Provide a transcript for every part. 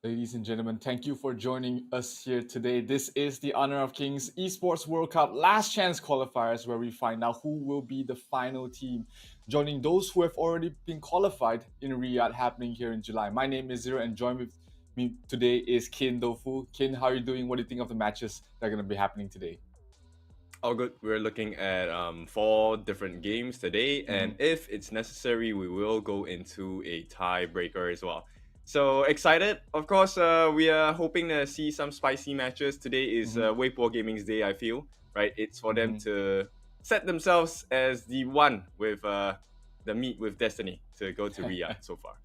Ladies and gentlemen, thank you for joining us here today. This is the Honor of Kings Esports World Cup Last Chance Qualifiers, where we find out who will be the final team, joining those who have already been qualified in Riyadh, happening here in July. My name is Zero, and join with me today is Kin Dofu. Kin, how are you doing? What do you think of the matches that are going to be happening today? All good. We're looking at four different games today, and Mhm. if it's necessary, we will go into a tiebreaker as well. So excited! Of course, we are hoping to see some spicy matches. Today is Mhm. Weibo Gaming's day. I feel right. It's for them Mhm. to set themselves as the one with the meet with destiny to go to Riyadh so far.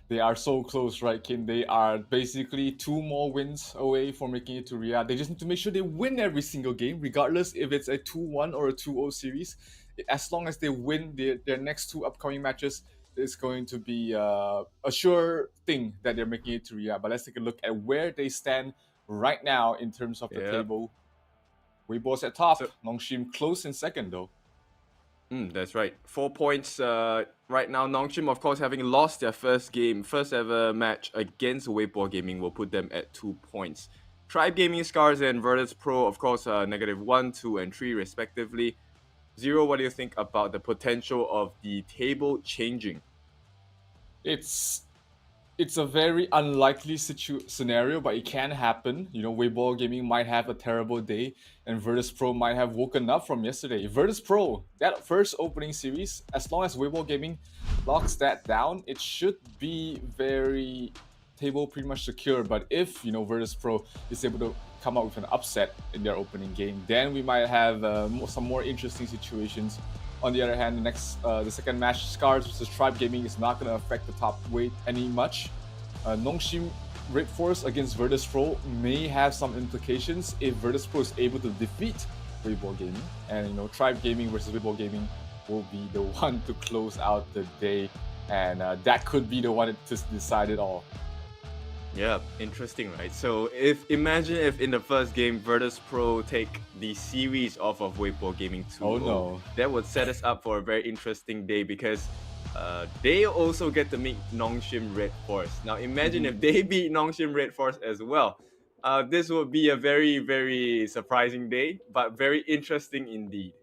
They are so close, right, Kin? They are basically two more wins away from making it to Riyadh. They just need to make sure they win every single game, regardless if it's a 2-1 or a 2-0 series. As long as they win their next two upcoming matches, it's going to be a sure thing that they're making it to Riyadh. But let's take a look at where they stand right now in terms of the Yep. table. Weibo's at top, So Nongshim close in second, though. That's right. 4 points right now. Nongshim, of course, having lost their first ever match against Weibo Gaming, will put them at 2 points. Tribe Gaming, SCARZ, and Virtus Pro, of course, -1, 2, and 3, respectively. Zero, what do you think about the potential of the table changing? It's it's a very unlikely scenario, but it can happen. You know, Weibo Gaming might have a terrible day, and Virtus Pro might have woken up from yesterday. Virtus Pro, that first opening series, as long as Weibo Gaming locks that down, it should be very table pretty much secure. But if Virtus Pro is able to come up with an upset in their opening game, then we might have some more interesting situations. On the other hand, the second match, SCARZ versus Tribe Gaming, is not going to affect the top weight any much. Nongshim Red Force against Virtus Pro may have some implications if Virtus Pro is able to defeat Weibo Gaming, and Tribe Gaming versus Weibo Gaming will be the one to close out the day, and that could be the one to decide it all. Yeah, interesting, right? So imagine if in the first game Virtus Pro take the series off of Weibo Gaming 2-0, Oh no. that would set us up for a very interesting day because they also get to meet Nongshim Red Force. Now imagine if they beat Nongshim Red Force as well. This would be a very, very surprising day, but very interesting indeed.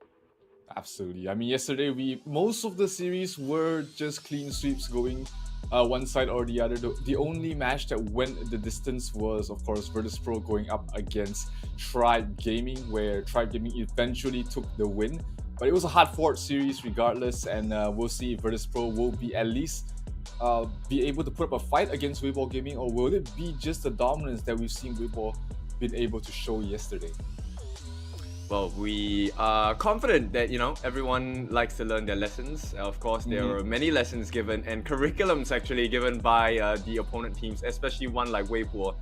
Absolutely. I mean, yesterday most of the series were just clean sweeps going one side or the other. The only match that went the distance was, of course, Virtus Pro going up against Tribe Gaming, where Tribe Gaming eventually took the win. But it was a hard-fought series regardless, and we'll see if Virtus Pro will be at least be able to put up a fight against Weibo Gaming, or will it be just the dominance that we've seen Weibo been able to show yesterday? Well, we are confident that everyone likes to learn their lessons. Of course, there Mhm. are many lessons given and curriculums actually given by the opponent teams, especially one like Weibo,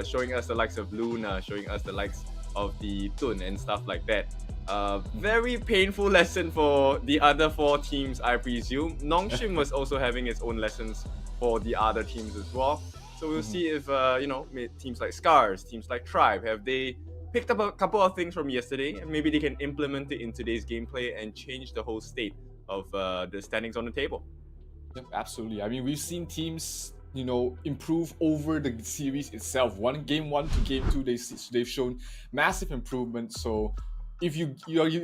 showing us the likes of Luna, showing us the likes of the Tun and stuff like that. Very painful lesson for the other four teams, I presume. Nongshim was also having its own lessons for the other teams as well. So we'll Mhm. see if teams like SCARZ, teams like Tribe, have they picked up a couple of things from yesterday, and maybe they can implement it in today's gameplay and change the whole state of the standings on the table. Yep, absolutely. I mean, we've seen teams, improve over the series itself. Game one to game two, they've shown massive improvement. So, if you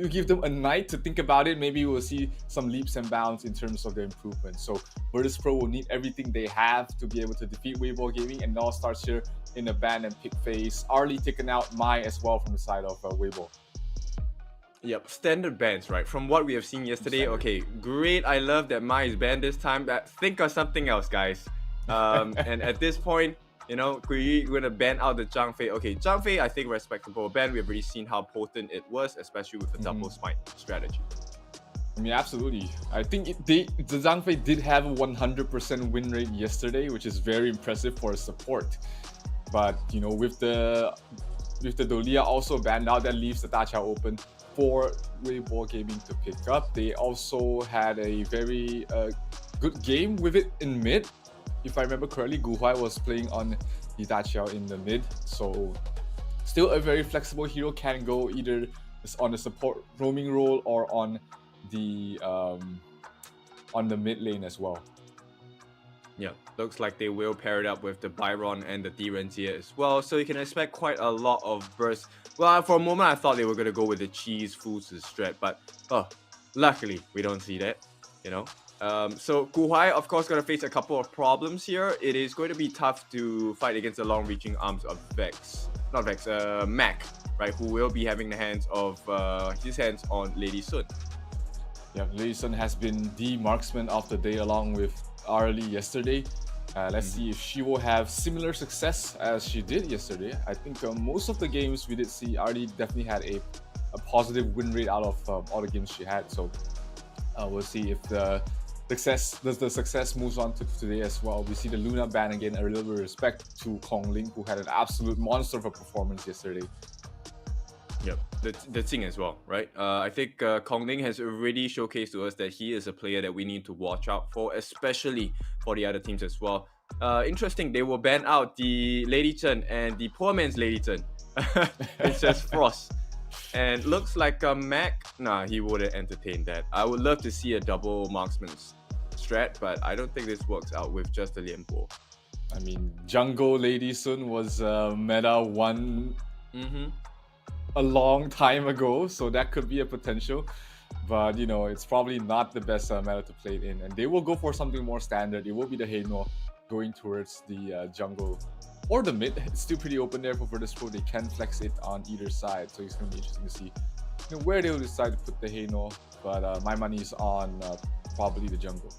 give them a night to think about it, maybe we'll see some leaps and bounds in terms of their improvement. So, Virtus Pro will need everything they have to be able to defeat Weibo Gaming, and it all starts here in the ban and pick phase. Arlie taking out Mai as well from the side of Weibo. Yep, standard bans, right? From what we have seen yesterday, Standard. okay, great. I love that Mai is banned this time. But think of something else, guys. And at this point, we're gonna ban out the Zhang Fei. Okay, Zhang Fei, I think respectable ban. We've already seen how potent it was, especially with the double smite strategy. I mean, absolutely. I think the Zhang Fei did have a 100% win rate yesterday, which is very impressive for a support. But with the Dolia also banned out, that leaves the Dacha open for Weibo Gaming to pick up. They also had a very good game with it in mid. If I remember correctly, Guhuai was playing on the Dacha in the mid, so still a very flexible hero, can go either on the support roaming role or on the mid lane as well. Yeah, looks like they will pair it up with the Byron and the Direnzier as well, so you can expect quite a lot of bursts. Well, for a moment I thought they were going to go with the cheese foods strat, but luckily we don't see that, you know. So Guhai, of course, going to face a couple of problems here. It is going to be tough to fight against the long-reaching arms of Mac, right, who will be having the hands of his hands on Lady Sun. Yeah, Lady Sun has been the marksman of the day along with Arlie yesterday. Let's see if she will have similar success as she did yesterday. I think most of the games we did see Arlie definitely had a positive win rate out of all the games she had. So we'll see if the success moves on to today as well. We see the Luna ban again, a little bit of respect to Kong Ling, who had an absolute monster of a performance yesterday. Yep, the thing as well, right? I think Kong Ling has already showcased to us that he is a player that we need to watch out for, especially for the other teams as well. Interesting, they will ban out the Lady Chen and the poor man's Lady Chen. It's just Frost. And looks like Mac, nah, he wouldn't entertain that. I would love to see a double marksman's strat, but I don't think this works out with just the Lian Po. I mean, Jungle Lady Sun was meta 1 a long time ago, so that could be a potential. But you know, it's probably not the best meta to play it in, and they will go for something more standard. It will be the Heino going towards the jungle or the mid. It's still pretty open there for Virtus Pro. They can flex it on either side, so it's going to be interesting to see where they'll decide to put the Heino. But my money is on probably the jungle.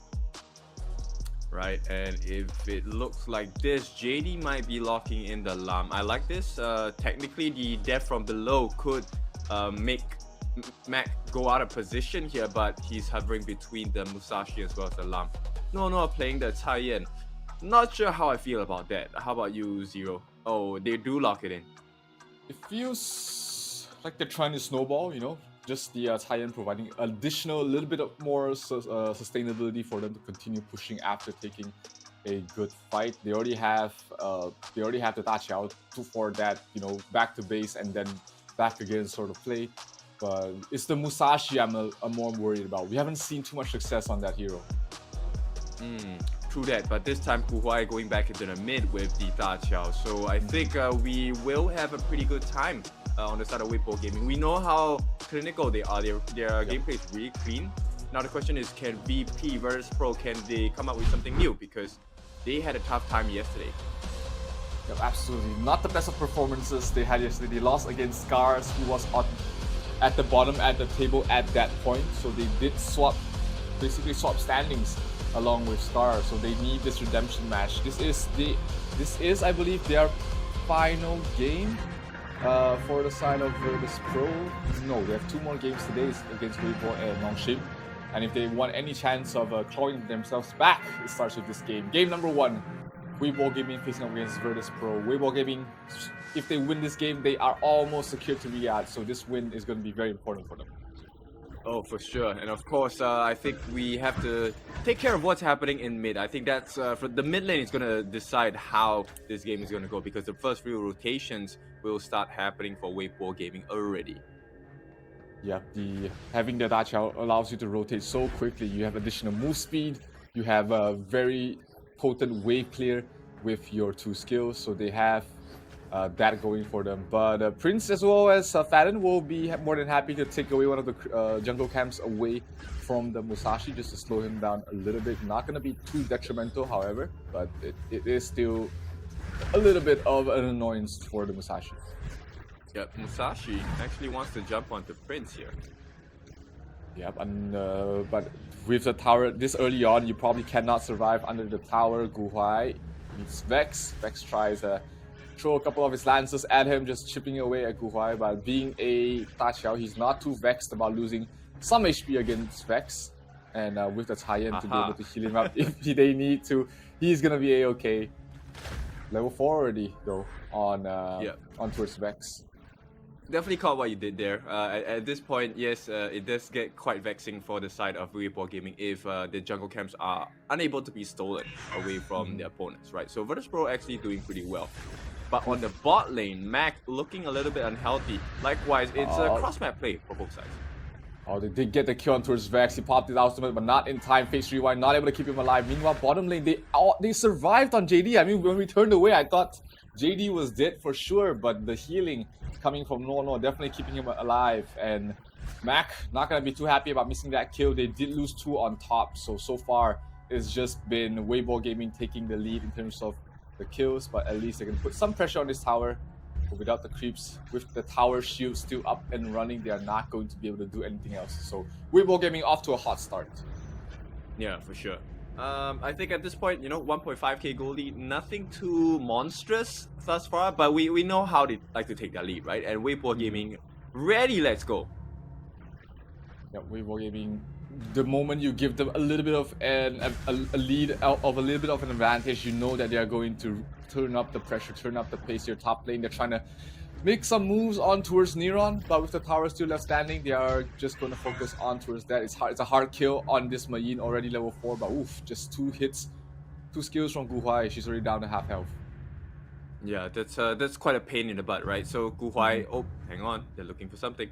Right, and if it looks like this, JD might be locking in the Lam. I like this. Technically, the death from below could make Mac go out of position here, but he's hovering between the Musashi as well as the Lam. No, playing the tie-in. Not sure how I feel about that. How about you, Zero? Oh, they do lock it in. It feels like they're trying to snowball, you know? Just the tie-in providing additional, a little bit of more sustainability for them to continue pushing after taking a good fight. They already have the Da Qiao for that, you know, back to base and then back again sort of play. But it's the Musashi I'm more worried about. We haven't seen too much success on that hero. True that, but this time Huai going back into the mid with the Da Qiao. So I think we will have a pretty good time on the side of Weibo Gaming. We know how clinical they are. Their gameplay is really clean. Now the question is, can VP Virtus Pro, can they come up with something new? Because they had a tough time yesterday. Yep, absolutely. Not the best of performances they had yesterday. They lost against SCARZ, who was at the bottom at the table at that point. So they did basically swap standings along with SCARZ. So they need this redemption match. This is, I believe, their final game. For the side of Virtus Pro, no, they have 2 more games today against Weibo and NONGSHIN. And if they want any chance of clawing themselves back, it starts with this game. Game number 1, Weibo Gaming facing up against Virtus Pro. Weibo Gaming, if they win this game, they are almost secured to Riyadh. So this win is going to be very important for them. Oh, for sure. And of course, I think we have to take care of what's happening in mid. I think that's for the mid lane is going to decide how this game is going to go, because the first few rotations will start happening for Weibo Gaming already. Yeah, having the Da Qiao allows you to rotate so quickly. You have additional move speed. You have a very potent wave clear with your 2 skills. So they have that going for them. But Prince as well as Fadden will be more than happy to take away one of the jungle camps away from the Musashi just to slow him down a little bit. Not going to be too detrimental, however, but it is still a little bit of an annoyance for the Musashi. Yeah, Musashi actually wants to jump onto Prince here. Yep, and but with the tower this early on, you probably cannot survive under the tower. Guhai meets Vex. Vex tries throw a couple of his lances at him, just chipping away at Guhai. But being a Da Qiao, he's not too vexed about losing some HP against Vex. And with the tie-in to be able to heal him up if they need to, he's gonna be a-okay. Level 4 already though on towards Vex. Definitely caught what you did there. At this point, yes, it does get quite vexing for the side of Weibo Gaming if the jungle camps are unable to be stolen away from the opponents, right? So Virtus Pro actually doing pretty well. But on the bot lane, Mac looking a little bit unhealthy. Likewise, it's a cross-map play for both sides. Oh, they did get the kill on towards Vex. He popped his ultimate, but not in time. Face rewind, not able to keep him alive. Meanwhile, bottom lane, they survived on JD. I mean, when we turned away, I thought JD was dead for sure, but the healing coming from No definitely keeping him alive. And Mac not gonna be too happy about missing that kill. They did lose 2 on top, so far it's just been Weibo Gaming taking the lead in terms of the kills, but at least they can put some pressure on this tower. But without the creeps, with the tower shield still up and running, they are not going to be able to do anything else. So Weibo Gaming off to a hot start. Yeah, for sure. I think at this point, 1.5k goal lead, nothing too monstrous thus far, but we know how they like to take that lead, right? And Weibo Gaming, ready, let's go. Yeah, Weibo Gaming, the moment you give them a little bit of a lead of a little bit of an advantage, you know that they are going to turn up the pressure, turn up the pace here. Top lane, they're trying to make some moves on towards Neron, but with the tower still left standing, they are just going to focus on towards that. It's hard. It's a hard kill on this Mayin, already level 4, but oof, just 2 hits, 2 skills from Guhuai. She's already down to half health. Yeah, that's quite a pain in the butt, right? So Guhuai, oh, hang on, they're looking for something.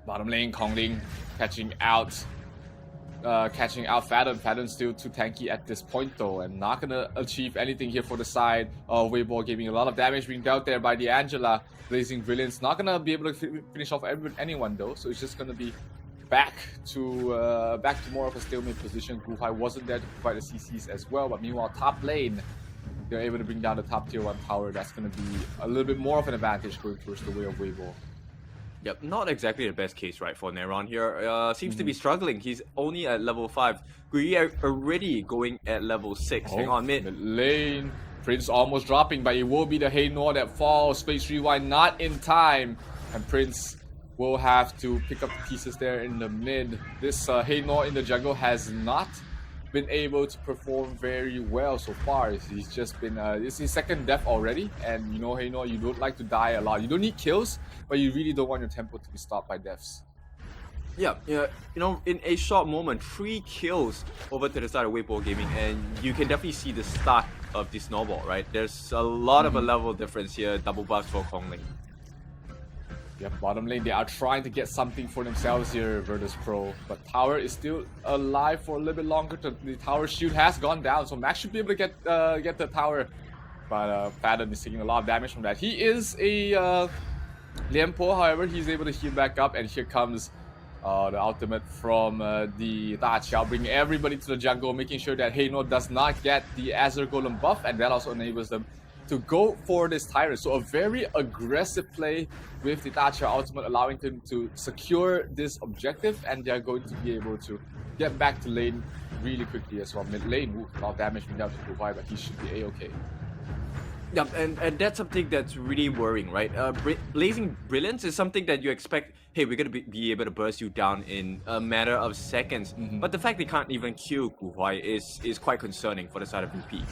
Bottom lane, Kongling catching out Faden. Faden's still too tanky at this point though, and not gonna achieve anything here for the side of Weibo Gaming. A lot of damage being dealt there by the Angela. Blazing Brilliance, not gonna be able to finish off anyone though, so it's just gonna be back to more of a stalemate position. Guhai wasn't there to provide the CCs as well, but meanwhile top lane, they're able to bring down the top tier 1 tower. That's gonna be a little bit more of an advantage going towards the way of Weibo. Yep, not exactly the best case, right, for Neron here. Seems to be struggling. He's only at level 5. Gui already going at level 6. Hang on, mid. Mid lane. Prince almost dropping, but it will be the Hey Nor that falls. Space rewind not in time. And Prince will have to pick up the pieces there in the mid. This Hey Nor in the jungle has not been able to perform very well so far. He's just been it's his 2nd death already, and Hey Nor, you don't like to die a lot. You don't need kills, but you really don't want your tempo to be stopped by deaths. Yeah, in a short moment, 3 kills over to the side of Weibo Gaming, and you can definitely see the start of this snowball, right? There's a lot of a level difference here. Double buffs for Kongling. Yeah, bottom lane, they are trying to get something for themselves here, Virtus Pro. But tower is still alive for a little bit longer. The tower shield has gone down, so Max should be able to get the tower. But Faden is taking a lot of damage from that. He is a Liempo, however, he's able to heal back up, and here comes the ultimate from the Da Qiao, bringing everybody to the jungle, making sure that Hey Nor does not get the Azure Golem buff, and that also enables them to go for this Tyrant. So a very aggressive play with the Da Qiao ultimate, allowing them to secure this objective, and they're going to be able to get back to lane really quickly as well. Mid lane, a lot of damage being dealt to Guhai, but he should be a-okay. Yeah, and that's something that's really worrying, right? Blazing Brilliance is something that you expect, hey, we're going to be able to burst you down in a matter of seconds. But the fact they can't even kill Guhai is quite concerning for the side of VP.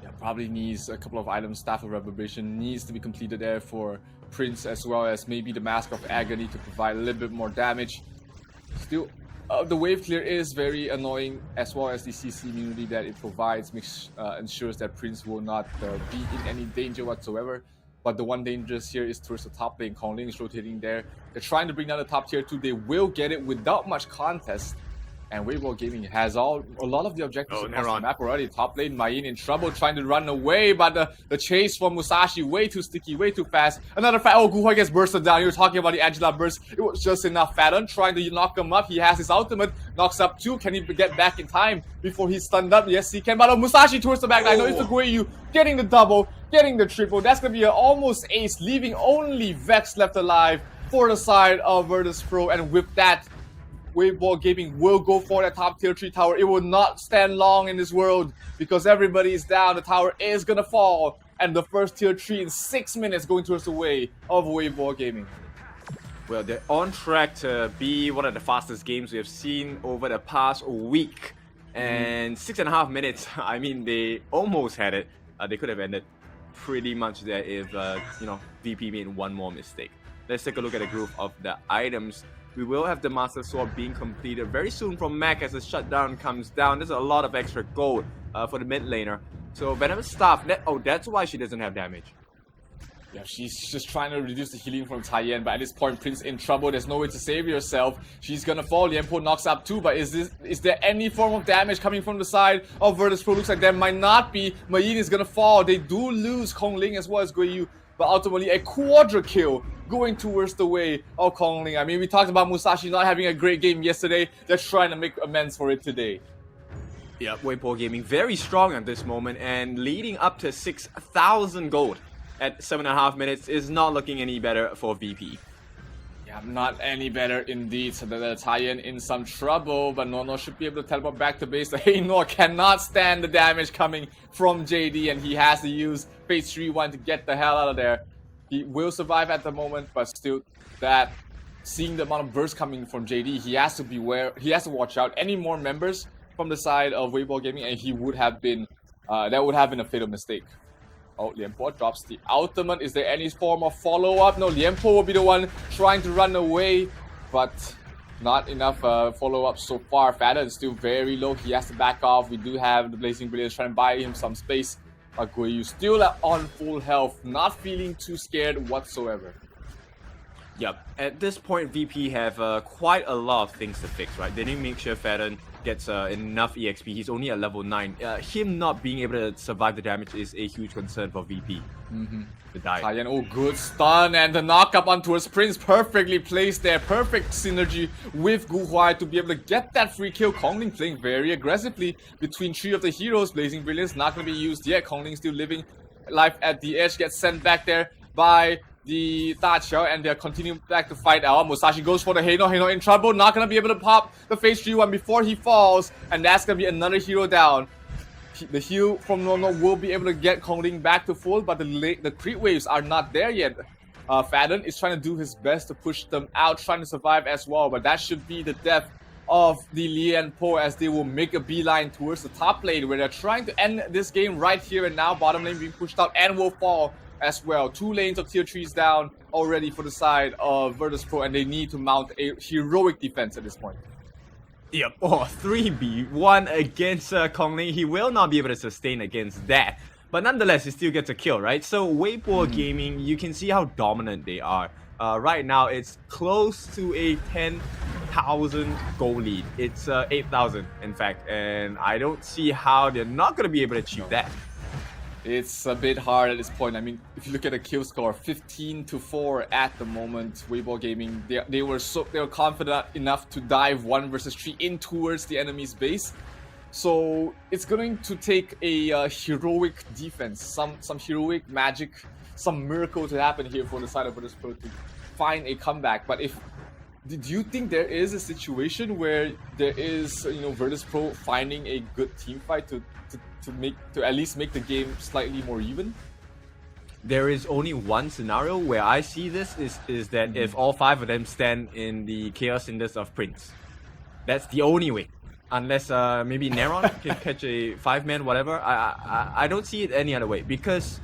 Yeah, probably needs a couple of items. Staff of Reverberation needs to be completed there for Prince, as well as maybe the Mask of Agony to provide a little bit more damage. Still, the wave clear is very annoying, as well as the CC immunity that it provides ensures that Prince will not be in any danger whatsoever. But the one dangerous here is towards the top lane. Kongling is rotating there. They're trying to bring down the top tier 2. They will get it without much contest. And Weibo Gaming has a lot of the objectives across the map already. Top lane, Mayin in trouble, trying to run away, but the chase from Musashi, way too sticky, way too fast. Another Guhai gets bursted down. You're talking about the Angela burst. It was just enough. Faden trying to knock him up. He has his ultimate, knocks up 2. Can he get back in time before he's stunned up? Yes, he can. But Musashi towards the back line. No, it's the Guiyu getting the double, getting the triple. That's going to be an almost ace, leaving only Vex left alive for the side of Virtus Pro. And with that, Weibo Gaming will go for that top tier 3 tower. It will not stand long in this world because everybody is down. The tower is gonna fall, and the first tier 3 in 6 minutes going towards the way of Weibo Gaming. Well, they're on track to be one of the fastest games we have seen over the past week. And 6.5 minutes, I mean, they almost had it. They could have ended pretty much there if, VP made one more mistake. Let's take a look at the group of the items. We will have the Master Sword being completed very soon from Mac as the shutdown comes down. There's a lot of extra gold for the mid laner. So Venomous Staff, that's why she doesn't have damage. Yeah, she's just trying to reduce the healing from Taiyan, but at this point, Prince in trouble. There's no way to save yourself. She's gonna fall. Lianpo knocks up too, but is there any form of damage coming from the side of Virtus Pro? Looks like there might not be. Mayin is gonna fall. They do lose Kong Ling as well as Guiyu, but ultimately a quadra kill going towards the way of Kong Ling. I mean, we talked about Musashi not having a great game yesterday. They're trying to make amends for it today. Yeah, Weibo Gaming very strong at this moment and leading up to 6,000 gold at 7.5 minutes is not looking any better for VP. Yeah, not any better indeed. So the Taiyan in some trouble, but Nono should be able to teleport back to base. The Heino cannot stand the damage coming from JD, and he has to use phase 3-1 to get the hell out of there. He will survive at the moment, but still, that seeing the amount of burst coming from JD, he has to beware. He has to watch out. Any more members from the side of Weibo Gaming, and he would have been that would have been a fatal mistake. Oh, Lianpo drops the ultimate. Is there any form of follow-up? No, Lianpo will be the one trying to run away, but not enough follow-up so far. Fada is still very low. He has to back off. We do have the Blazing Brilliance trying to buy him some space. Guiyu still on full health, not feeling too scared whatsoever. Yep, at this point VP have quite a lot of things to fix, right? They need to make sure Fadden gets enough EXP. He's only at level 9. Him not being able to survive the damage is a huge concern for VP. The die. Taiyan, oh, good stun, and the knock up onto his Prince perfectly placed there. Perfect synergy with Gu Huai to be able to get that free kill. Kongling playing very aggressively between 3 of the heroes. Blazing Brilliance not going to be used yet. Kongling still living life at the edge, gets sent back there by the Da Qiao, and they're continuing back to fight out. Musashi goes for the Heino. Heino in trouble, not gonna be able to pop the phase 3-1 before he falls, and that's gonna be another hero down. The heal from Nono will be able to get Kongling back to full, but the creep waves are not there yet. Fadden is trying to do his best to push them out, trying to survive as well, but that should be the death of the Lianpo as they will make a beeline towards the top lane, where they're trying to end this game right here and now. Bottom lane being pushed out and will fall as well. 2 lanes of tier 3s down already for the side of Virtus Pro, and they need to mount a heroic defense at this point. Yep, oh, 3v1 against Kongling. He will not be able to sustain against that. But nonetheless, he still gets a kill, right? So Weibo Gaming, you can see how dominant they are. Right now, it's close to a 10,000 goal lead. It's 8,000, in fact. And I don't see how they're not going to be able to achieve that. It's a bit hard at this point. I mean, if you look at the kill score, 15-4 at the moment. Weibo Gaming, they were confident enough to dive 1 versus 3 in towards the enemy's base. So it's going to take a heroic defense, some heroic magic, some miracle to happen here for the side of Virtus Pro to find a comeback. But do you think there is a situation where there is, Virtus Pro finding a good team fight to at least make the game slightly more even? There is only one scenario where I see this is that if all 5 of them stand in the Chaos Cinders of Prince. That's the only way. Unless maybe Neron can catch a 5-man, whatever. I don't see it any other way, because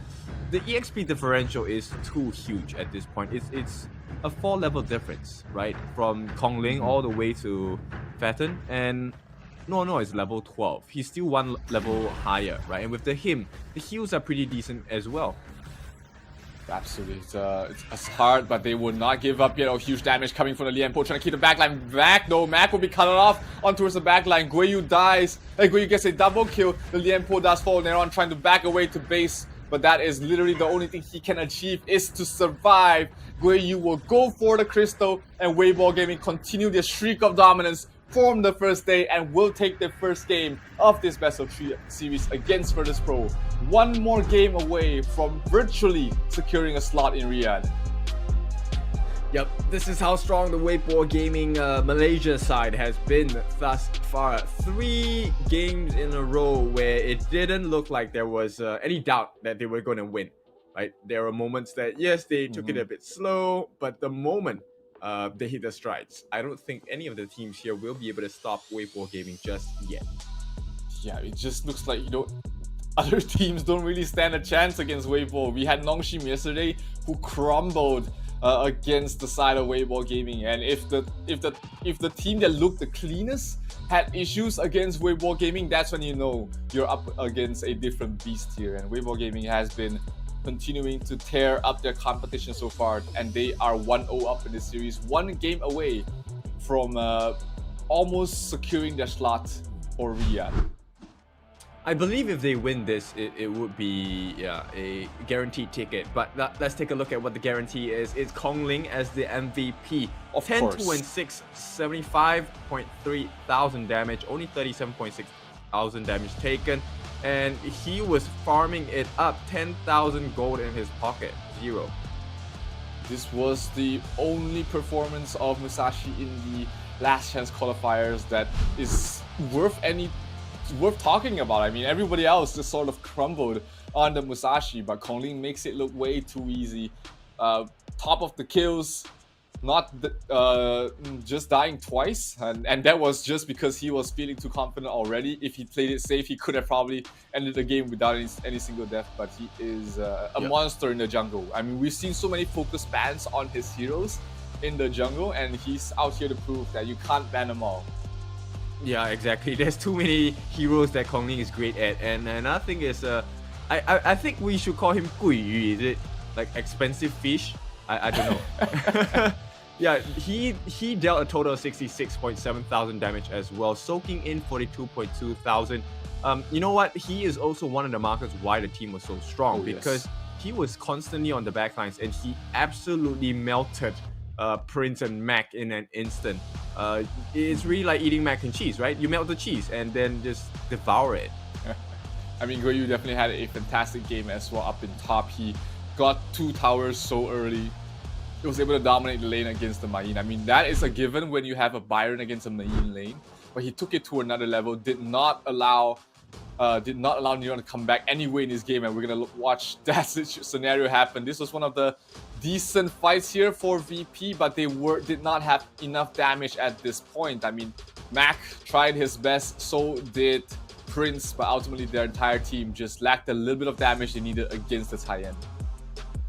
the EXP differential is too huge at this point. It's a 4-level difference, right? From Kongling all the way to Fatten, and No is level 12. He's still 1 level higher, right? And with the heals are pretty decent as well. Absolutely, it's hard, but they will not give up yet. Oh, huge damage coming from the Lianpo, trying to keep the backline back. No, Mac will be cut off on towards the backline. Guiyu dies. Guiyu gets a double kill. The Lianpo does fall. Neron trying to back away to base, but that is literally the only thing he can achieve is to survive. Guiyu will go for the crystal, and Weibo Gaming continue their streak of dominance from the first day and will take the first game of this best of 3 series against Virtus Pro. 1 more game away from virtually securing a slot in Riyadh. Yep, this is how strong the Weibo Gaming Malaysia side has been thus far. 3 games in a row where it didn't look like there was any doubt that they were going to win. Right? There were moments that, yes, they took it a bit slow, but the moment they hit the strides, I don't think any of the teams here will be able to stop Weibo Gaming just yet. Yeah, it just looks like, other teams don't really stand a chance against Weibo. We had NONGSHIN yesterday who crumbled against the side of Weibo Gaming, and if the team that looked the cleanest had issues against Weibo Gaming, that's when you know you're up against a different beast here. And Weibo Gaming has been continuing to tear up their competition so far, and they are 1-0 up in this series, one game away from almost securing their slot for Riyadh. I believe if they win this, it would be a guaranteed ticket. But let's take a look at what the guarantee is. It's Kongling as the MVP. Of 10 course. 2 and 6, 75.3 thousand damage, only 37.6 thousand damage taken. And he was farming it up, 10,000 gold in his pocket, 0. This was the only performance of Musashi in the last chance qualifiers that is worth talking about. I mean, everybody else just sort of crumbled on the Musashi, but Kongling makes it look way too easy. Top of the kills, just dying twice, and that was just because he was feeling too confident already. If he played it safe, he could have probably ended the game without any single death, but he is a monster in the jungle. I mean, we've seen so many focus bans on his heroes in the jungle, and he's out here to prove that you can't ban them all. Yeah, exactly. There's too many heroes that Kongling is great at. And another thing is, I think we should call him 桂鱼. Is it like expensive fish? I don't know. Yeah, he dealt a total of 66.7 thousand damage as well, soaking in 42.2 thousand. You know what? He is also one of the markers why the team was so strong, because he was constantly on the backlines and he absolutely melted Prince and Mac in an instant. It's really like eating mac and cheese, right? You melt the cheese and then just devour it. I mean, Guoyu definitely had a fantastic game as well up in top. He got 2 towers so early. He was able to dominate the lane against the Main. I mean, that is a given when you have a Byron against a Main lane. But he took it to another level, did not allow Neon to come back anyway in this game, and we're gonna watch that scenario happen. This was one of the decent fights here for VP, but they did not have enough damage at this point. I mean, Mac tried his best, so did Prince, but ultimately their entire team just lacked a little bit of damage they needed against the Tien.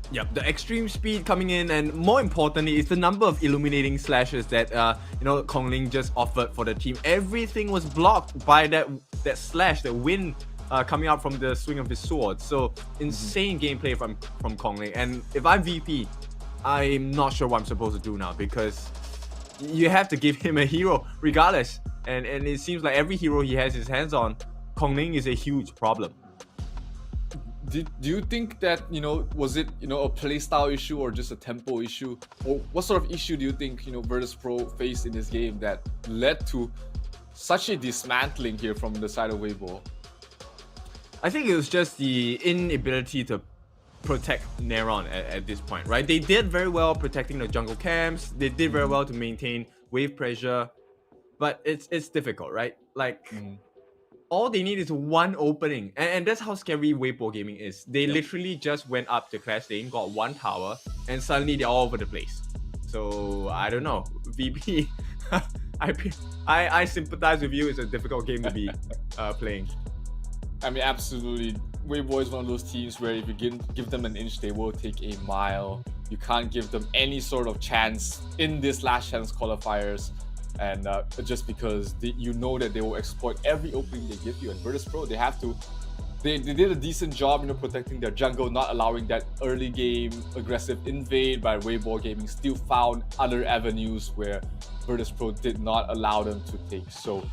Yep, the extreme speed coming in, and more importantly, it's the number of illuminating slashes that Kongling just offered for the team. Everything was blocked by that slash, the wind coming out from the swing of his sword. So insane gameplay from Kongling. And if I'm VP, I'm not sure what I'm supposed to do now, because you have to give him a hero regardless. And it seems like every hero he has his hands on, Kongling is a huge problem. Do you think that, was it, a playstyle issue or just a tempo issue? Or what sort of issue do you think, Virtus.pro faced in this game that led to such a dismantling here from the side of Weibo? I think it was just the inability to protect Neron at this point, right? They did very well protecting the jungle camps. They did very well to maintain wave pressure, but it's difficult, right? Like, all they need is one opening, and that's how scary Weibo Gaming is. They literally just went up to Clash Lane, got 1 tower, and suddenly they're all over the place. So I don't know, VP. I sympathize with you. It's a difficult game to be playing. I mean, absolutely. Weibo is one of those teams where if you give them an inch, they will take a mile. You can't give them any sort of chance in this last chance qualifiers. And just because you know that they will exploit every opening they give you. And Virtus.pro, they did a decent job, protecting their jungle, not allowing that early game aggressive invade, but Weibo Gaming still found other avenues where Virtus.pro did not allow them to take. So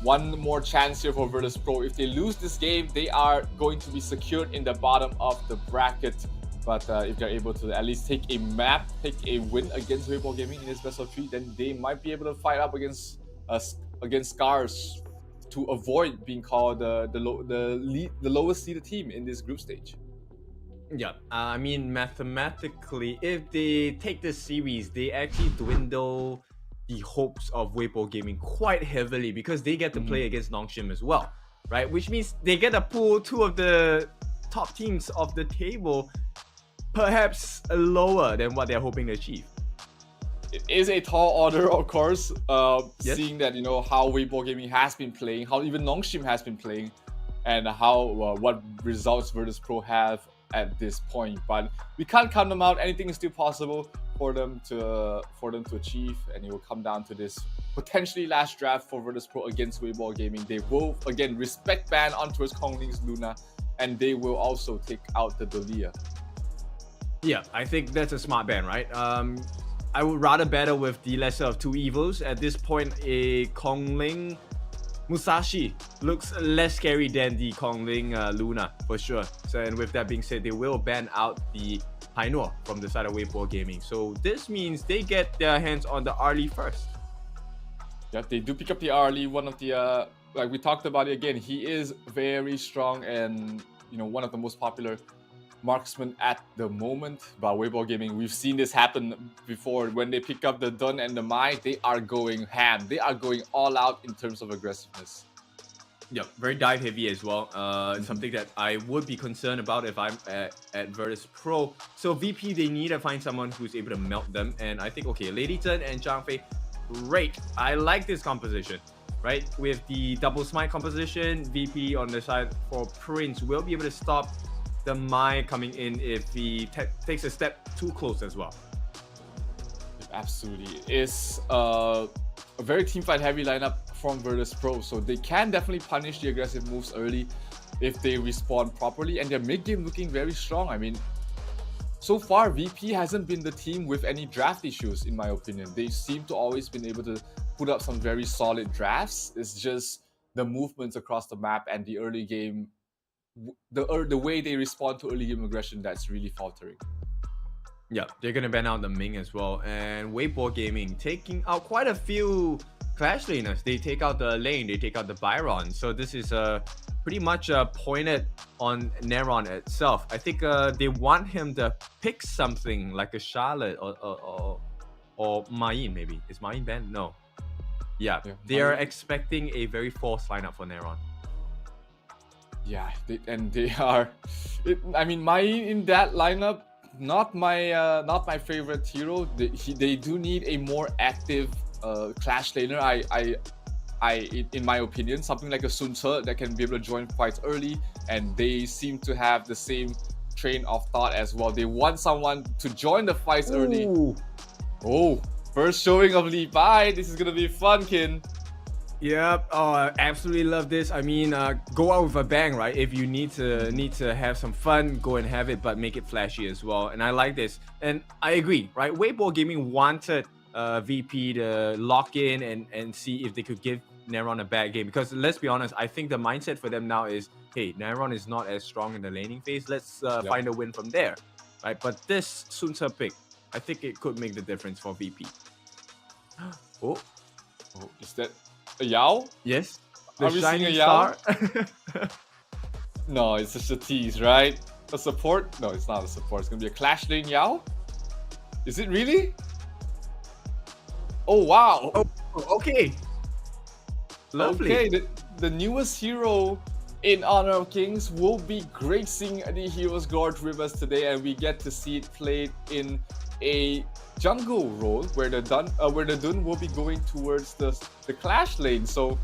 one more chance here for Virtus.pro. If they lose this game, they are going to be secured in the bottom of the bracket. But if they're able to at least take a win against Weibo Gaming in this best of 3, then they might be able to fight up against SCARZ to avoid being called the lowest seeded team in this group stage. Yeah, I mean, mathematically, if they take this series, they actually dwindle the hopes of Weibo Gaming quite heavily, because they get to play against NONGSHIN as well, right? Which means they get to pull 2 of the top teams off the table, perhaps lower than what they're hoping to achieve. It is a tall order, of course, seeing that, how Weibo Gaming has been playing, how even NONGSHIN has been playing, and how what results Virtus.pro have at this point. But we can't count them out. Anything is still possible for them to achieve, and it will come down to this potentially last draft for Virtus.pro against Weibo Gaming. They will again respect ban on towards Kongling's Luna, and they will also take out the Dolia. Yeah, I think that's a smart ban, right? I would rather battle with the lesser of two evils. At this point, a Kongling Musashi looks less scary than the Kongling Luna, for sure. So, and with that being said, they will ban out the Hainor from the side of Weibo Gaming. So this means they get their hands on the Arlie first. Yeah, they do pick up the Arlie, one of the, like we talked about it again, he is very strong and, you know, one of the most popular marksman at the moment by Weibo Gaming. We've seen this happen before. When they pick up the Dun and the Mai, they are going ham. They are going all out in terms of aggressiveness. Yep, very dive heavy as well. Something that I would be concerned about if I'm at Virtus Pro. So VP, they need to find someone who's able to melt them. And I think, okay, Lady Chen and Zhang Fei, great. I like this composition, right? With the double smite composition, VP on the side for Prince will be able to stop the Mai coming in if he takes a step too close as well. Absolutely. It's a very teamfight heavy lineup from Virtus Pro, so they can definitely punish the aggressive moves early if they respond properly, and their mid game looking very strong. I mean, so far VP hasn't been the team with any draft issues, in my opinion. They seem to always been able to put up some very solid drafts. It's just the movements across the map and the early game, the way they respond to early game aggression, that's really faltering. Yeah, they're gonna ban out the Ming as well, and Weibo Gaming taking out quite a few Clash laners. They take out the Lane, they take out the Byron. So this is pretty much pointed on Neron itself. I think they want him to pick something like a Charlotte or Main maybe. Is Main banned? No. Yeah, they are expecting a very forced lineup for Neron. Yeah, they are. I mean, Main in that lineup, not my favorite hero. They do need a more active Clash laner. In my opinion, something like a Sun Tzu that can be able to join fights early, and they seem to have the same train of thought as well. They want someone to join the fights early. Oh, first showing of Li Bai. This is gonna be fun, Kin. Yep, oh, I absolutely love this. I mean, go out with a bang, right? If you need to have some fun, go and have it, but make it flashy as well. And I like this, and I agree, right? Weibo Gaming wanted VP to lock in and see if they could give Neron a bad game, because let's be honest, I think the mindset for them now is, hey, Neron is not as strong in the laning phase. Let's find a win from there, right? But this Sun Tzu pick, I think it could make the difference for VP. Oh, is that a Yao? Yes. Are we seeing a Yao? No, it's just a tease, right? A support? No, it's not a support. It's gonna be a Clash lane Yao? Is it really? Oh, wow. Oh, okay. Lovely. Okay, the newest hero in Honor of Kings will be gracing the Heroes Gorge with us today, and we get to see it played in a jungle role where the Dun will be going towards the Clash lane. So,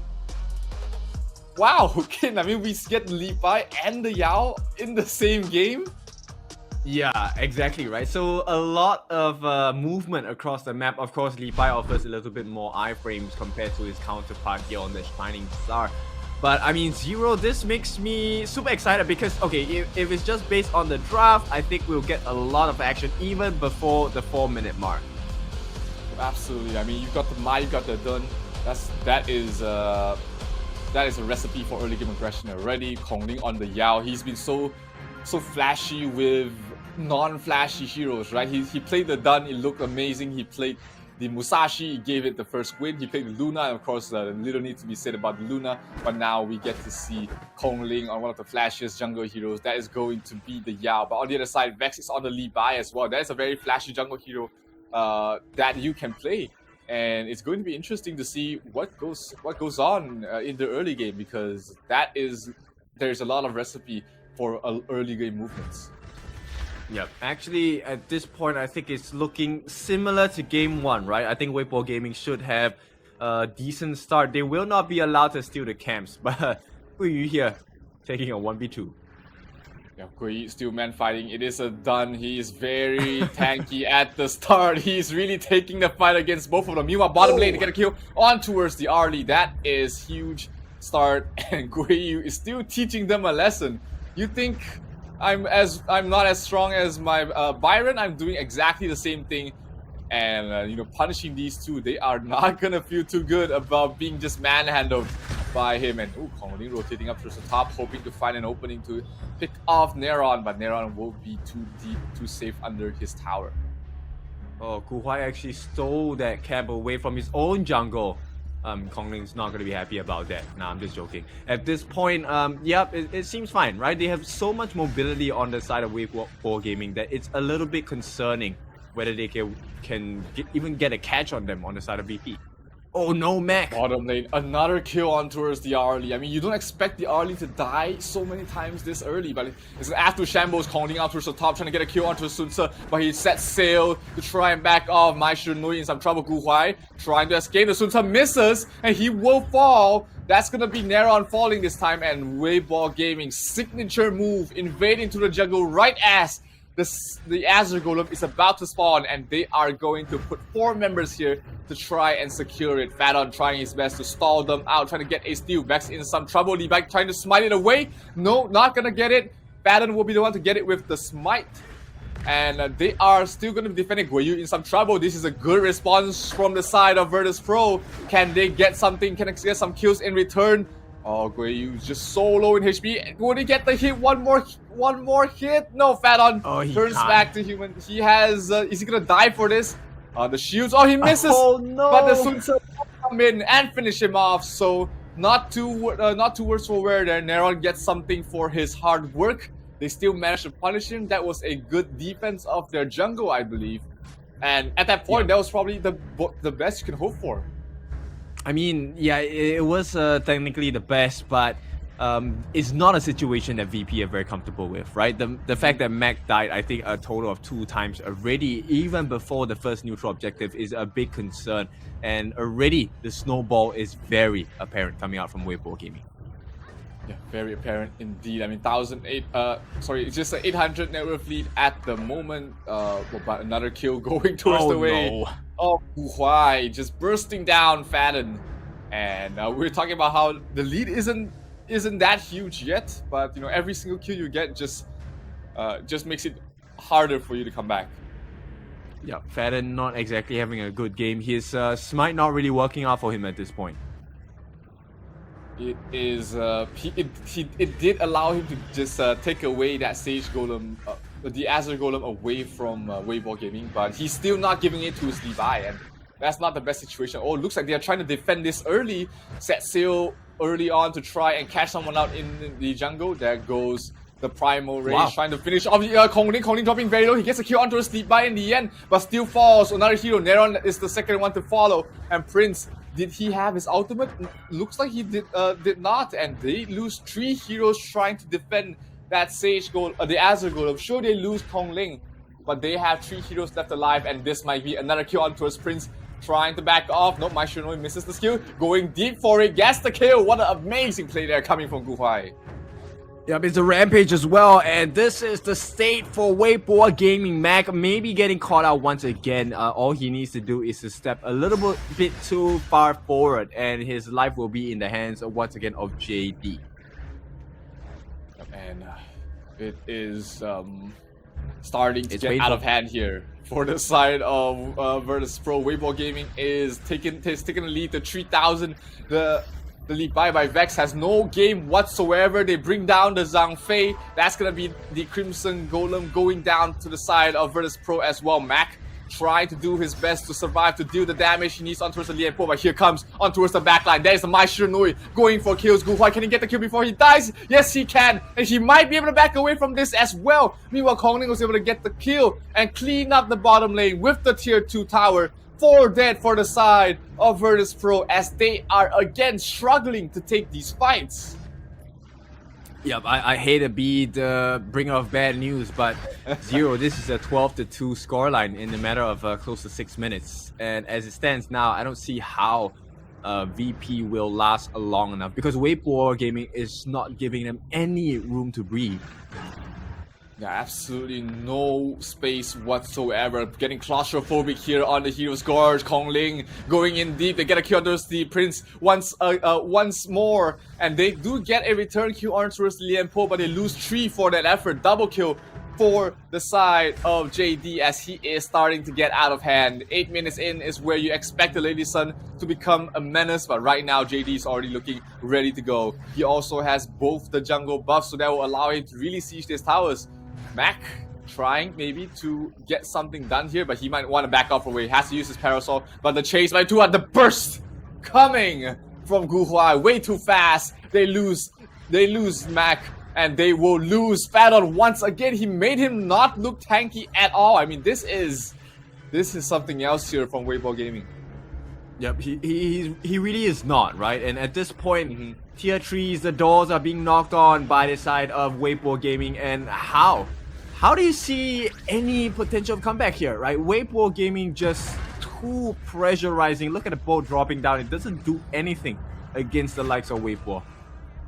wow, okay, I mean, we get Li Bai and the Yao in the same game. Yeah, exactly, right? So a lot of movement across the map. Of course, Li Bai offers a little bit more iframes compared to his counterpart here on the Shining Star. But I mean, Zero, this makes me super excited because, okay, if it's just based on the draft, I think we'll get a lot of action even before the 4-minute mark. Absolutely. I mean, you've got the Mai, you've got the Dun. That is a recipe for early game aggression already. Kongling on the Yao. He's been so flashy with non-flashy heroes, right? He played the Dun, it looked amazing. He played the Musashi, he gave it the first win. He played the Luna, and of course, little needs to be said about the Luna. But now we get to see Kongling on one of the flashiest jungle heroes. That is going to be the Yao. But on the other side, Vex is on the Li Bai as well. That is a very flashy jungle hero that you can play. And it's going to be interesting to see what goes on in the early game, because there's a lot of recipe for early game movements. Yep. Actually, at this point, I think it's looking similar to Game 1, right? I think Weibo Gaming should have a decent start. They will not be allowed to steal the camps, but Guiyu here taking a 1v2. Yeah, Guiyu still man fighting. It is a Dun. He is very tanky at the start. He's really taking the fight against both of them. Meanwhile, bottom lane to get a kill on towards the Arlie. That is huge start, and Guiyu is still teaching them a lesson. You think I'm not as strong as my Byron? I'm doing exactly the same thing, and you know, punishing these two, they are not gonna feel too good about being just manhandled by him. And Kongling rotating up towards the top, hoping to find an opening to pick off Neron, but Neron will be too deep, too safe under his tower. Oh, Guhai actually stole that camp away from his own jungle. Kongling's not going to be happy about that. Nah, I'm just joking. At this point, yep, it seems fine, right? They have so much mobility on the side of Wave 4 Gaming that it's a little bit concerning whether they can even get a catch on them on the side of VP. Oh no, Mac! Bottom lane, another kill on towards the Arlie. I mean, you don't expect the Arlie to die so many times this early, but it's an after Shambles calling out towards the top, trying to get a kill onto Sun Tzu, but he sets sail to try and back off. Mai Shinui in some trouble. Gu Huai trying to escape. The Sun Tzu misses, and he will fall. That's gonna be Neron falling this time, and Weibo Gaming signature move, invading to the jungle right as the Azure Golem is about to spawn, and they are going to put 4 members here to try and secure it. Fadon trying his best to stall them out, trying to get a steal. Vex in some trouble. Levi trying to smite it away. No, not gonna get it. Fadon will be the one to get it with the smite. And they are still going to be defending Guiyu in some trouble. This is a good response from the side of Virtus Pro. Can they get something? Can they get some kills in return? Oh, Guiyu just so low in HP. Will he get the hit? One more hit? No, Fadon turns back to human. He has. Is he gonna die for this? The shields. Oh, he misses. Oh no! But the Sun Tzu come in and finish him off. So not too worse for wear there. Neron gets something for his hard work. They still managed to punish him. That was a good defense of their jungle, I believe. And at that point, that was probably the best you can hope for. I mean, yeah, it was technically the best, but it's not a situation that VP are very comfortable with, right? The fact that Mac died, I think, a total of 2 times already, even before the first neutral objective, is a big concern. And already, the snowball is very apparent coming out from Weibo Gaming. Yeah, very apparent indeed. I mean, it's just an 800 network fleet at the moment. But another kill going towards the way of Gu Huai, just bursting down Fadon. And we're talking about how the lead isn't that huge yet, but you know, every single kill you get just makes it harder for you to come back. Yeah, Fadon not exactly having a good game. His smite not really working out for him at this point. It is it did allow him to just take away that Sage Golem, the Azure Golem away from Weibo Gaming, but he's still not giving it to his Levi, and that's not the best situation. Oh, it looks like they are trying to defend this early, set sail early on to try and catch someone out in the jungle. There goes the Primal Rage, trying to finish off Kongling dropping very low. He gets a kill onto a sleep by in the end, but still falls. Another hero, Neron is the second one to follow, and Prince, did he have his ultimate? Looks like he did not, and they lose 3 heroes trying to defend that Sage Gold, the Azure Golem. Sure, they lose Kongling, but they have 3 heroes left alive, and this might be another kill onto his Prince. Trying to back off. Nope, Mai Shinoi misses the skill. Going deep for it. Gets the kill. What an amazing play there coming from Gu Huai. Yep, it's a rampage as well, and this is the state for Weibo Gaming. Mac maybe getting caught out once again. All he needs to do is to step a little bit too far forward, and his life will be in the hands of, once again, of JD. And it is starting to get out of hand here for the side of Virtus Pro. Weibo Gaming is taking the lead to 3,000. The lead by Vex has no game whatsoever. They bring down the Zhang Fei. That's gonna be the Crimson Golem going down to the side of Virtus Pro as well. Mac trying to do his best to survive, to deal the damage he needs on towards the Lian Po, but here comes on towards the backline. There's the Mai Shinui going for kills. Gu Huai, can he get the kill before he dies? Yes, he can, and he might be able to back away from this as well. Meanwhile, Kongling was able to get the kill and clean up the bottom lane with the tier 2 tower. 4 dead for the side of Virtus Pro as they are again struggling to take these fights. Yep, I hate to be the bringer of bad news, but Zero, this is a 12-2 scoreline in a matter of close to 6 minutes. And as it stands now, I don't see how VP will last long enough, because Weibo Gaming is not giving them any room to breathe. Yeah, absolutely no space whatsoever. Getting claustrophobic here on the Hero's Gorge. Kongling going in deep. They get a kill towards the Prince once more. And they do get a return kill on towards Lianpo, but they lose 3 for that effort. Double kill for the side of JD as he is starting to get out of hand. 8 minutes in is where you expect the Lady Sun to become a menace, but right now JD is already looking ready to go. He also has both the jungle buffs, so that will allow him to really siege these towers. Mac trying maybe to get something done here, but he might want to back off away. He has to use his parasol, but the chase by 2 at the burst coming from Guhua way too fast. They lose Mac, and they will lose Fadon once again. He made him not look tanky at all. I mean, this is something else here from Weibo Gaming. Yep, he really is not, right? And at this point, tier 3s, the doors are being knocked on by the side of Weibo Gaming. And how do you see any potential comeback here, right? Weibo Gaming just too pressurizing. Look at the boat dropping down. It doesn't do anything against the likes of Weibo.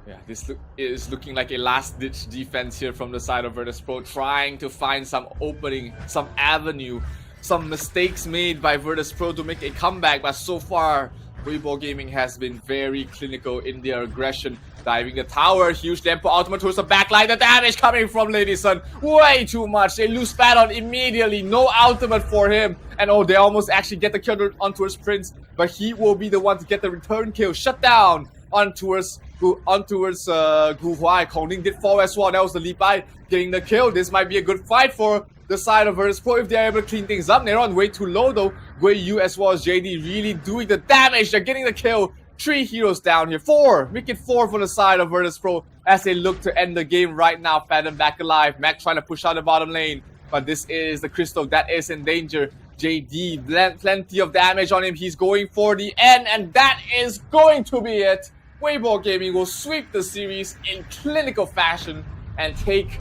Yeah, this is looking like a last-ditch defense here from the side of Virtus.pro, trying to find some opening, some avenue, some mistakes made by Virtus.pro to make a comeback, but so far, Weibo Gaming has been very clinical in their aggression. Diving the tower, huge tempo ultimate towards the backline, the damage coming from Lady Sun, way too much. They lose Fadon immediately, no ultimate for him. And oh, they almost actually get the kill on towards Prince, but he will be the one to get the return kill. Shut down on towards Guhuai. Kongling did fall as well. That was the lead by getting the kill. This might be a good fight for the side of Virtus.pro if they're able to clean things up. They're on way too low though. Gui Yu as well as JD really doing the damage. They're getting the kill. 3 heroes down here. 4. Make it 4 for the side of Virtus.pro as they look to end the game right now. Phantom back alive. Mac trying to push out the bottom lane. But this is the Crystal that is in danger. JD, plenty of damage on him. He's going for the end, and that is going to be it. Weibo Gaming will sweep the series in clinical fashion and take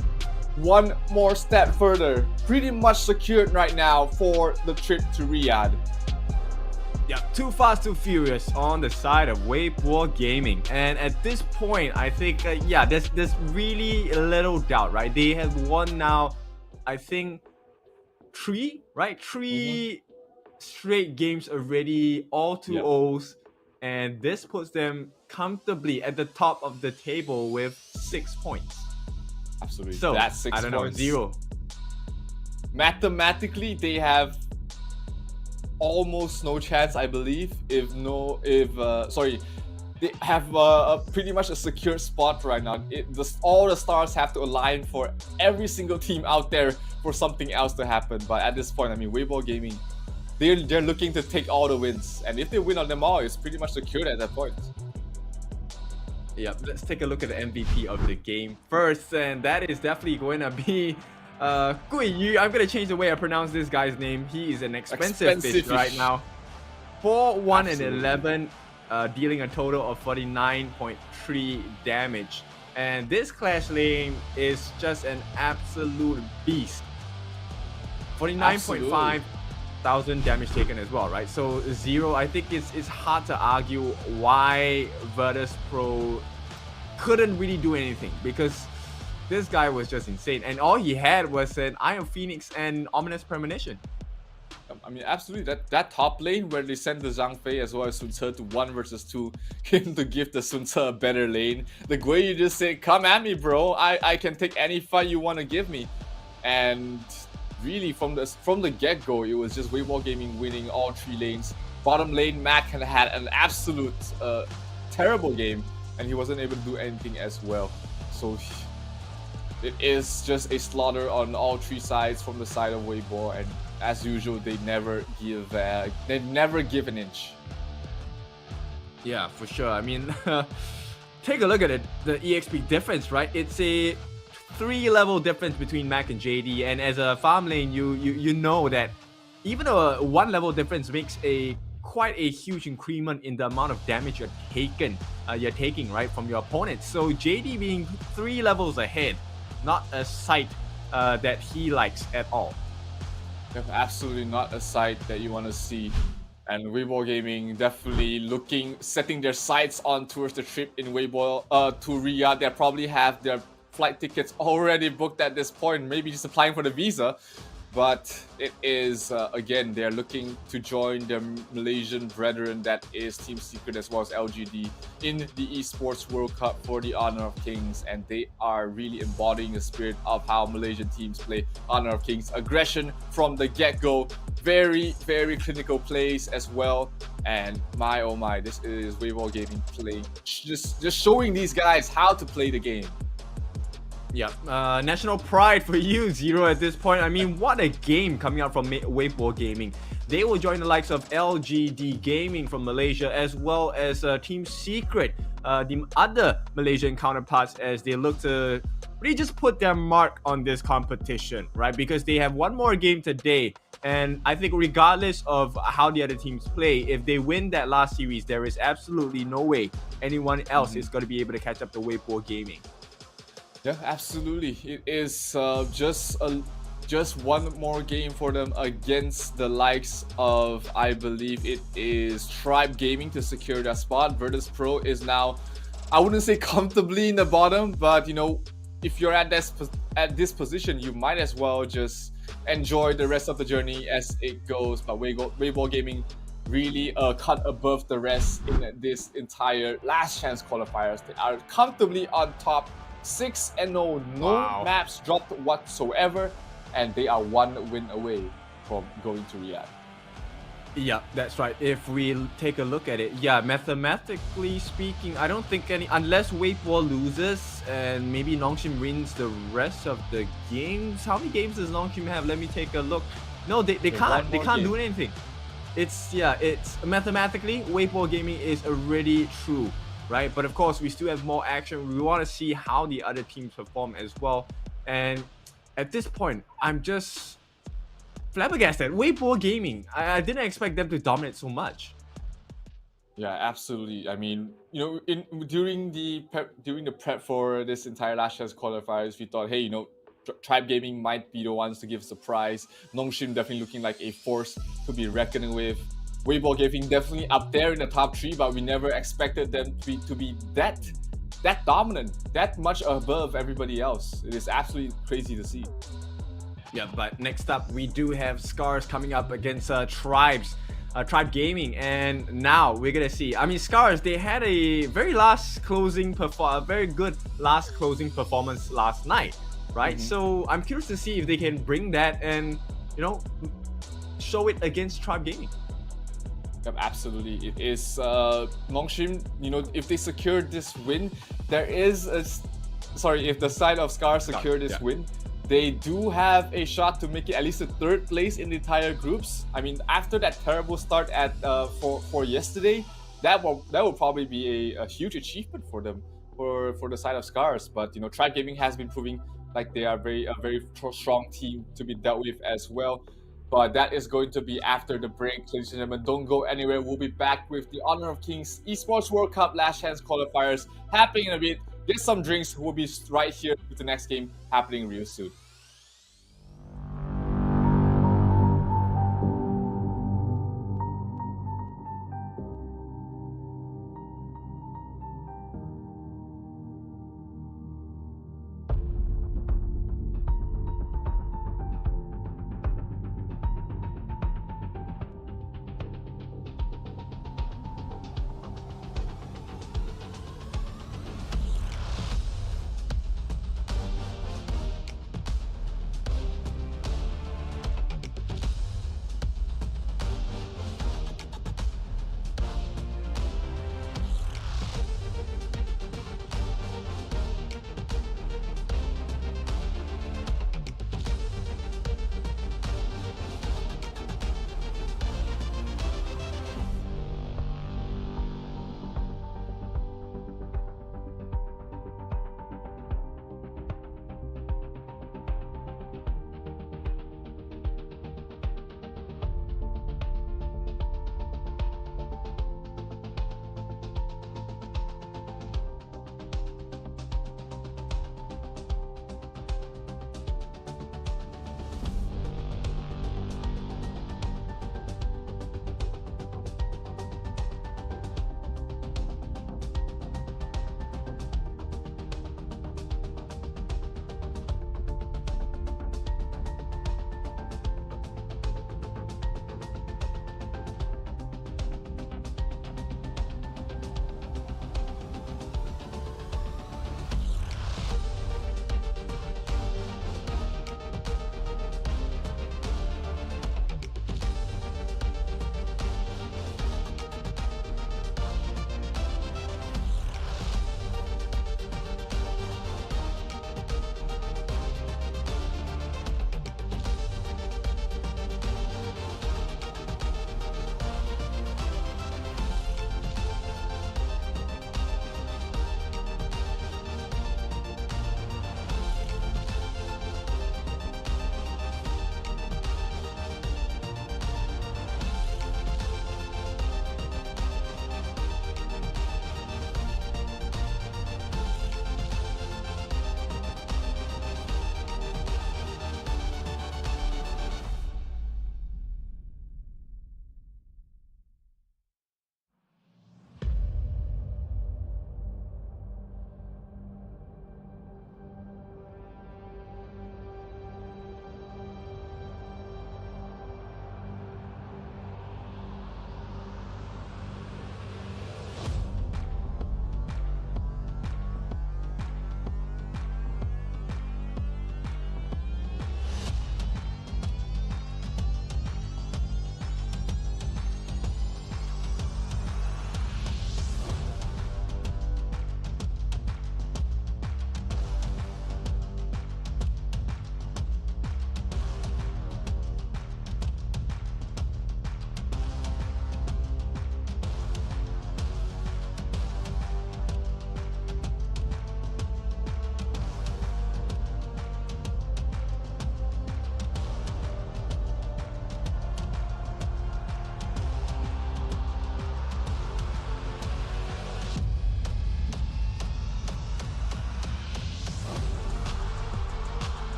one more step further. Pretty much secured right now for the trip to Riyadh. Yeah, too fast, too furious on the side of Weibo Gaming. And at this point, I think, yeah, there's really little doubt, right? They have won now, I think, 3, right? 3 straight games already, all 2-0s. And this puts them comfortably at the top of the table with 6 points. Absolutely. So, that's 6 I don't know, points. 0. Mathematically, they have almost no chance, I believe. They have pretty much a secure spot right now. All the stars have to align for every single team out there for something else to happen. But at this point, I mean, Weibo Gaming, they're looking to take all the wins, and if they win on them all, it's pretty much secured at that point. Yeah, let's take a look at the MVP of the game first, and that is definitely going to be Gui Yu. I'm going to change the way I pronounce this guy's name. He is an expensive fish right now. 4-1 and 11, dealing a total of 49.3 damage. And this Clash lane is just an absolute beast. 49.5 thousand damage taken as well, right? So 0, I think it's hard to argue why Virtus.pro couldn't really do anything, because this guy was just insane, and all he had was an Iron Phoenix and Ominous Premonition. I mean, absolutely. That top lane where they sent the Zhang Fei as well as Sun Ce to 1 versus 2 came to give the Sun Ce a better lane. The Gui Yu just said, "Come at me, bro. I can take any fight you want to give me," and really, from the get-go, it was just Weibo Gaming winning all 3 lanes. Bottom lane, Mac had an absolute terrible game, and he wasn't able to do anything as well. So it is just a slaughter on all 3 sides from the side of Weibo, and as usual, they never give an inch. Yeah, for sure. I mean, take a look at it. The EXP difference, right? It's a 3-level difference between Mac and JD, and as a farm lane, you know that even a 1-level difference makes quite a huge increment in the amount of damage you're taking right from your opponent. So JD being 3 levels ahead, not a sight that he likes at all. Absolutely not a sight that you want to see. And Weibo Gaming definitely setting their sights on towards the trip in Weibo to Riyadh. They probably have their flight tickets already booked at this point, maybe just applying for the visa. But it is, again, they're looking to join their Malaysian brethren, that is Team Secret as well as LGD, in the Esports World Cup for the Honor of Kings. And they are really embodying the spirit of how Malaysian teams play Honor of Kings. Aggression from the get-go. Very, very clinical plays as well. And my, oh my, this is Weibo Gaming playing, just showing these guys how to play the game. Yeah, national pride for you, Zero, at this point. I mean, what a game coming out from Weibo Gaming. They will join the likes of LGD Gaming from Malaysia, as well as Team Secret, the other Malaysian counterparts, as they look to really just put their mark on this competition, right? Because they have one more game today. And I think regardless of how the other teams play, if they win that last series, there is absolutely no way anyone else is going to be able to catch up to Weibo Gaming. Yeah, absolutely. It is just one more game for them against the likes of, I believe it is Tribe Gaming, to secure their spot. Virtus Pro is now, I wouldn't say comfortably in the bottom, but you know, if you're at this position, you might as well just enjoy the rest of the journey as it goes. But Weibo Gaming really cut above the rest in this entire last chance qualifiers. They are comfortably on top. 6-0, no maps dropped whatsoever, and they are one win away from going to Riyadh. Yeah, that's right. If we take a look at it, yeah, mathematically speaking, I don't think unless Weibo loses and maybe NONGSHIN wins the rest of the games. How many games does NONGSHIN have? Let me take a look. No, they can't do anything. It's mathematically, Weibo Gaming is already true. Right, but of course we still have more action. We want to see how the other teams perform as well. And at this point, I'm just flabbergasted. Weibo Gaming, I didn't expect them to dominate so much. Yeah, absolutely. I mean, you know, during the prep for this entire last chance qualifiers, we thought, hey, you know, Tribe Gaming might be the ones to give a surprise. NONGSHIN definitely looking like a force to be reckoning with. Weibo Gaming definitely up there in the top 3, but we never expected them to be that dominant, that much above everybody else. It is absolutely crazy to see. Yeah, but next up we do have SCARZ coming up against Tribe Gaming, and now we're gonna see. I mean, SCARZ, they had a very good last closing performance last night, right? So I'm curious to see if they can bring that and, you know, show it against Tribe Gaming. Yep, absolutely. It is NONGSHIN, you know, if they secure this win, there is if the side of SCARZ secure this win, they do have a shot to make it at least a 3rd place in the entire groups. I mean, after that terrible start at for yesterday, that will probably be a huge achievement for them, for the side of SCARZ. But you know, Tribe Gaming has been proving like they are a very strong team to be dealt with as well. But that is going to be after the break, ladies and gentlemen. Don't go anywhere. We'll be back with the Honor of Kings Esports World Cup last chance qualifiers happening in a bit. Get some drinks. We'll be right here with the next game happening real soon.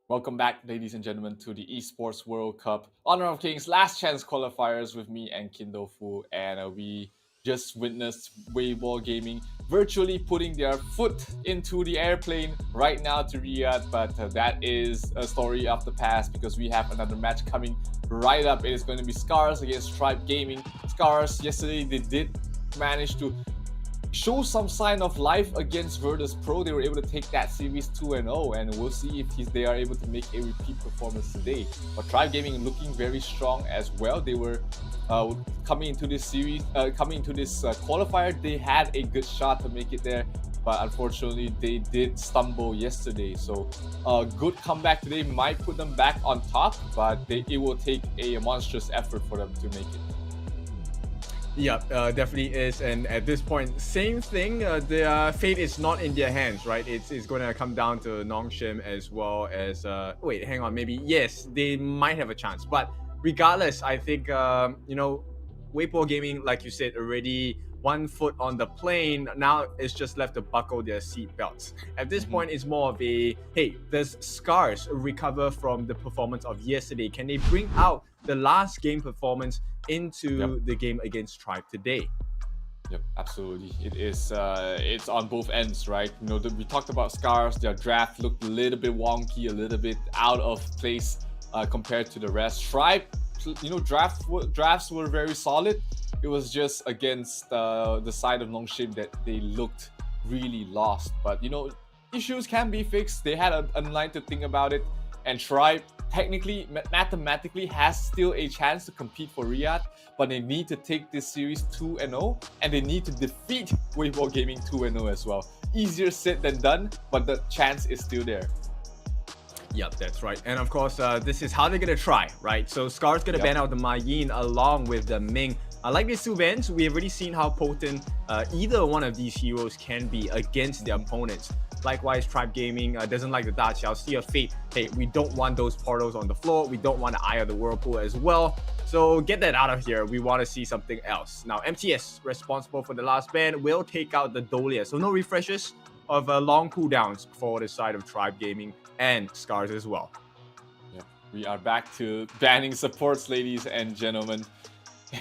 Welcome back, ladies and gentlemen, to the Esports World Cup Honor of Kings Last Chance Qualifiers with me and Kindofu. And we just witnessed Weibo Gaming virtually putting their foot into the airplane right now to Riyadh. But that is a story of the past because we have another match coming right up. It is going to be SCARZ against Tribe Gaming. SCARZ, yesterday they did manage to show some sign of life against Virtus Pro. They were able to take that series 2-0, and we'll see if they are able to make a repeat performance today. But Tribe Gaming looking very strong as well. They were coming into this series, qualifier. They had a good shot to make it there, but unfortunately they did stumble yesterday. So a good comeback today might put them back on top, but it will take a monstrous effort for them to make it. Yeah, definitely is. And at this point, same thing. Their fate is not in their hands, right? It's going to come down to NONGSHIN as well as... wait, hang on. Maybe, yes, they might have a chance. But regardless, I think, Weibo Gaming, like you said, already one foot on the plane. Now it's just left to buckle their seat belts. At this point, it's more of a, hey, does SCARZ recover from the performance of yesterday? Can they bring out the last game performance into the game against Tribe today? Yep, absolutely. It is. It's on both ends, right? We talked about SCARZ. Their draft looked a little bit wonky, a little bit out of place compared to the rest. Tribe, drafts were very solid. It was just against the side of NONGSHIN that they looked really lost. But issues can be fixed. They had a night to think about it, and Tribe technically, mathematically, has still a chance to compete for Riyadh, but they need to take this series 2-0, and they need to defeat Weibo Gaming 2-0 as well. Easier said than done, but the chance is still there. Yep, that's right. And of course, this is how they're going to try, right? So SCARZ going to ban out the Ma Yin along with the Ming. Like these two bans, we have already seen how potent either one of these heroes can be against their opponents. Likewise, Tribe Gaming doesn't like the Da Qiao, see a fate. Hey, we don't want those portals on the floor. We don't want the Eye of the Whirlpool as well. So get that out of here. We want to see something else. Now, MTS, responsible for the last ban, will take out the Dolia. So no refreshes of long cooldowns for the side of Tribe Gaming and SCARZ as well. Yeah, we are back to banning supports, ladies and gentlemen.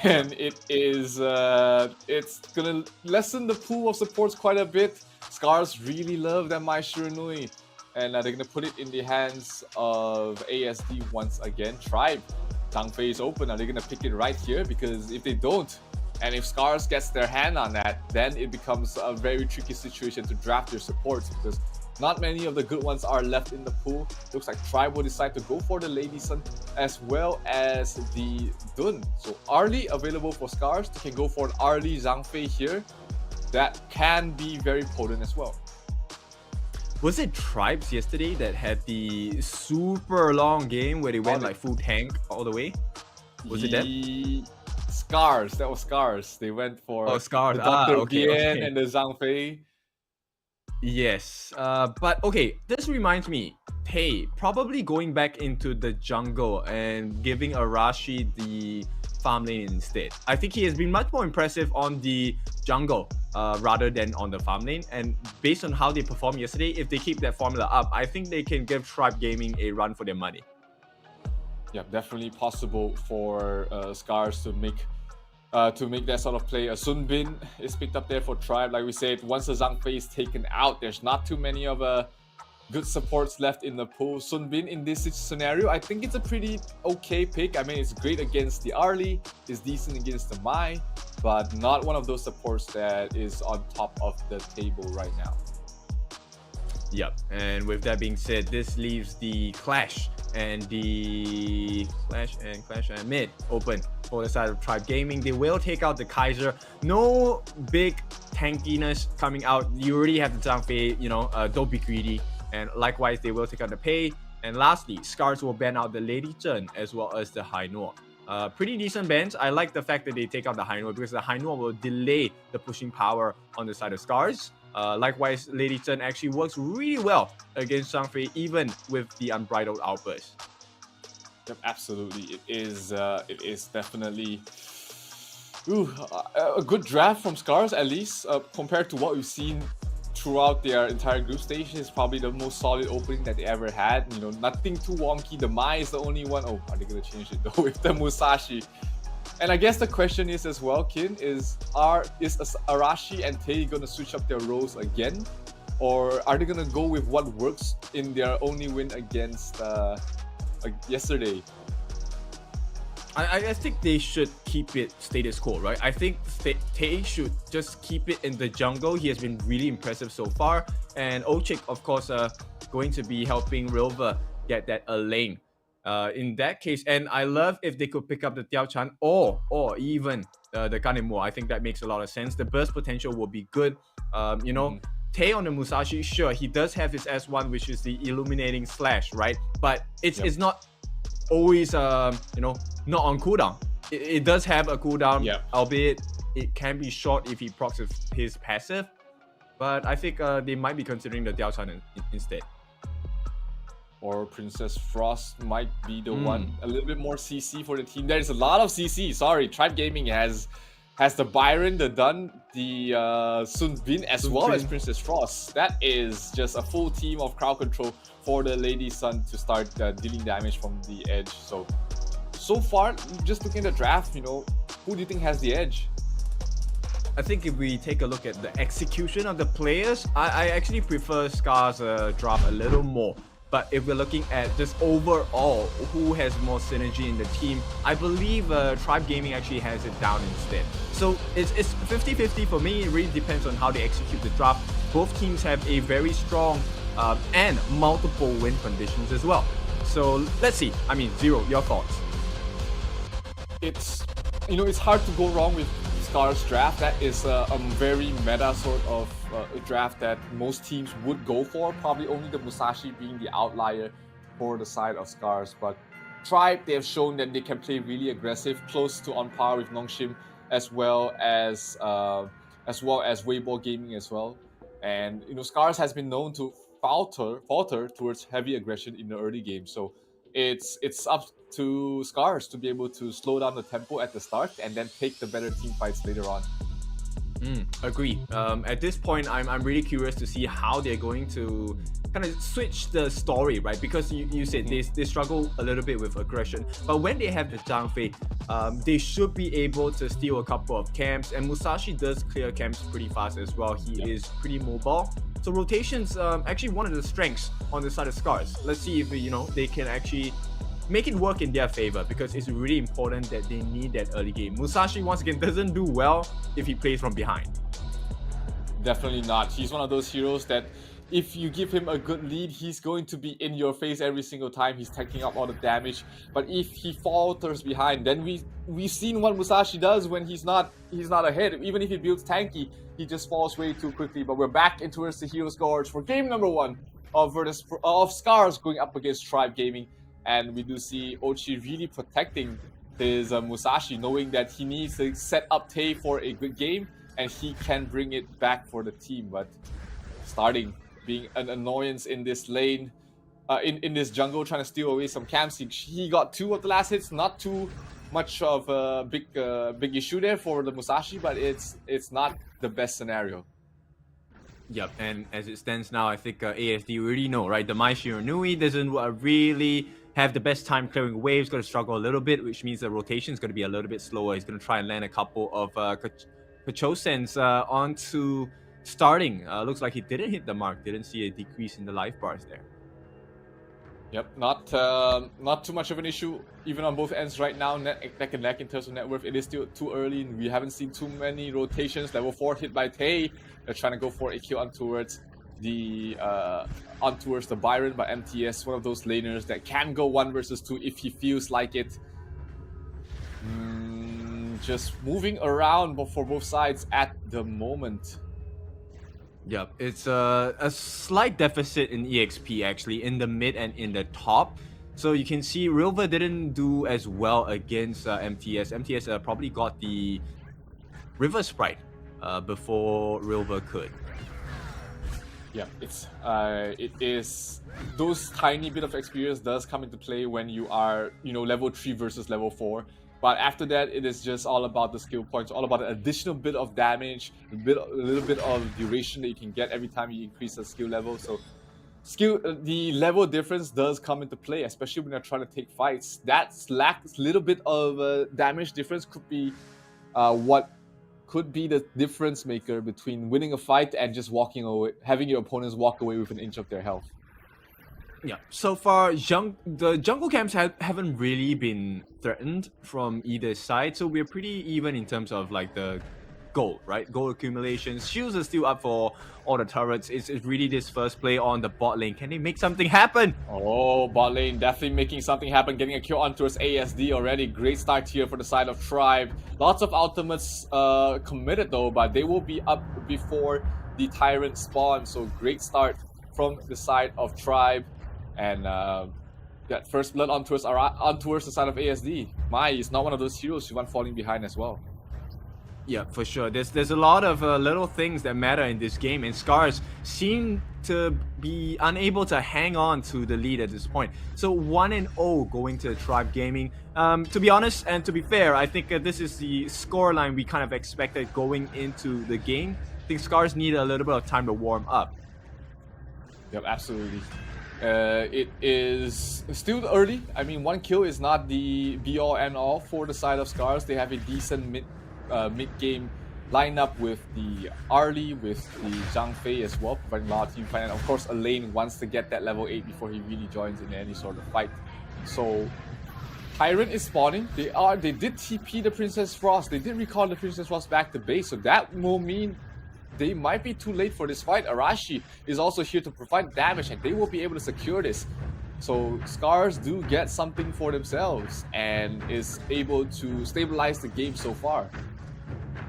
And it is, it's going to lessen the pool of supports quite a bit. SCARZ really love that Mai Shiranui, and they're going to put it in the hands of ASD once again. Tribe, Zhang Fei is open. Are they going to pick it right here? Because if they don't, and if SCARZ gets their hand on that, then it becomes a very tricky situation to draft their supports, because not many of the good ones are left in the pool. Looks like Tribe will decide to go for the Lady Sun as well as the Dun. So Arlie available for SCARZ. They can go for an Arlie Zhang Fei here. That can be very potent as well. Was it Tribes yesterday that had the super long game where they went like full tank all the way? Was it that? SCARZ. That was SCARZ. They went for SCARZ. the Dr. Okay. and the Zhang Fei. Yes, but okay, this reminds me, hey, probably going back into the jungle and giving Arashi the farm lane instead. I think he has been much more impressive on the jungle rather than on the farm lane, and based on how they performed yesterday, if they keep that formula up, I think they can give Tribe Gaming a run for their money. Yeah, definitely possible for SCARZ to make that sort of play. Sun Bin is picked up there for Tribe. Like we said, once the Zhang Fei is taken out, there's not too many of good supports left in the pool. Sun Bin in this scenario, I think it's a pretty okay pick. I mean, it's great against the Arlie, it's decent against the Mai, but not one of those supports that is on top of the table right now. Yep, and with that being said, this leaves the Clash and the Clash and Mid open for the side of Tribe Gaming. They will take out the Kaiser. No big tankiness coming out. You already have the Zhang Fei, don't be greedy. And likewise, they will take out the Pei. And lastly, SCARZ will ban out the Lady Zhen as well as the Hainor. Pretty decent bans. I like the fact that they take out the Hainor because the Hainor will delay the pushing power on the side of SCARZ. Likewise, Lady Zhen actually works really well against Zhang Fei, even with the unbridled outburst. Yep, absolutely. It is definitely a good draft from SCARZ, at least compared to what we've seen throughout their entire group stage is probably the most solid opening that they ever had. You know, nothing too wonky. The Mai is the only one. Oh, are they gonna change it though with the Musashi? And I guess the question is as well, Kin, is Arashi and Tei gonna switch up their roles again, or are they gonna go with what works in their only win against yesterday? I think they should keep it status quo, right? I think Tay should just keep it in the jungle. He has been really impressive so far. And Ochik, of course, going to be helping Rilva get that lane. In that case, and I love if they could pick up the Tiao Chan or even the Kanemo. I think that makes a lot of sense. The burst potential will be good. You know, Tay on the Musashi, sure, he does have his S1, which is the illuminating slash, right? But it's not always you know, not on cooldown. It does have a cooldown, albeit it can be short if he procs with his passive. But I think they might be considering the Diao Chan instead. Or Princess Frost might be the one. A little bit more CC for the team. There's a lot of CC. Sorry, Tribe Gaming has the Byron, the Dun, the Sun Bin, as well as Princess Frost. That is just a full team of crowd control for the Lady Sun to start dealing damage from the edge. So far, just looking at the draft, you know, who do you think has the edge? I think if we take a look at the execution of the players, I actually prefer SCARZ draft a little more. But if we're looking at just overall, who has more synergy in the team, I believe Tribe Gaming actually has it down instead. So it's 50-50 for me. It really depends on how they execute the draft. Both teams have a very strong and multiple win conditions as well. So let's see. I mean, Zero, your thoughts? It's, you know, it's hard to go wrong with SCARZ draft. That is a very meta sort of draft that most teams would go for. Probably only the Musashi being the outlier for the side of SCARZ. But Tribe, they have shown that they can play really aggressive, close to on par with NONGSHIN, as well as Weibo Gaming as well. And you know, SCARZ has been known to falter towards heavy aggression in the early game. So it's up to SCARZ to be able to slow down the tempo at the start and then take the better team fights later on. Agree. At this point, I'm really curious to see how they're going to kind of switch the story, right? Because you said they struggle a little bit with aggression, but when they have the Zhang Fei, they should be able to steal a couple of camps, and Musashi does clear camps pretty fast as well. He is pretty mobile. So rotations actually one of the strengths on the side of SCARZ. Let's see if they can actually make it work in their favor, because it's really important that they need that early game. Musashi, once again, doesn't do well if he plays from behind. Definitely not. He's one of those heroes that if you give him a good lead, he's going to be in your face every single time. He's taking up all the damage. But if he falters behind, then we've seen what Musashi does when he's not ahead. Even if he builds tanky, he just falls way too quickly. But we're back into the Hero SCARZ for game number 1 of SCARZ going up against Tribe Gaming. And we do see Ochi really protecting his Musashi, knowing that he needs to set up Tay for a good game, and he can bring it back for the team. But starting being an annoyance in this lane, in this jungle, trying to steal away some camps. He got 2 of the last hits, not too much of a big issue there for the Musashi, but it's not the best scenario. Yep, and as it stands now, I think ASD already know, right? The Mai Shiranui doesn't really have the best time clearing waves, going to struggle a little bit, which means the rotation is going to be a little bit slower. He's going to try and land a couple of Kachosens onto starting. Looks like he didn't hit the mark, didn't see a decrease in the life bars there. Yep, not too much of an issue, even on both ends right now, neck and neck in terms of net worth. It is still too early, and we haven't seen too many rotations. Level 4 hit by Tay. They're trying to go for a kill on towards the Byron by MTS, one of those laners that can go 1 versus 2 if he feels like it. Just moving around for both sides at the moment. Yep, it's a slight deficit in EXP actually in the mid and in the top. So you can see Rilva didn't do as well against MTS. MTS probably got the River Sprite before Rilva could. Yeah, it is those tiny bit of experience does come into play when you are level 3 versus level 4. But after that, it is just all about the skill points, all about an additional bit of damage, a little bit of duration that you can get every time you increase the skill level. So the level difference does come into play, especially when you're trying to take fights. That little bit of damage difference could be what could be the difference maker between winning a fight and just walking away, having your opponents walk away with an inch of their health. Yeah, so far, the jungle camps haven't really been threatened from either side, so we're pretty even in terms of like the gold, right? Gold accumulations. Shields are still up for all the turrets. It's really this first play on the bot lane. Can they make something happen? Oh, bot lane definitely making something happen, getting a kill onto his ASD already. Great start here for the side of Tribe. Lots of ultimates committed though, but they will be up before the Tyrant spawn, so great start from the side of Tribe. And that first blood on towards the side of ASD. Mai is not one of those heroes, she's one falling behind as well. Yeah, for sure. There's a lot of little things that matter in this game, and SCARZ seem to be unable to hang on to the lead at this point. So 1-0 going to Tribe Gaming. To be honest and to be fair, I think this is the scoreline we kind of expected going into the game. I think SCARZ need a little bit of time to warm up. Yep, absolutely. It is still early. I mean, one kill is not the be-all end-all for the side of SCARZ. They have a decent mid-game lineup with the Arlie, with the Zhang Fei as well, providing a lot of team fight. And of course, Elaine wants to get that level 8 before he really joins in any sort of fight. So Tyrant is spawning. They did TP the Princess Frost. They did recall the Princess Frost back to base. So that will mean they might be too late for this fight. Arashi is also here to provide damage, and they will be able to secure this. So SCARZ do get something for themselves and is able to stabilize the game so far.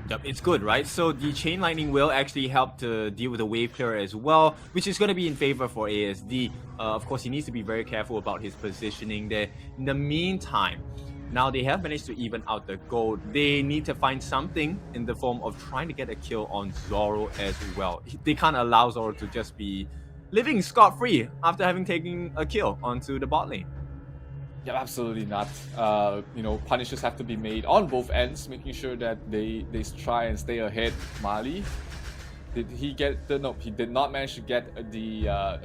Yep, it's good, right? So the Chain Lightning will actually help to deal with the wave clear as well, which is going to be in favor for ASD. Of course, he needs to be very careful about his positioning there. In the meantime, now they have managed to even out the gold. They need to find something in the form of trying to get a kill on Zoro as well. They can't allow Zoro to just be living scot-free after having taken a kill onto the bot lane. Yeah, absolutely not. You know, punishes have to be made on both ends, making sure that they try and stay ahead. Mali, did he get the... No, he did not manage to get the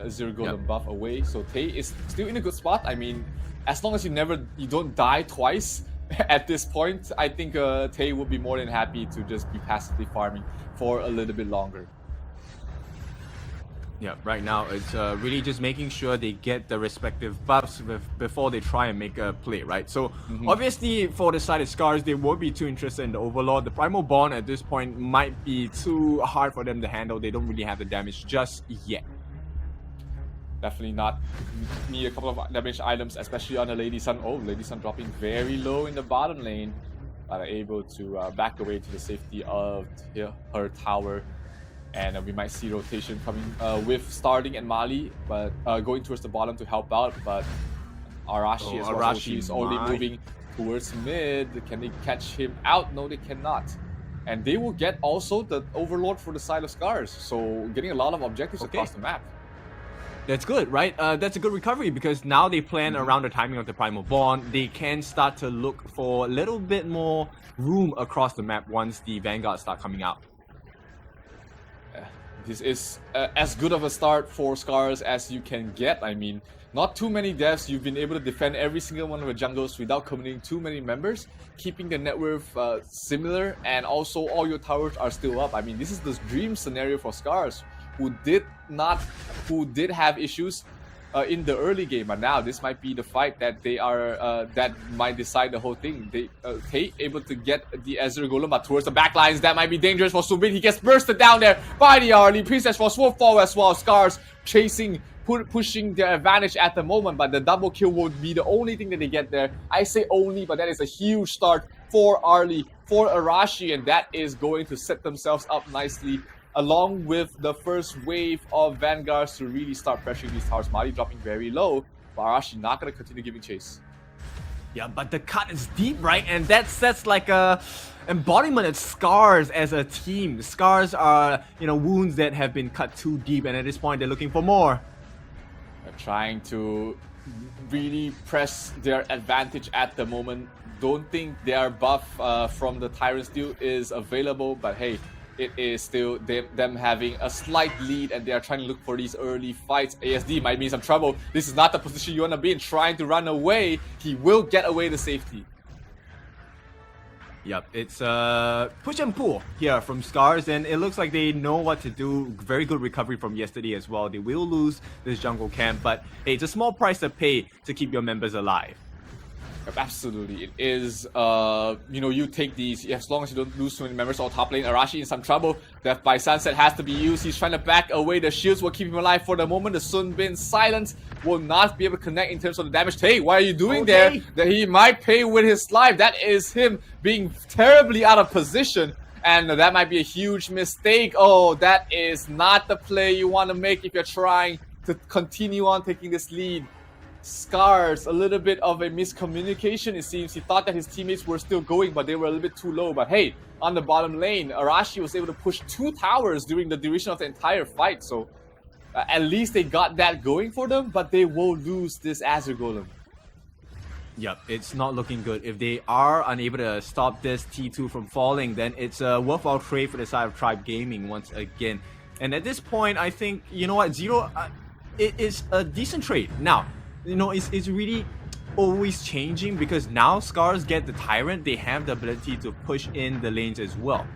Zero Golem buff away. So Tay is still in a good spot. I mean, as long as you don't die twice at this point, I think Tay will be more than happy to just be passively farming for a little bit longer. Yeah, right now it's really just making sure they get the respective buffs before they try and make a play, right? So obviously for the side of SCARZ, they won't be too interested in the Overlord. The Primal Bond at this point might be too hard for them to handle. They don't really have the damage just yet. Definitely not. Need a couple of damage items, especially on the Lady Sun. Oh, Lady Sun dropping very low in the bottom lane, but are able to back away to the safety of her tower. And we might see rotation coming with Starling and Mali, but going towards the bottom to help out. But Arashi as well. Arashi is only moving towards mid. Can they catch him out? No, they cannot. And they will get also the Overlord for the side of SCARZ. So getting a lot of objectives across the map. That's good, right? That's a good recovery because now they plan around the timing of the Primal Bond. They can start to look for a little bit more room across the map once the Vanguard start coming out. This is as good of a start for SCARZ as you can get. I mean, not too many deaths. You've been able to defend every single one of the jungles without committing too many members, keeping the net worth similar, and also all your towers are still up. I mean, this is the dream scenario for SCARZ, who did have issues in the early game, but now this might be the fight that they are that might decide the whole thing. They able to get the Azure Golem, but towards the backlines, that might be dangerous for Subin. He gets bursted down there by the Arlie. Princess Frost will fall as well. SCARZ chasing, pushing their advantage at the moment, but the double kill would be the only thing that they get there. I say only, but that is a huge start for Arlie, for Arashi, and that is going to set themselves up nicely, along with the first wave of Vanguards to really start pressuring these towers. Mali dropping very low, but Arashi not going to continue giving chase. Yeah, but the cut is deep, right? And that's like a embodiment of SCARZ as a team. The SCARZ are, wounds that have been cut too deep, and at this point they're looking for more. They're trying to really press their advantage at the moment. don't think their buff from the Tyrant Steel is available, but hey, it is still them having a slight lead, and they are trying to look for these early fights. ASD might be in some trouble. This is not the position you want to be in, trying to run away. He will get away to safety. Yep, it's push and pull here from SCARZ, and it looks like they know what to do. Very good recovery from yesterday as well. They will lose this jungle camp, but hey, it's a small price to pay to keep your members alive. Absolutely, it is. You know, you take these as long as you don't lose too many members. Or top lane, Arashi in some trouble. Death by Sunset has to be used. He's trying to back away. The shields will keep him alive for the moment. The Sun Bin silence will not be able to connect in terms of the damage. Hey, what are you doing there? That he might pay with his life. That is him being terribly out of position. And that might be a huge mistake. Oh, that is not the play you want to make if you're trying to continue on taking this lead. SCARZ, a little bit of a miscommunication, it seems. He thought that his teammates were still going, but they were a little bit too low. But hey, on the bottom lane, Arashi was able to push 2 towers during the duration of the entire fight. So at least they got that going for them, but they will lose this Azure Golem. Yep, it's not looking good. If they are unable to stop this T2 from falling, then it's a worthwhile trade for the side of Tribe Gaming once again. And at this point, I think, you know what, Zero, it is a decent trade. Now, you know, it's really always changing, because now SCARZ get the Tyrant. They have the ability to push in the lanes as well.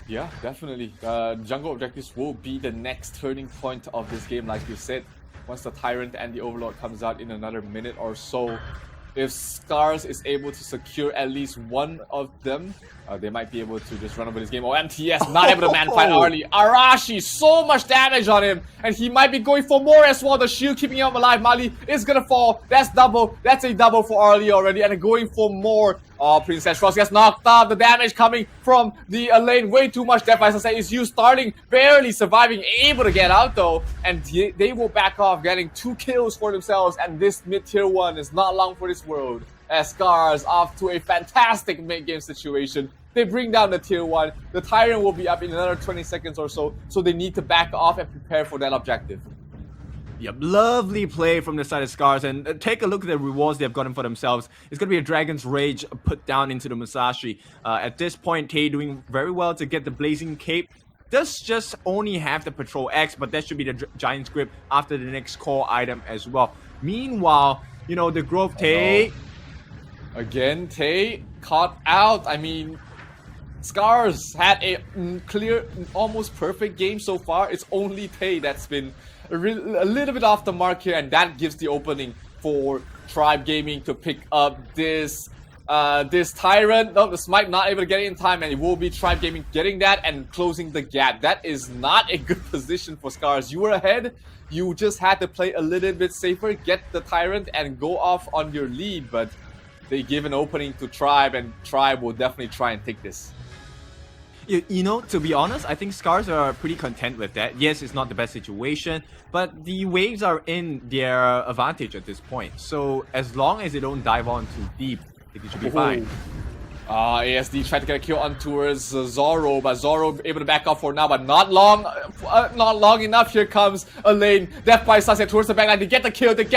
Yeah, definitely. Jungle objectives will be the next turning point of this game, like you said. Once the Tyrant and the Overlord comes out in another minute or so, if SCARZ is able to secure at least one of them, they might be able to just run over this game. Oh, MTS not able to man fight early. Arashi, so much damage on him, and he might be going for more as well. The shield keeping him alive. Mali is gonna fall. That's double. That's a double for Arlie already, and going for more. Oh, Princess Ross gets knocked off. The damage coming from the lane, way too much. Death by Sunset is you starting, barely surviving, able to get out though, and they will back off, getting 2 kills for themselves. And this mid-tier 1 is not long for this world. As SCARZ off to a fantastic mid-game situation. They bring down the tier 1. The Tyrant will be up in another 20 seconds or so, so they need to back off and prepare for that objective. Yep, lovely play from the side of SCARZ, and take a look at the rewards they've gotten for themselves. It's going to be a Dragon's Rage put down into the Musashi. At this point, Tay doing very well to get the Blazing Cape. Does just only have the Patrol X, but that should be the Giant's Grip after the next core item as well. Meanwhile, you know, the Grove Tay... Again, Tay caught out. I mean, SCARZ had a clear, almost perfect game so far. It's only Tay that's been a little bit off the mark here, and that gives the opening for Tribe Gaming to pick up this Tyrant. No, the Smite not able to get it in time, and it will be Tribe Gaming getting that and closing the gap. That is not a good position for SCARZ. You were ahead. You just had to play a little bit safer, get the Tyrant, and go off on your lead, but they give an opening to Tribe, and Tribe will definitely try and take this. You know, to be honest, I think SCARZ are pretty content with that. Yes, it's not the best situation, but the waves are in their advantage at this point. So as long as they don't dive on too deep, it should be fine. ASD tried to get a kill on towards Zoro, but Zoro able to back off for now, but not long enough. Here comes a lane. Death by Sunset towards the backline. They get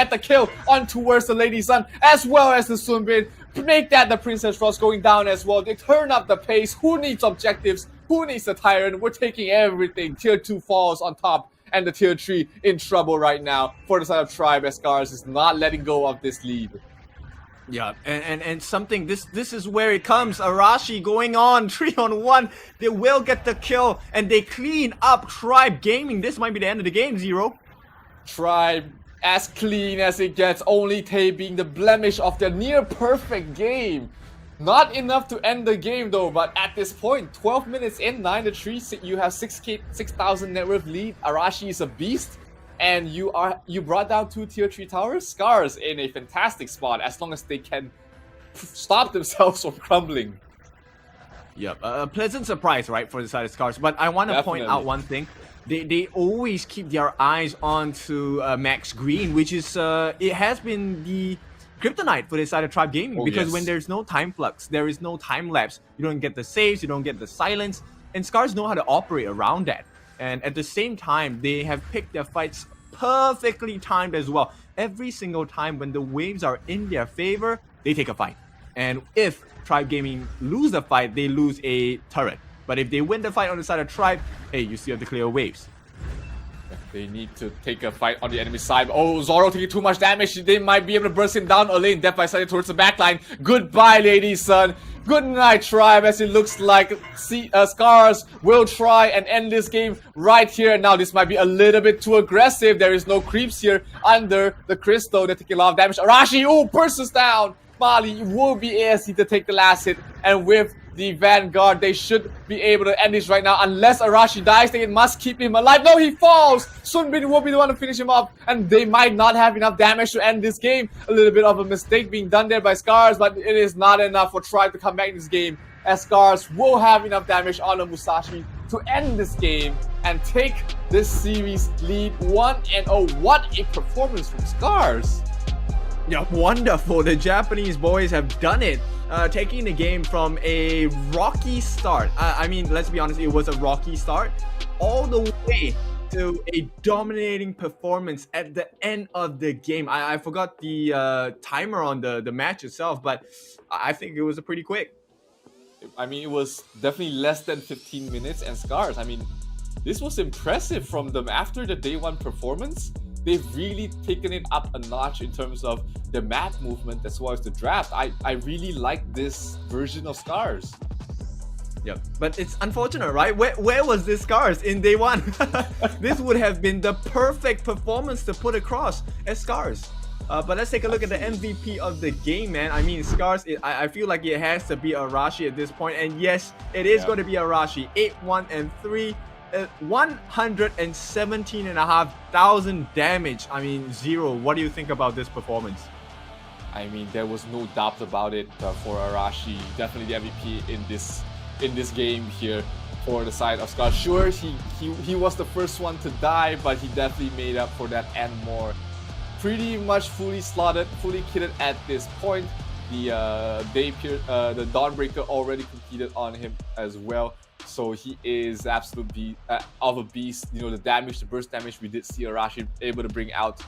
the kill on towards the Lady Sun, as well as the Sunbin. Make that the Princess Ross going down as well. They turn up the pace. Who needs objectives? Who needs the Tyrant? We're taking everything. Tier 2 falls on top, and the Tier 3 in trouble right now for the side of Tribe, as SCARZ is not letting go of this lead. Yeah, and something, this is where it comes. Arashi going on 3-on-1. They will get the kill, and they clean up Tribe Gaming. This might be the end of the game, Zero. Tribe as clean as it gets, only Tay being the blemish of their near perfect game. Not enough to end the game though, but at this point, 12 minutes in, 9-3, you have 6,000 net worth lead. Arashi is a beast, and you brought down 2 tier 3 towers. SCARZ in a fantastic spot as long as they can stop themselves from crumbling. Yep, a pleasant surprise, right, for the side of SCARZ. But I want to point out one thing. They always keep their eyes on to Max Green, which is it has been the kryptonite for this side of Tribe Gaming, because when there's no time flux, there is no time lapse. You don't get the saves, you don't get the silence, and SCARZ know how to operate around that. And at the same time, they have picked their fights perfectly timed as well. Every single time when the waves are in their favor, they take a fight. And if Tribe Gaming lose the fight, they lose a turret. But if they win the fight on the side of Tribe, hey, you still have to clear waves. They need to take a fight on the enemy side. Oh, Zoro taking too much damage. They might be able to burst him down a lane. Death by Sunday towards the backline. Goodbye, ladies, son. Good night, Tribe, as it looks like SCARZ will try and end this game right here. Now, this might be a little bit too aggressive. There is no creeps here under the crystal. They're taking a lot of damage. Arashi, oh, bursts down. Mali will be ASC to take the last hit. And with the Vanguard, they should be able to end this right now. Unless Arashi dies, they must keep him alive. No, he falls! Sunbin will be the one to finish him off, and they might not have enough damage to end this game. A little bit of a mistake being done there by SCARZ, but it is not enough for Tribe to come back in this game, as SCARZ will have enough damage on the Musashi to end this game and take this series lead 1-0. What a performance from SCARZ! Yeah, wonderful. The Japanese boys have done it. Taking the game from a rocky start. I mean, let's be honest, it was a rocky start. All the way to a dominating performance at the end of the game. I forgot the timer on the match itself, but I think it was a pretty quick. I mean, it was definitely less than 15 minutes, and SCARZ, I mean, this was impressive from them after the day one performance. They've really taken it up a notch in terms of the map movement as well as the draft. I really like this version of SCARZ. Yep, but it's unfortunate, right? Where was this SCARZ in day one? This would have been the perfect performance to put across as SCARZ. But let's take a look at the MVP of the game, man. I mean, SCARZ, I feel like it has to be Arashi at this point. And yes, it is going to be Arashi. 8-1-3. 117,500 damage. I mean, Zero, what do you think about this performance? I mean, there was no doubt about it for Arashi. Definitely the MVP in this game here for the side of SCARZ. Sure, he was the first one to die, but he definitely made up for that and more. Pretty much fully slotted, fully kitted at this point. The Dawnbreaker already completed on him as well. So he is absolutely of a beast. You know, the damage, the burst damage we did see Arashi able to bring out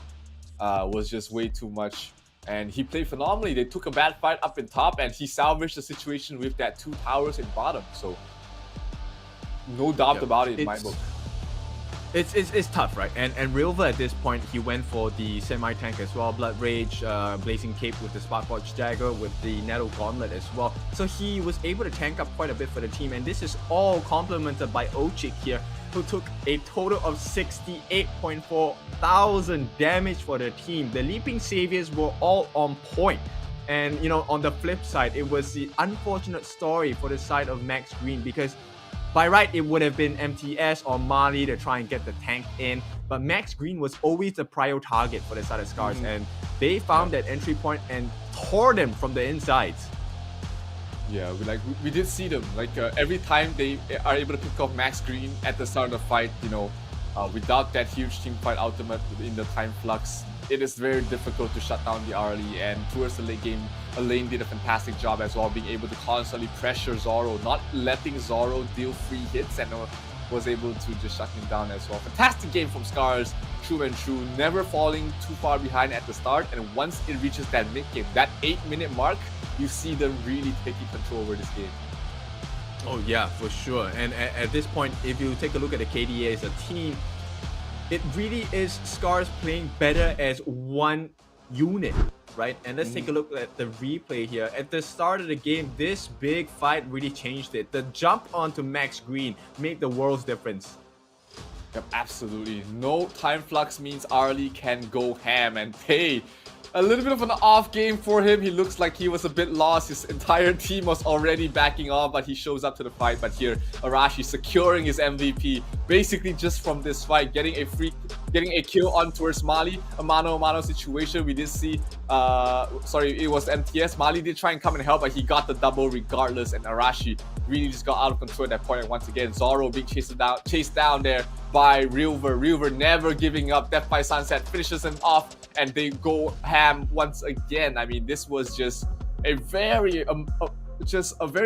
was just way too much. And he played phenomenally. They took a bad fight up in top, and he salvaged the situation with that 2 towers in bottom. So no doubt about it in my book. It's tough, right? And Rilva at this point, he went for the semi-tank as well. Blood Rage, Blazing Cape with the Sparkforge Dagger, with the Nettle Gauntlet as well. So he was able to tank up quite a bit for the team. And this is all complemented by Ochik here, who took a total of 68.4 thousand damage for the team. The Leaping Saviors were all on point. And, you know, on the flip side, it was the unfortunate story for the side of Max Green, because by right, it would have been MTS or Mali to try and get the tank in, but Max Green was always the prior target for the side of SCARZ, and they found that entry point and tore them from the insides. Yeah, we did see them, like every time they are able to pick off Max Green at the start of the fight, you know, without that huge team fight ultimate in the time flux, it is very difficult to shut down the early, and towards the late game, Elaine did a fantastic job as well, being able to constantly pressure Zoro, not letting Zoro deal free hits, and was able to just shut him down as well. Fantastic game from SCARZ, true and true, never falling too far behind at the start, and once it reaches that mid-game, that 8-minute mark, you see them really taking control over this game. Oh yeah, for sure. And at this point, if you take a look at the KDA as a team, it really is SCARZ playing better as one unit, right? And let's take a look at the replay here. At the start of the game, this big fight really changed it. The jump onto Max Green made the world's difference. Yep, absolutely. No time flux means Arlie can go ham, and hey, a little bit of an off game for him. He looks like he was a bit lost. His entire team was already backing off, but he shows up to the fight. But here, Arashi securing his MVP, basically just from this fight, getting a kill on towards Mali, a mano-a-mano situation. We did see, sorry, it was MTS. Mali did try and come and help, but he got the double regardless, and Arashi really just got out of control at that point. And once again, Zoro being chased down there by Rilver. Rilver never giving up. Death by Sunset finishes him off, and they go ham once again. I mean, this was just a very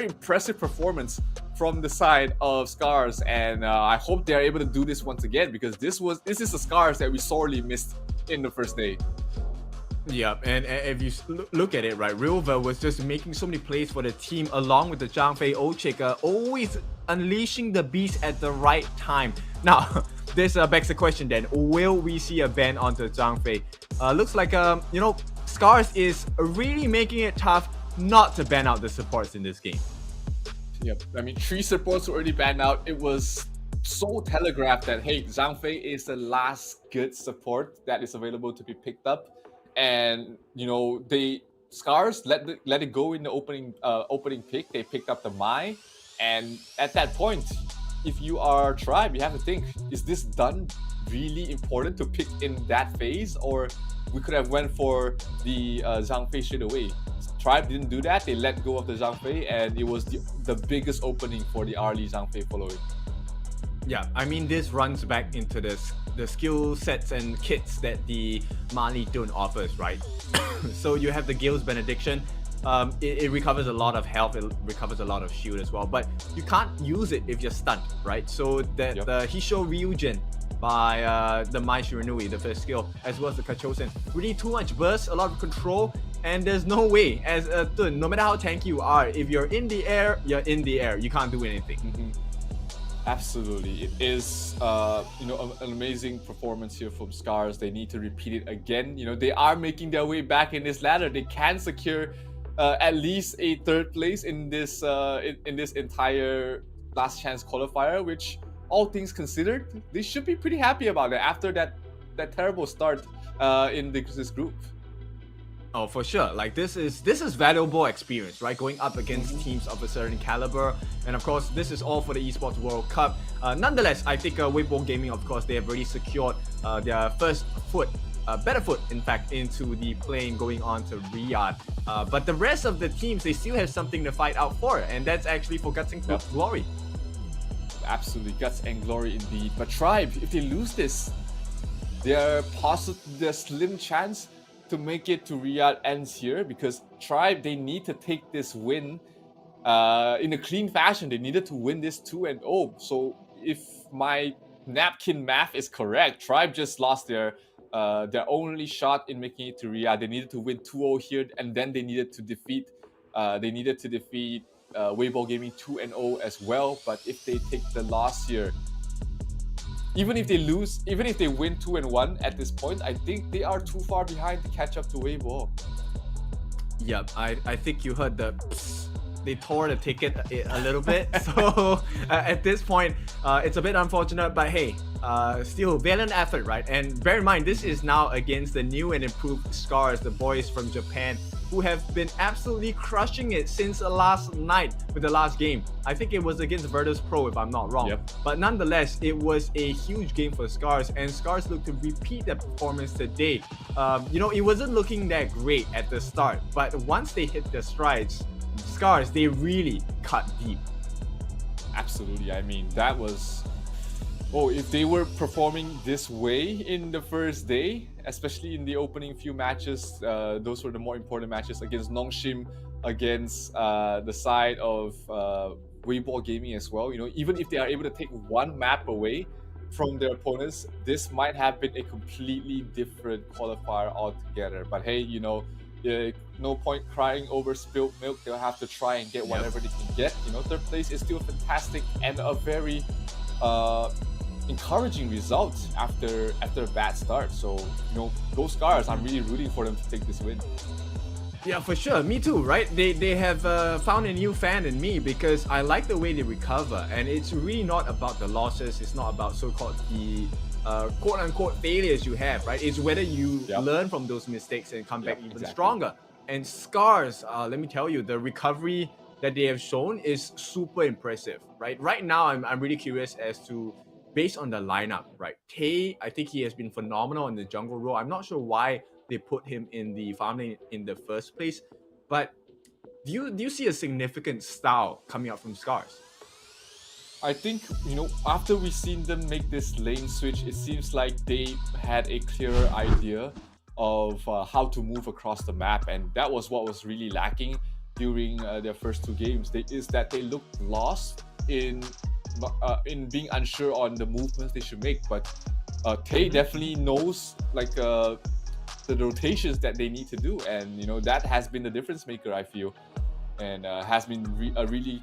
impressive performance from the side of SCARZ, and I hope they are able to do this once again, because this is the SCARZ that we sorely missed in the first day. Yeah, and if you look at it, right, Rilva was just making so many plays for the team along with the Zhang Fei Ochika, always unleashing the beast at the right time. Now, this begs the question then, will we see a ban onto Zhang Fei? Looks like, SCARZ is really making it tough not to ban out the supports in this game. Yep, I mean, 3 supports were already banned out. It was so telegraphed that, hey, Zhang Fei is the last good support that is available to be picked up. And, SCARZ let it go in the opening pick. They picked up the Mai. And at that point, if you are Tribe, you have to think, is this done really important to pick in that phase? Or we could have went for the Zhang Fei straight away. Tribe didn't do that. They let go of the Zhang Fei, and it was the biggest opening for the early Zhang Fei following. Yeah, I mean, this runs back into the skill sets and kits that the Mali Dun offers, right? So you have the Gale's Benediction. It recovers a lot of health, it recovers a lot of shield as well, but you can't use it if you're stunned, right? So the Hisho Ryujin by the Mai Shiranui, the first skill, as well as the Kachosen, really too much burst, a lot of control, and there's no way, as a Dun, no matter how tanky you are, if you're in the air, you're in the air. You can't do anything. Mm-hmm. Absolutely. It is, an amazing performance here from SCARZ. They need to repeat it again. They are making their way back in this ladder. They can secure at least a 3rd place in this in this entire last chance qualifier, which, all things considered, they should be pretty happy about it after that terrible start in this group. Oh, for sure. Like, this is valuable experience, right? Going up against teams of a certain caliber, and of course, this is all for the Esports World Cup. Nonetheless, I think Weibo Gaming, of course, they have already secured their first foot, better foot, in fact, into the plane going on to Riyadh. But the rest of the teams, they still have something to fight out for, and that's actually for Guts and Glory. Absolutely, Guts and Glory indeed. But Tribe, if they lose this, their slim chance to make it to Riyadh ends here, because Tribe, they need to take this win in a clean fashion. They needed to win this 2-0. So if my napkin math is correct, Tribe just lost their only shot in making it to Riyadh. They needed to win 2-0 here, and then they needed to defeat Weibo Gaming 2-0 as well. But if they take the loss here, even if they win 2-1 at this point, I think they are too far behind to catch up to Weibo. Yep, I think you heard the they tore the ticket a little bit. So at this point, it's a bit unfortunate, but hey, still valiant effort, right? And bear in mind, this is now against the new and improved SCARZ, the boys from Japan, who have been absolutely crushing it since last night with the last game. I think it was against Virtus Pro, if I'm not wrong. Yep. But nonetheless, it was a huge game for SCARZ, and SCARZ looked to repeat that performance today. It wasn't looking that great at the start, but once they hit their strides, SCARZ, they really cut deep. Absolutely. I mean, that was... Oh, if they were performing this way in the first day, especially in the opening few matches, those were the more important matches against NONGSHIN, against the side of Weibo Gaming as well. Even if they are able to take one map away from their opponents, this might have been a completely different qualifier altogether. But hey, no point crying over spilled milk. They'll have to try and get whatever they can get. 3rd place is still fantastic and a very encouraging result after a bad start. So go SCARZ. I'm really rooting for them to take this win. Yeah, for sure. Me too, right? They have found a new fan in me, because I like the way they recover, and it's really not about the losses. It's not about so-called the quote-unquote failures you have, right? It's whether you learn from those mistakes and come back even stronger. And SCARZ, let me tell you, the recovery that they have shown is super impressive, right? Right now, I'm really curious as to, based on the lineup, right? Tay, I think he has been phenomenal in the jungle role. I'm not sure why they put him in the farm lane in the first place, but do you see a significant style coming out from SCARZ? I think, after we've seen them make this lane switch, it seems like they had a clearer idea of how to move across the map, and that was what was really lacking during their first 2 games. They looked lost in being unsure on the movements they should make. But Tay definitely knows the rotations that they need to do, and that has been the difference maker, I feel, and has been a really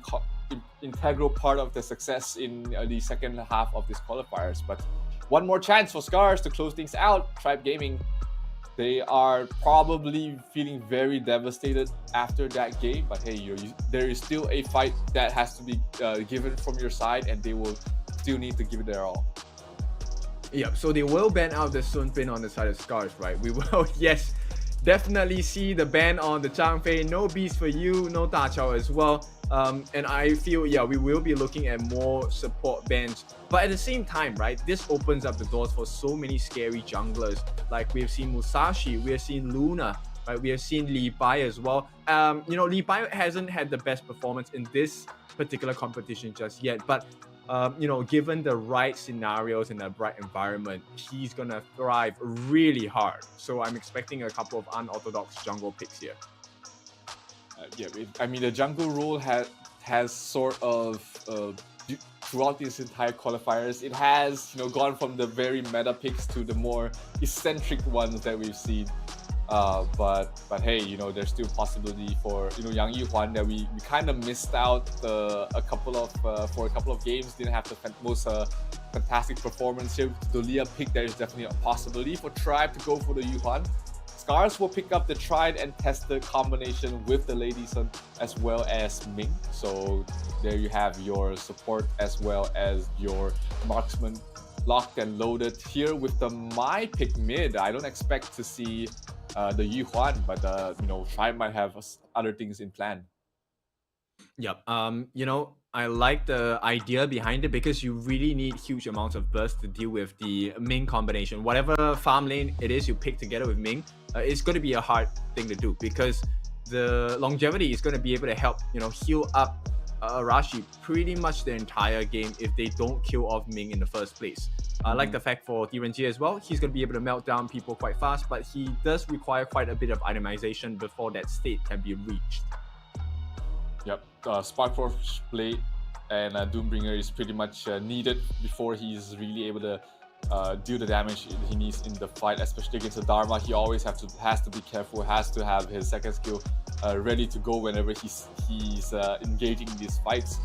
integral part of the success in the second half of this qualifiers. But one more chance for SCARZ to close things out. Tribe Gaming, they are probably feeling very devastated after that game, but hey, there is still a fight that has to be given from your side, and they will still need to give it their all. Yep, so they will ban out the Sun Pin on the side of SCARZ, right? We will, yes, definitely see the ban on the Changfei. No Beast for you, no Da Chao as well. And I feel, yeah, we will be looking at more support bans. But at the same time, right, this opens up the doors for so many scary junglers. Like we have seen Musashi, we have seen Luna, right? We have seen Li Bai as well. Li Bai hasn't had the best performance in this particular competition just yet, but given the right scenarios and the right environment, he's gonna thrive really hard. So I'm expecting a couple of unorthodox jungle picks here. I mean, the jungle role has sort of throughout these entire qualifiers, it has gone from the very meta picks to the more eccentric ones that we've seen. But hey, there's still possibility for Yang Yuhuan that we kind of missed out for a couple of games. Didn't have the most fantastic performance here. With the Lilia pick, there is definitely a possibility for Tribe to go for the Yuhuan. SCARZ will pick up the tried and tested combination with the Lady Sun as well as Ming. So there you have your support as well as your marksman locked and loaded. Here with the my pick mid, I don't expect to see the Yuhuan, but Tribe might have other things in plan. Yep. I like the idea behind it because you really need huge amounts of burst to deal with the Ming combination. Whatever farm lane it is you pick together with Ming, it's going to be a hard thing to do because the longevity is going to be able to help heal up Arashi pretty much the entire game if they don't kill off Ming in the first place. I like the fact for Direnji as well, he's going to be able to melt down people quite fast, but he does require quite a bit of itemization before that state can be reached. Yep, Sparkforce Blade and Doombringer is pretty much needed before he's really able to do the damage he needs in the fight, especially against the Dharma. He always has to be careful, has to have his second skill ready to go whenever he's engaging in these fights.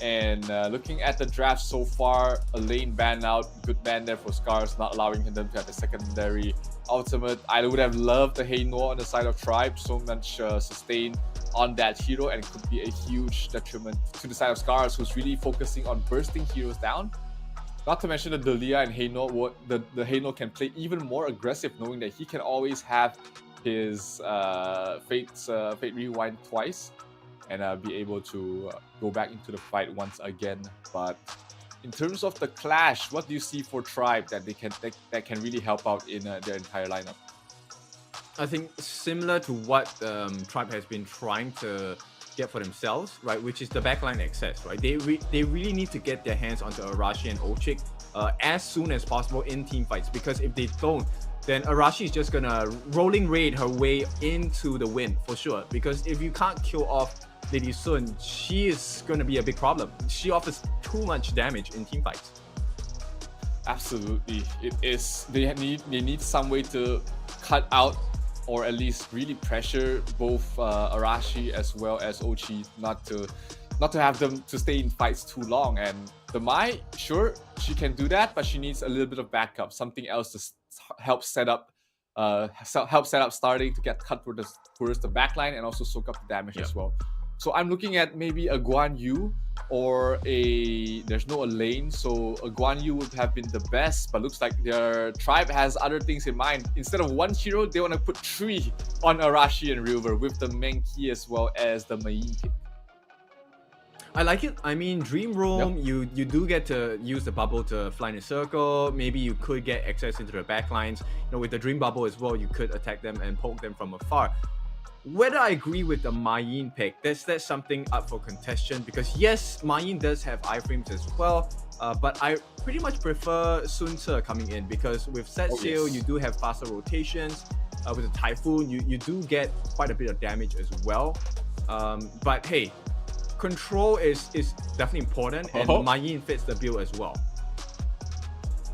And looking at the draft so far, a lane ban out, good ban there for SCARZ, not allowing them to have a secondary ultimate. I would have loved the Heino on the side of Tribe, so much sustain on that hero, and it could be a huge detriment to the side of SCARZ, who's really focusing on bursting heroes down. Not to mention that Delia and Heino, the Heino can play even more aggressive, knowing that he can always have his Fate Rewind twice and be able to go back into the fight once again. But in terms of the clash, what do you see for Tribe that can really help out in their entire lineup? I think similar to what Tribe has been trying to get for themselves, right, which is the backline access, right? They really need to get their hands onto Arashi and Ochik as soon as possible in team fights, because if they don't, then Arashi is just gonna rolling raid her way into the win for sure. Because if you can't kill off Lady Sun, she is gonna be a big problem. She offers too much damage in team fights. Absolutely, it is. They need some way to cut out, or at least really pressure both Arashi as well as Ochi not to have them to stay in fights too long. And the Mai, sure, she can do that, but she needs a little bit of backup, something else to help set up starting to get cut towards the backline and also soak up the damage as well. So I'm looking at maybe a Guan Yu or there's no lane, so a Guan Yu would have been the best, but looks like their Tribe has other things in mind. Instead of one hero, they want to put 3 on Arashi and River with the Menki as well as the Mayin pick. I like it. I mean, Dream Roam, you do get to use the bubble to fly in a circle. Maybe you could get access into the backlines. With the Dream Bubble as well, you could attack them and poke them from afar. Whether I agree with the Mayin pick, that's something up for contention, because yes, Mayin does have iframes as well, but I pretty much prefer Sun Ce coming in, because with Set Sail, you do have faster rotations. With the Typhoon, you do get quite a bit of damage as well. But hey, control is definitely important, and Mayin fits the bill as well.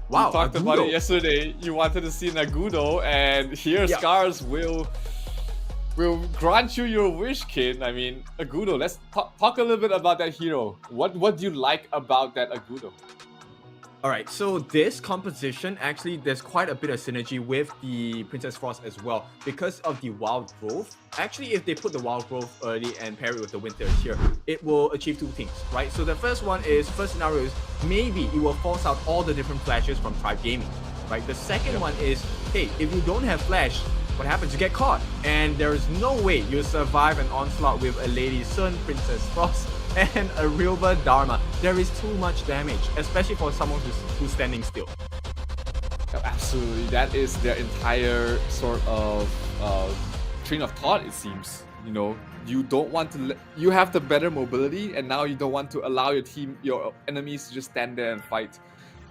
Wow, you talked about it Agudo. yesterday. You wanted to see an Agudo, and here Yeah. SCARZ will grant you your wish, kid. I mean, Agudo. Let's talk a little bit about that hero. What do you like about that Agudo? Alright, so this composition, actually, there's quite a bit of synergy with the Princess Frost as well. Because of the Wild Growth, actually, if they put the Wild Growth early and pair it with the Winter here, it will achieve two things, right? So the first scenario is, maybe it will force out all the different flashes from Tribe Gaming, right? The second one is, hey, if you don't have flash, what happens? You get caught, and there is no way you survive an onslaught with a Lady Sun, Princess Frost, and a River Dharma. There is too much damage, especially for someone who's standing still. Absolutely, that is their entire sort of train of thought. It seems, you know, you don't want to. You have the better mobility, and now you don't want to allow your enemies to just stand there and fight.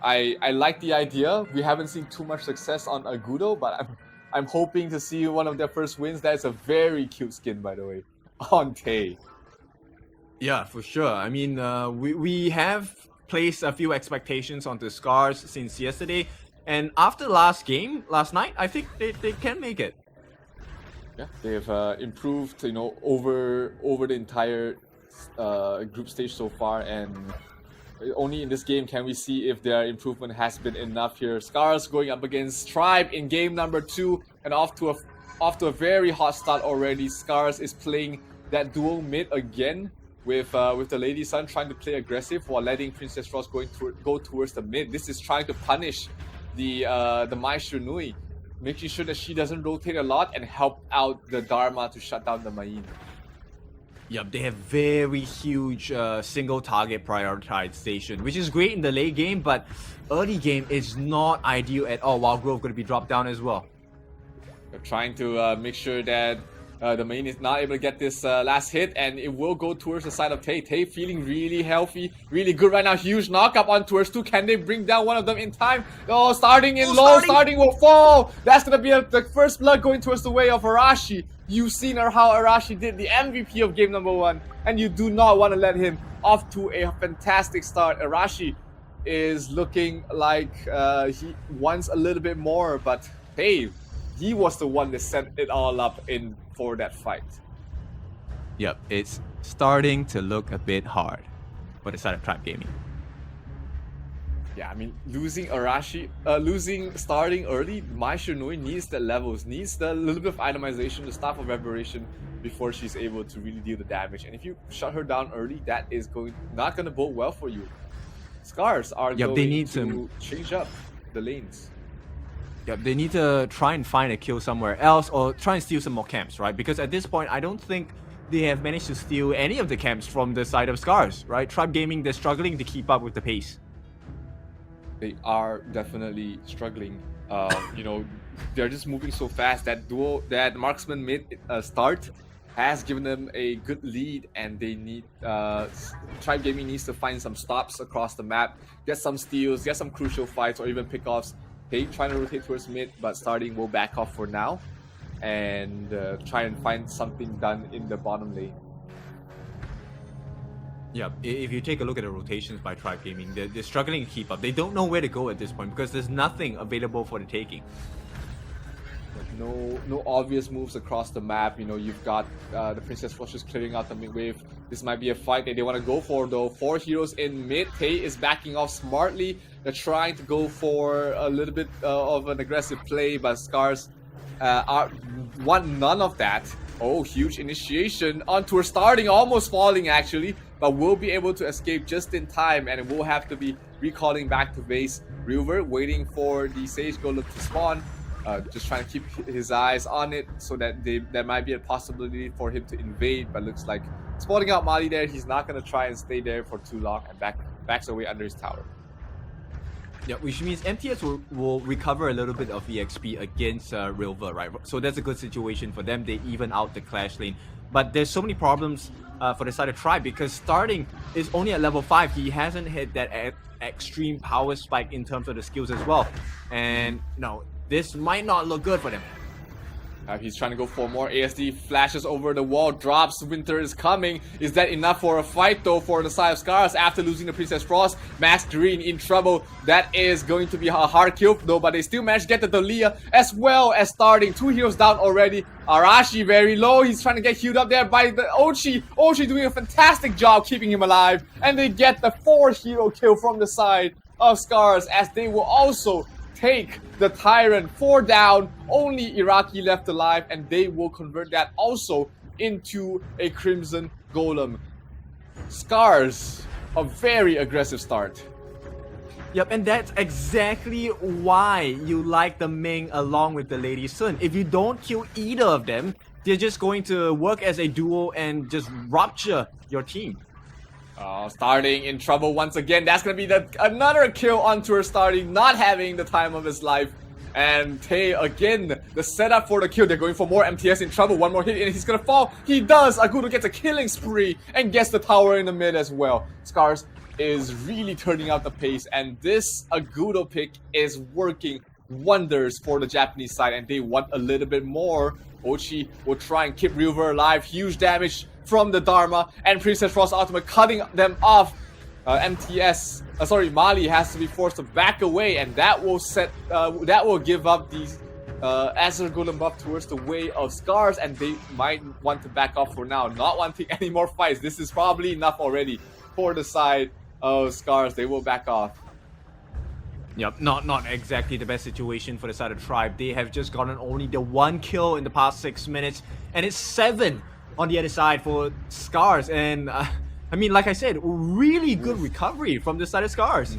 I like the idea. We haven't seen too much success on Agudo, but I'm hoping to see one of their first wins. That's a very cute skin, by the way, on Tay. Yeah, for sure. I mean, we have placed a few expectations onto SCARZ since yesterday, and after last night, I think they can make it. Yeah, they've improved, you know, over the entire group stage so far, and only in this game can we see if their improvement has been enough here. SCARZ going up against Tribe in game number 2, and off to a very hot start already. SCARZ is playing that dual mid again, with the Lady Sun trying to play aggressive while letting Princess Frost go towards the mid. This is trying to punish the Maestro Nui, making sure that she doesn't rotate a lot and help out the Dharma to shut down the Main. Yep, they have very huge single target prioritization, which is great in the late game, but early game is not ideal at all. Wild Growth going to be dropped down as well. They're trying to make sure that the Main is not able to get this last hit, and it will go towards the side of Tay. Tay feeling really healthy, really good right now. Huge knockup on towards 2. Can they bring down one of them in time? Oh, starting in low, starting will fall. That's going to be the first blood going towards the way of Arashi. You've seen how Arashi did, the MVP of game number 1, and you do not want to let him off to a fantastic start. Arashi is looking like he wants a little bit more, but hey, he was the one that set it all up for that fight. Yep, it's starting to look a bit hard for the side of Tribe Gaming. Yeah, I mean, losing Arashi, starting early, Mai Shinui needs the levels, needs the little bit of itemization, the Staff of Aberration before she's able to really deal the damage. And if you shut her down early, that is not going to bode well for you. SCARZ are going they need to change up the lanes. Yep, they need to try and find a kill somewhere else or try and steal some more camps, right? Because at this point, I don't think they have managed to steal any of the camps from the side of SCARZ, right? Tribe Gaming, they're struggling to keep up with the pace. They are definitely struggling. You know, they're just moving so fast. That marksman mid start has given them a good lead, and they need Tribe Gaming needs to find some stops across the map, get some steals, get some crucial fights, or even pickoffs. They trying to rotate towards mid, but starting will back off for now and try and find something done in the bottom lane. Yeah, if you take a look at the rotations by Tribe Gaming, they're struggling to keep up. They don't know where to go at this point because there's nothing available for the taking. No obvious moves across the map. You know, you've got the Princess Frost just clearing out the mid wave. This might be a fight that they want to go for, though. 4 heroes in mid. Tay is backing off smartly. They're trying to go for a little bit of an aggressive play, but SCARZ want none of that. Oh, huge initiation onto her, starting, almost falling actually, but will be able to escape just in time, and it will have to be recalling back to base. River waiting for the Sage Golem to spawn. Just trying to keep his eyes on it so that there might be a possibility for him to invade, but looks like spawning out Mali there. He's not going to try and stay there for too long and backs away under his tower. Yeah, which means MTS will recover a little bit of EXP against River, right? So that's a good situation for them. They even out the clash lane. But there's so many problems for the side of Tribe because starting is only at level 5. He hasn't hit that extreme power spike in terms of the skills as well. And no, this might not look good for them. He's trying to go for more. ASD flashes over the wall, drops. Winter is coming. Is that enough for a fight though for the side of SCARZ after losing the Princess Frost? Max Green in trouble. That is going to be a hard kill though, but they still managed to get the Dalia as well as starting. 2 heroes down already. Arashi very low. He's trying to get healed up there by the Ochi. Ochi doing a fantastic job keeping him alive. And they get the 4th hero kill from the side of SCARZ as they will also take the Tyrant. 4 down, only Iraqi left alive, and they will convert that also into a Crimson Golem. SCARZ, a very aggressive start. Yep, and that's exactly why you like the Ming along with the Lady Sun. If you don't kill either of them, they're just going to work as a duo and just rupture your team. Starting in trouble once again. That's gonna be another kill onto her, starting not having the time of his life. And Tay again, the setup for the kill. They're going for more MTS in trouble. One more hit and he's gonna fall. He does. Agudo gets a killing spree and gets the tower in the mid as well. SCARZ is really turning out the pace, and this Agudo pick is working wonders for the Japanese side, and they want a little bit more. Ochi will try and keep Ryuver alive. Huge damage from the Dharma, and Princess Frost ultimate cutting them off. Mali has to be forced to back away, and that will give up the Azure Golem buff towards the way of SCARZ, and they might want to back off for now, not wanting any more fights. This is probably enough already for the side of SCARZ. They will back off. Yep, not exactly the best situation for the side of Tribe. They have just gotten only the 1 kill in the past 6 minutes, and it's 7 on the other side for SCARZ. And I mean, like I said, really good recovery from the side of SCARZ.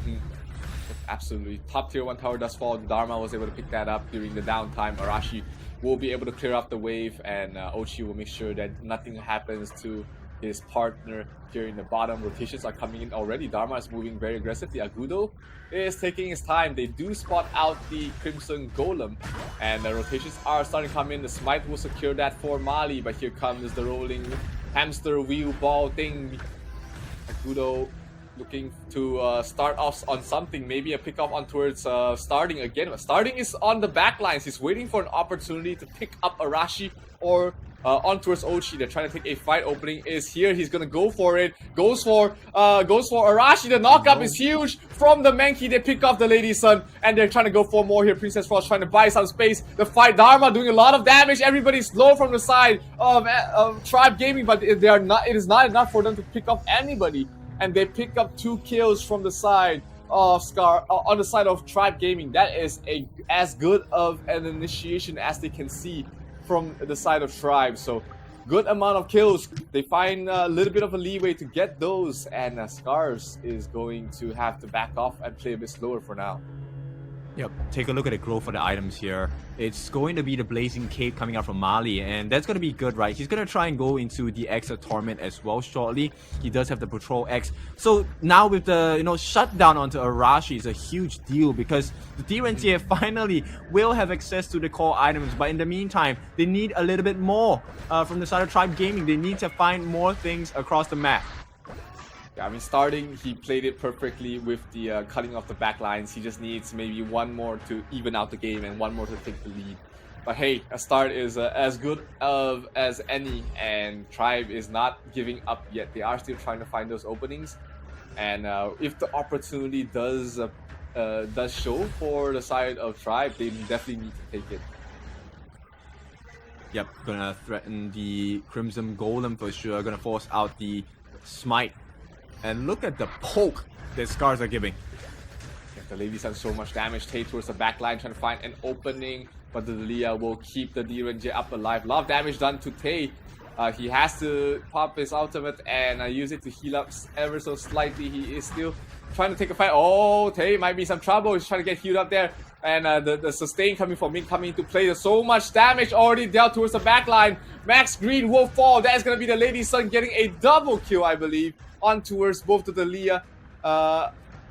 Absolutely. Top tier 1 tower does fall. Dharma was able to pick that up during the downtime. Arashi will be able to clear up the wave, and Ochi will make sure that nothing happens to his partner here in the bottom. Rotations are coming in already. Dharma is moving very aggressively. Agudo is taking his time. They do spot out the Crimson Golem, and the rotations are starting to come in. The Smite will secure that for Mali, but here comes the rolling hamster wheel ball thing. Agudo looking to start off on something, maybe a pick off on towards starting again. Starting is on the back lines. He's waiting for an opportunity to pick up Arashi or on towards Ochi. They're trying to take a fight. Opening is here. He's gonna go for it. Goes for Arashi. The knockup is huge from the Mankey. They pick off the Lady Sun, and they're trying to go for more here. Princess Frost trying to buy some space. The fight, Dharma doing a lot of damage. Everybody's low from the side of Tribe Gaming, but they are not. It is not enough for them to pick up anybody, and they pick up 2 kills from the side of on the side of Tribe Gaming. That is as good of an initiation as they can see from the side of Tribe. So good amount of kills. They find a little bit of a leeway to get those, and SCARZ is going to have to back off and play a bit slower for now. Yep, take a look at the growth for the items here. It's going to be the Blazing Cape coming out from Mali, and that's going to be good, right? He's going to try and go into the X of Torment as well shortly. He does have the Patrol X. So now with the, shutdown onto Arashi is a huge deal, because the D-Rentier finally will have access to the core items, but in the meantime, they need a little bit more from the side of Tribe Gaming. They need to find more things across the map. Yeah, I mean, starting, he played it perfectly with the cutting off the back lines. He just needs maybe 1 more to even out the game and 1 more to take the lead. But hey, a start is as good as any, and Tribe is not giving up yet. They are still trying to find those openings, and if the opportunity does show for the side of Tribe, they definitely need to take it. Yep, gonna threaten the Crimson Golem for sure. Gonna force out the Smite. And look at the poke that SCARZ are giving. Yeah, the Lady Sun so much damage. Tay towards the back line trying to find an opening, but the Dalia will keep the D-Ranger up alive. A lot of damage done to Tay. He has to pop his ultimate and use it to heal up ever so slightly. He is still trying to take a fight. Oh, Tay might be some trouble. He's trying to get healed up there. And the sustain coming from Ming coming into play. There's so much damage already dealt towards the back line. Max Green will fall. That is going to be the Lady Sun getting a double kill, I believe, on towards both the Dalia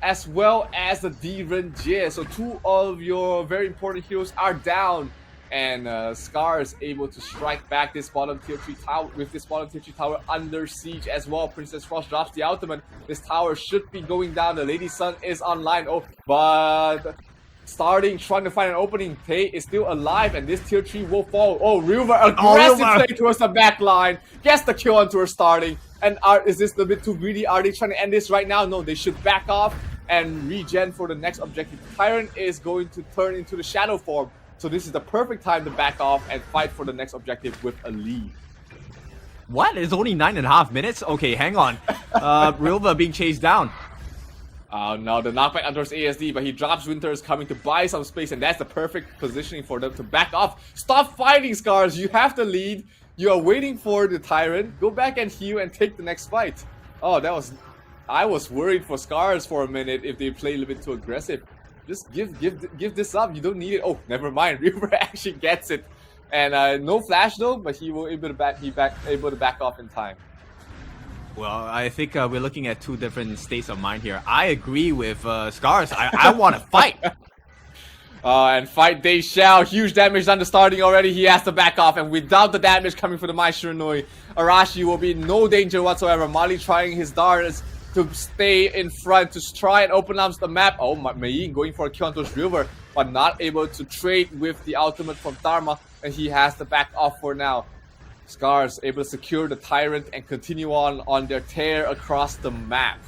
as well as the D-Ranger. So 2 of your very important heroes are down, and SCARZ able to strike back this bottom tier 3 tower with this bottom tier 3 tower under siege as well. Princess Frost drops the ultimate. This tower should be going down. The Lady Sun is online. Oh, but starting, trying to find an opening. Tay is still alive, and this tier 3 will fall. Oh, River, aggressive play towards the back line. Gets the kill onto her starting. And is this a bit too greedy? Are they trying to end this right now? No, they should back off and regen for the next objective. Tyrant is going to turn into the shadow form. So this is the perfect time to back off and fight for the next objective with a lead. What? It's only 9.5 minutes? Okay, hang on. Rilva being chased down. Now the knockback towards ASD, but he drops Winters coming to buy some space, and that's the perfect positioning for them to back off. Stop fighting, SCARZ. You have the lead. You are waiting for the Tyrant. Go back and heal and take the next fight. Oh, I was worried for SCARZ for a minute if they play a little bit too aggressive. Just give this up. You don't need it. Oh, never mind. River actually gets it, and no flash though, but he will able to back off in time. Well, I think we're looking at two different states of mind here. I agree with SCARZ. I want to fight. And fight they shall. Huge damage done to starting already. He has to back off, and without the damage coming from the Mai Shiranui, Arashi will be in no danger whatsoever. Mali trying his darts to stay in front, to try and open up the map. Oh, Mei going for a kill onto River, but not able to trade with the ultimate from Dharma, and he has to back off for now. SCARZ able to secure the Tyrant and continue on their tear across the map.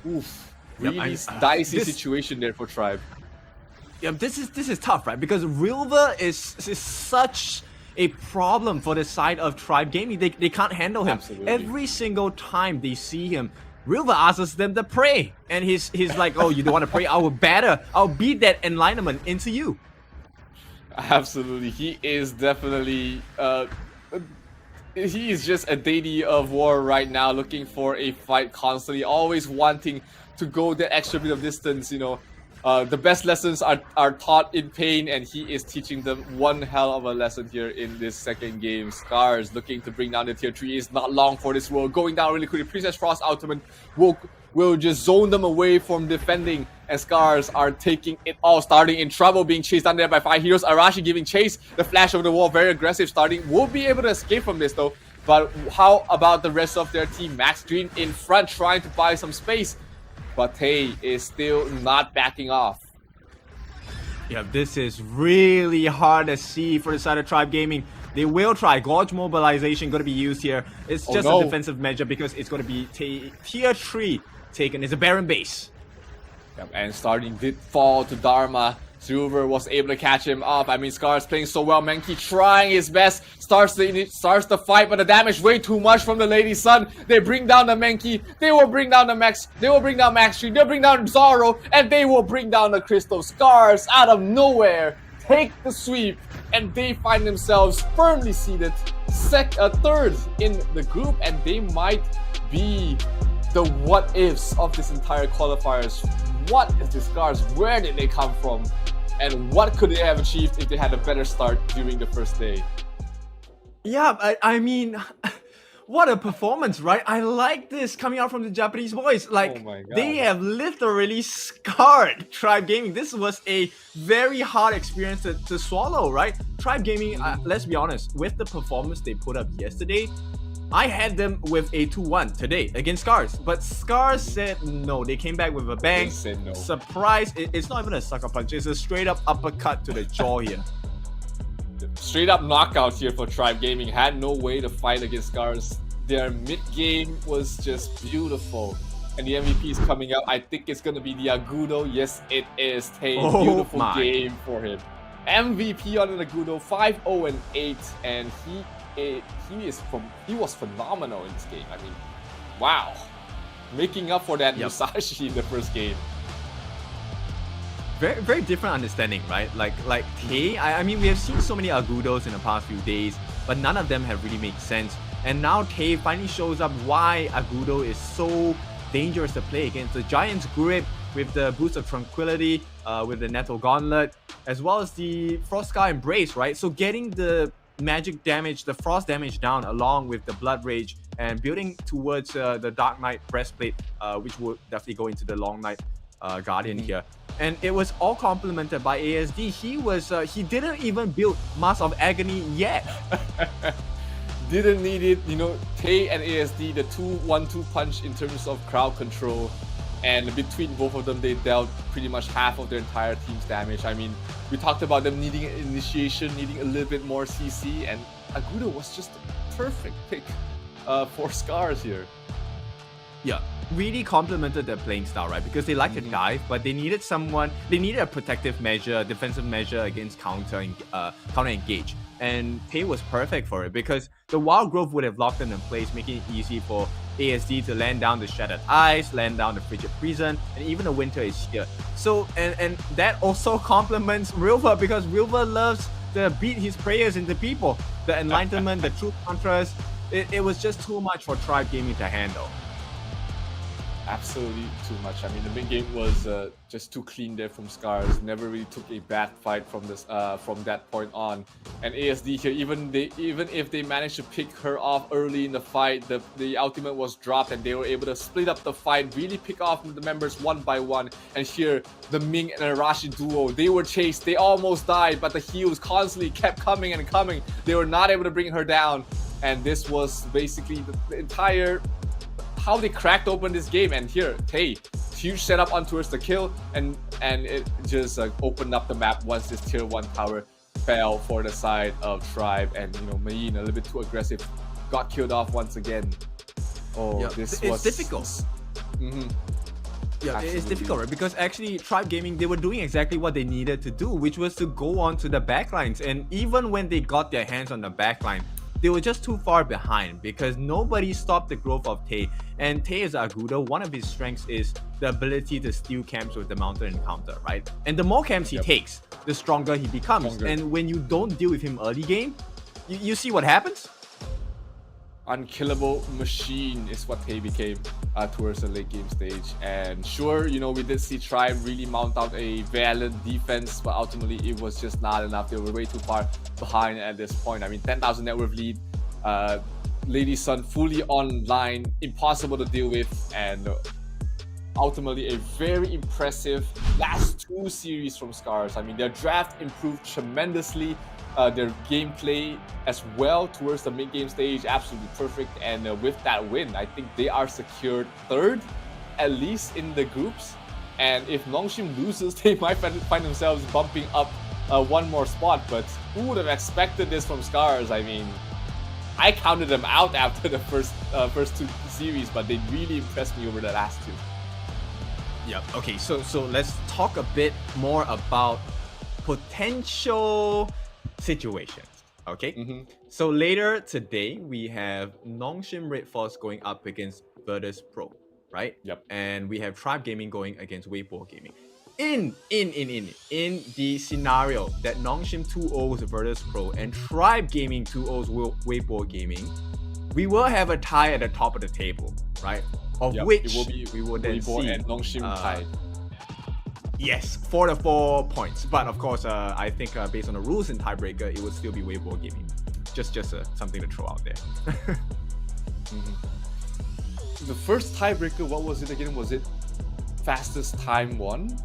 Oof. Really dicey situation there for Tribe. Yeah, this is tough, right? Because Rilva is such a problem for the side of Tribe Gaming. They can't handle him. Absolutely. Every single time they see him, Rilva asks them to pray. And he's like, oh, you don't want to pray? I'll beat that enlightenment into you. Absolutely. He is definitely he is just a deity of war right now, looking for a fight constantly, always wanting to go that extra bit of distance, you know. The best lessons are taught in pain, and he is teaching them one hell of a lesson here in this second game. SCARZ looking to bring down the tier 3 is not long for this world. Going down really quickly. Princess Frost ultimate will just zone them away from defending, and SCARZ are taking it all, starting in trouble, being chased down there by 5 heroes. Arashi giving chase, the flash over the wall, very aggressive starting. Will be able to escape from this though, but how about the rest of their team? Max Green in front trying to buy some space, but Tay is still not backing off. Yeah, this is really hard to see for the side of Tribe Gaming. They will try. Gorge mobilization going to be used here. It's just a defensive measure because it's going to be tier 3 taken. It's a Baron base. Yep, and starting did fall to Dharma. Silver was able to catch him up. I mean, SCARZ playing so well. Menki trying his best. Starts the fight, but the damage way too much from the Lady Sun. They bring down the Menki. They will bring down the Max. They will bring down Max Tree. They'll bring down Zoro. And they will bring down the Crystal. SCARZ out of nowhere take the sweep. And they find themselves firmly seated third in the group. And they might be the what-ifs of this entire qualifiers. What is the SCARZ? Where did they come from? And what could they have achieved if they had a better start during the first day? Yeah, I mean, what a performance, right? I like this coming out from the Japanese boys. Like, they have literally scarred Tribe Gaming. This was a very hard experience to swallow, right? Tribe Gaming, let's be honest, with the performance they put up yesterday, I had them with a 2-1 today against SCARZ, but SCARZ said no. They came back with a bang. They said no. Surprise! It's not even a sucker punch. It's a straight up uppercut to the jaw here. Straight up knockout here for Tribe Gaming. Had no way to fight against SCARZ. Their mid game was just beautiful. And the MVP is coming up. I think it's going to be the Agudo. Yes, it is. Tay, beautiful game for him. MVP on the Agudo, 5-0-8, and he was phenomenal in this game. I mean, wow, making up for that Musashi in the first game. Very, very different understanding, right? Like Tay. I mean, we have seen so many Agudos in the past few days, but none of them have really made sense. And now Tay finally shows up why Agudo is so dangerous to play against. The Giant's Grip with the Boost of Tranquility, with the Nettle Gauntlet, as well as the Frostscar Embrace, right? So getting the magic damage, the frost damage down along with the Blood Rage and building towards the Dark Knight Breastplate, which will definitely go into the Long Night Guardian here. And it was all complemented by ASD. He didn't even build Mask of Agony yet. Didn't need it, you know. Tay and ASD, the 2-1-2 punch in terms of crowd control. And between both of them, they dealt pretty much half of their entire team's damage. I mean, we talked about them needing initiation, needing a little bit more CC, and Agudo was just the perfect pick for SCARZ here. Yeah, really complemented their playing style, right? Because they like to dive, but they needed a protective measure, defensive measure against counter engage. And Tay was perfect for it because the Wild Growth would have locked them in place, making it easy for ASD to land down the Shattered Ice, land down the Frigid Prison, and even the Winter is here. So, and that also complements Rilva because Rilva loves to beat his prayers into people. The Enlightenment, the Truth Contrast, it was just too much for Tribe Gaming to handle. Absolutely too much. I mean, the mid game was just too clean there from SCARZ. Never really took a bad fight from that point on. And ASD here, even if they managed to pick her off early in the fight, the ultimate was dropped and they were able to split up the fight, really pick off the members one by one. And here, the Ming and Arashi duo, they were chased, they almost died, but the heals constantly kept coming and coming. They were not able to bring her down. And this was basically the entire how they cracked open this game. And here, Tay, huge setup on towards the kill, and it just opened up the map once this tier 1 tower fell for the side of Tribe. And Mayin, a little bit too aggressive, got killed off once again. Oh, yeah, it's difficult. Yeah, it's difficult, right? Because actually, Tribe Gaming, they were doing exactly what they needed to do, which was to go on to the backlines. And even when they got their hands on the backline, they were just too far behind because nobody stopped the growth of Tay. And Tay is Agudo. One of his strengths is the ability to steal camps with the mountain encounter, right? And the more camps he takes, the stronger he becomes. And when you don't deal with him early game, you see what happens? Unkillable machine is what Tay became towards the late game stage. And sure, we did see Tribe really mount out a valiant defense, but ultimately it was just not enough. They were way too far behind at this point. I mean, 10,000 net worth lead, Lady Sun fully online, impossible to deal with, and ultimately a very impressive last 2 series from SCARZ. I mean, their draft improved tremendously. Their gameplay as well towards the mid-game stage, absolutely perfect. And with that win, I think they are secured 3rd, at least in the groups. And if NONGSHIN loses, they might find themselves bumping up 1 more spot. But who would have expected this from SCARZ? I mean, I counted them out after the first 2 series, but they really impressed me over the last 2. Yeah. Okay. So let's talk a bit more about potential situations. Okay. So later today we have NONGSHIN Red Force going up against Virtus Pro, right? Yep. And we have Tribe Gaming going against Weibo Gaming. In the scenario that NONGSHIN 2-0s Virtus Pro and Tribe Gaming 2-0s Weibo Gaming, we will have a tie at the top of the table, right? Of which it will be we will then Weibo see and NONGSHIN tied. Yes, 4 to 4 points. But of course, I think based on the rules in tiebreaker, it would still be Weibo Gaming. Just something to throw out there. The first tiebreaker, what was it again? Was it fastest time won?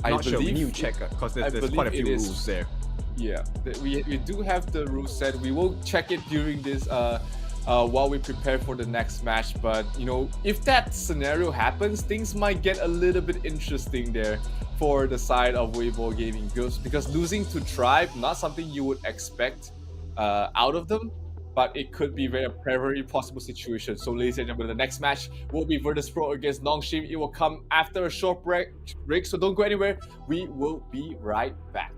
Not sure. We need to check because there's quite a few rules there. Yeah, we do have the rules set. We will check it during this while we prepare for the next match. But if that scenario happens, things might get a little bit interesting there for the side of Weibo Gaming Girls, because losing to Tribe, not something you would expect out of them, but it could be a very possible situation. So ladies and gentlemen, the next match will be Virtus Pro against NONGSHIN. It will come after a short break, so don't go anywhere. We will be right back.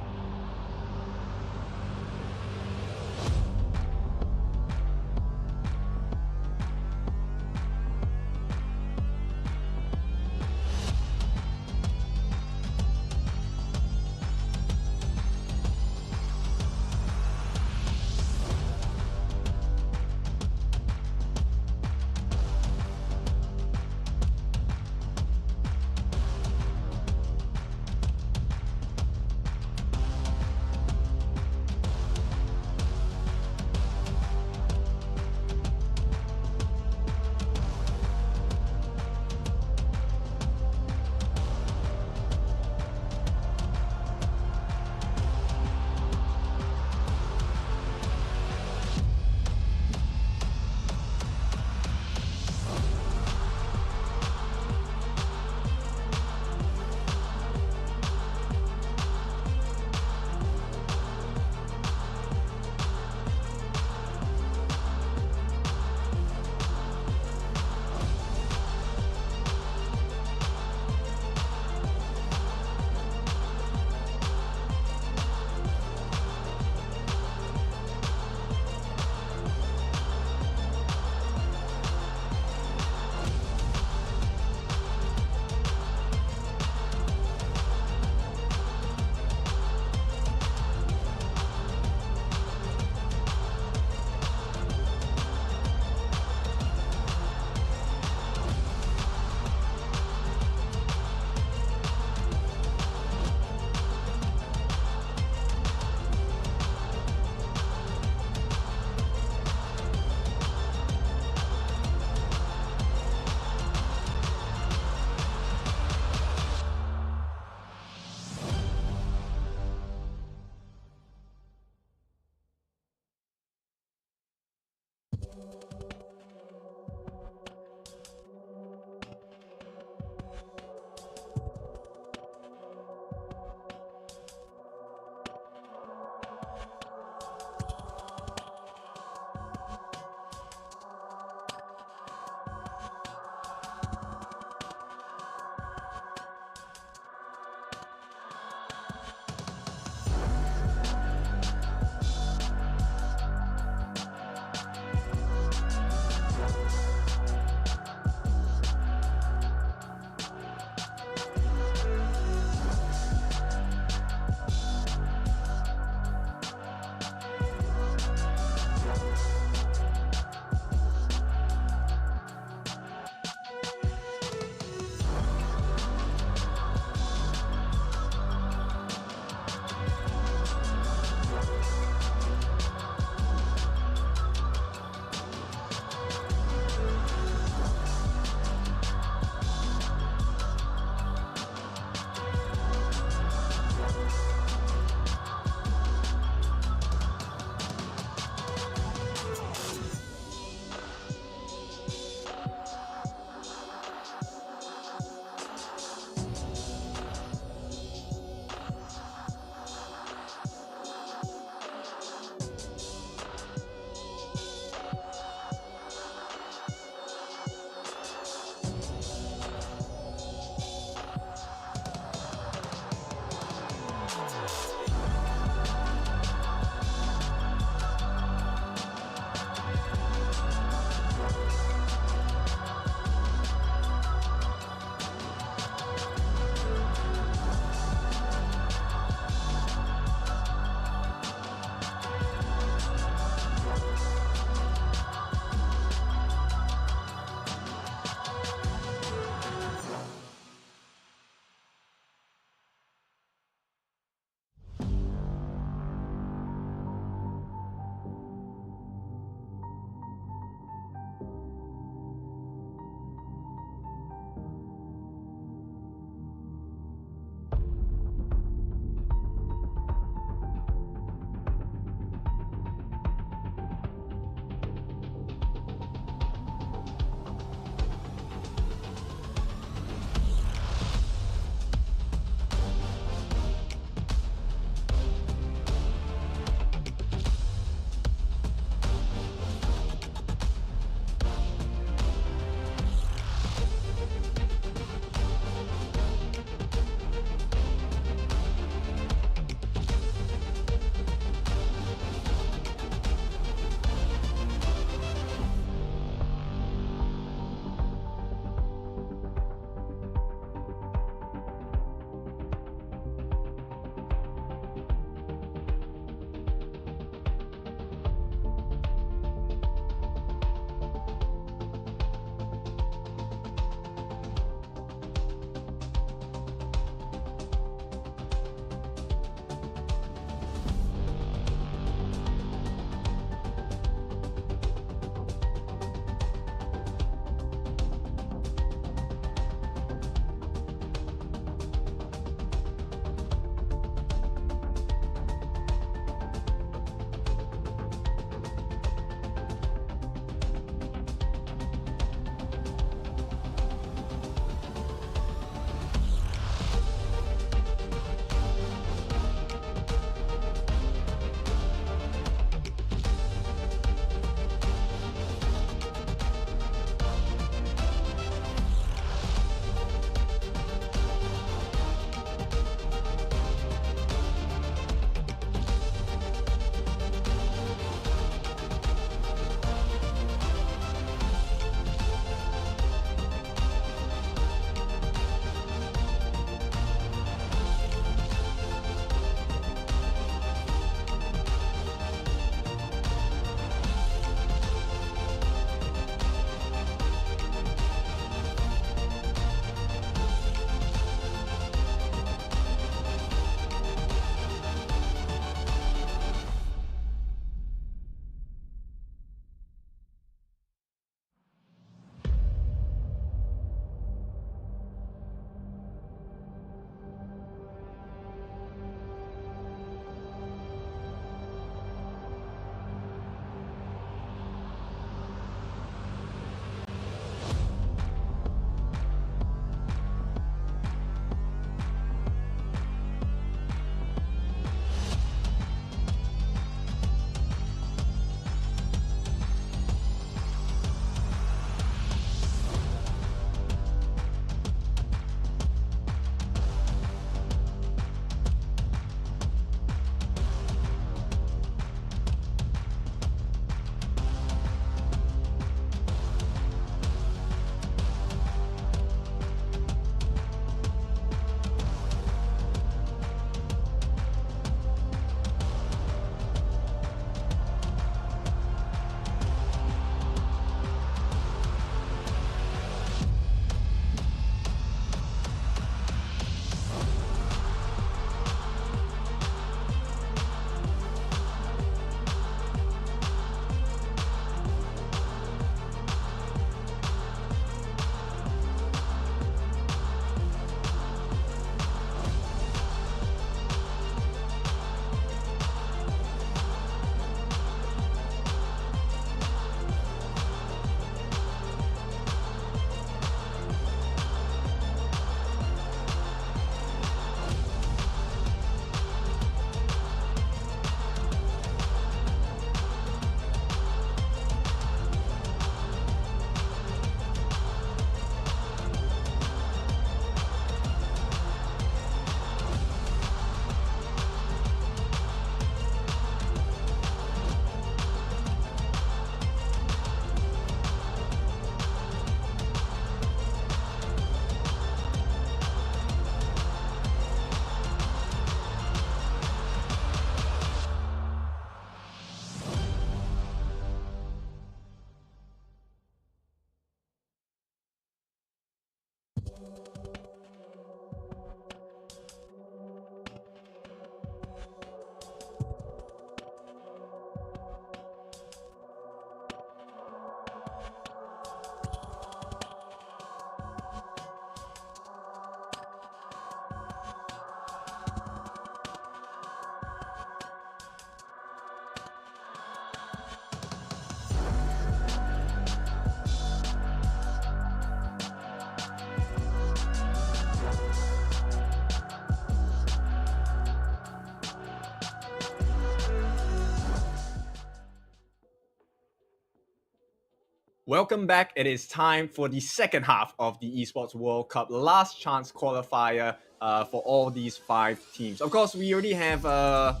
Welcome back. It is time for the second half of the Esports World Cup last chance qualifier for all these 5 teams. Of course, we already have a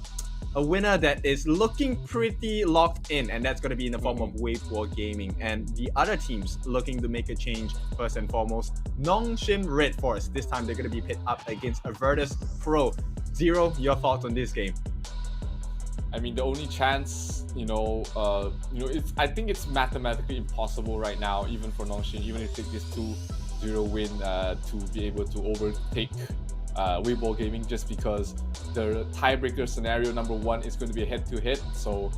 winner that is looking pretty locked in, and that's going to be in the form of WaveWar Gaming. And the other teams looking to make a change, first and foremost, NONGSHIN Red Force. This time they're going to be pit up against Virtus Pro. Zero, your thoughts on this game? I mean, the only chance, I think it's mathematically impossible right now, even for NONGSHIN, even if they take this 2-0 win to be able to overtake WaveWar Gaming, just because the tiebreaker scenario number 1 is going to be a head-to-head. So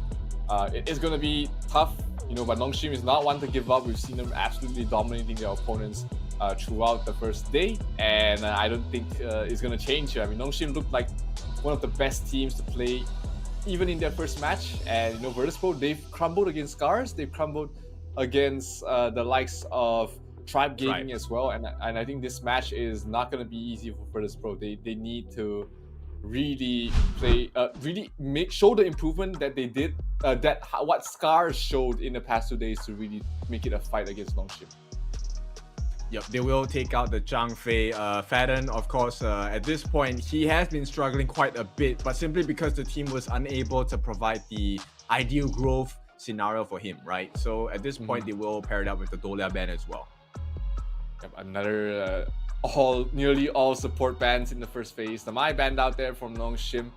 it is going to be tough, but NONGSHIN is not one to give up. We've seen them absolutely dominating their opponents throughout the first day, and I don't think it's going to change here. I mean, NONGSHIN looked like one of the best teams to play even in their first match, and Virtus Pro, they've crumbled against SCARZ, they've crumbled against the likes of Tribe Gaming as well, and I think this match is not going to be easy for Virtus Pro. They need to really play, show the improvement that they did, what SCARZ showed in the past 2 days to really make it a fight against NONGSHIN. Yep, they will take out the Zhang Fei. Fadden, of course, at this point, he has been struggling quite a bit, but simply because the team was unable to provide the ideal growth scenario for him, right? So at this point, they will pair it up with the Dolia ban as well. Yep, another nearly all support bans in the first phase. The Mai banned out there from NONGSHIN.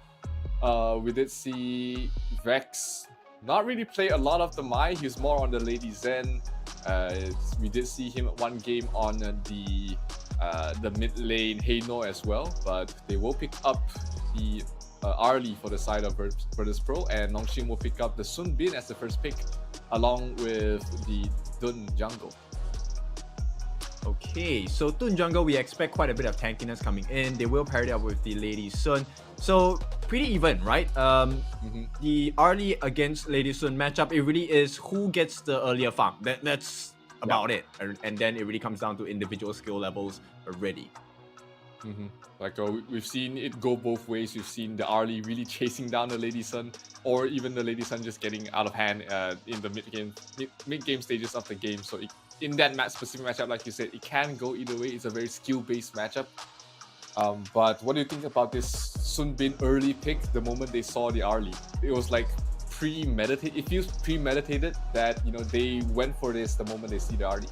We did see Vex not really play a lot of the Mai. He was more on the Lady Zen. We did see him one game on the mid lane Heino as well, but they will pick up the Arlie for the side of Virtus Pro, and NONGSHIN will pick up the Sun Bin as the first pick, along with the Dun jungle. Okay, so Dun jungle, we expect quite a bit of tankiness coming in. They will pair it up with the Lady Sun. So pretty even, right? The Arlie against Lady Sun matchup, it really is who gets the earlier farm. That's about it. And then it really comes down to individual skill levels already. Like we've seen it go both ways. We've seen the Arlie really chasing down the Lady Sun, or even the Lady Sun just getting out of hand in the mid-game stages of the game. So in that specific matchup, like you said, it can go either way. It's a very skill-based matchup. But what do you think about this Sun Bin early pick the moment they saw the Arlie? It was like premeditated. It feels premeditated that they went for this the moment they see the Arlie.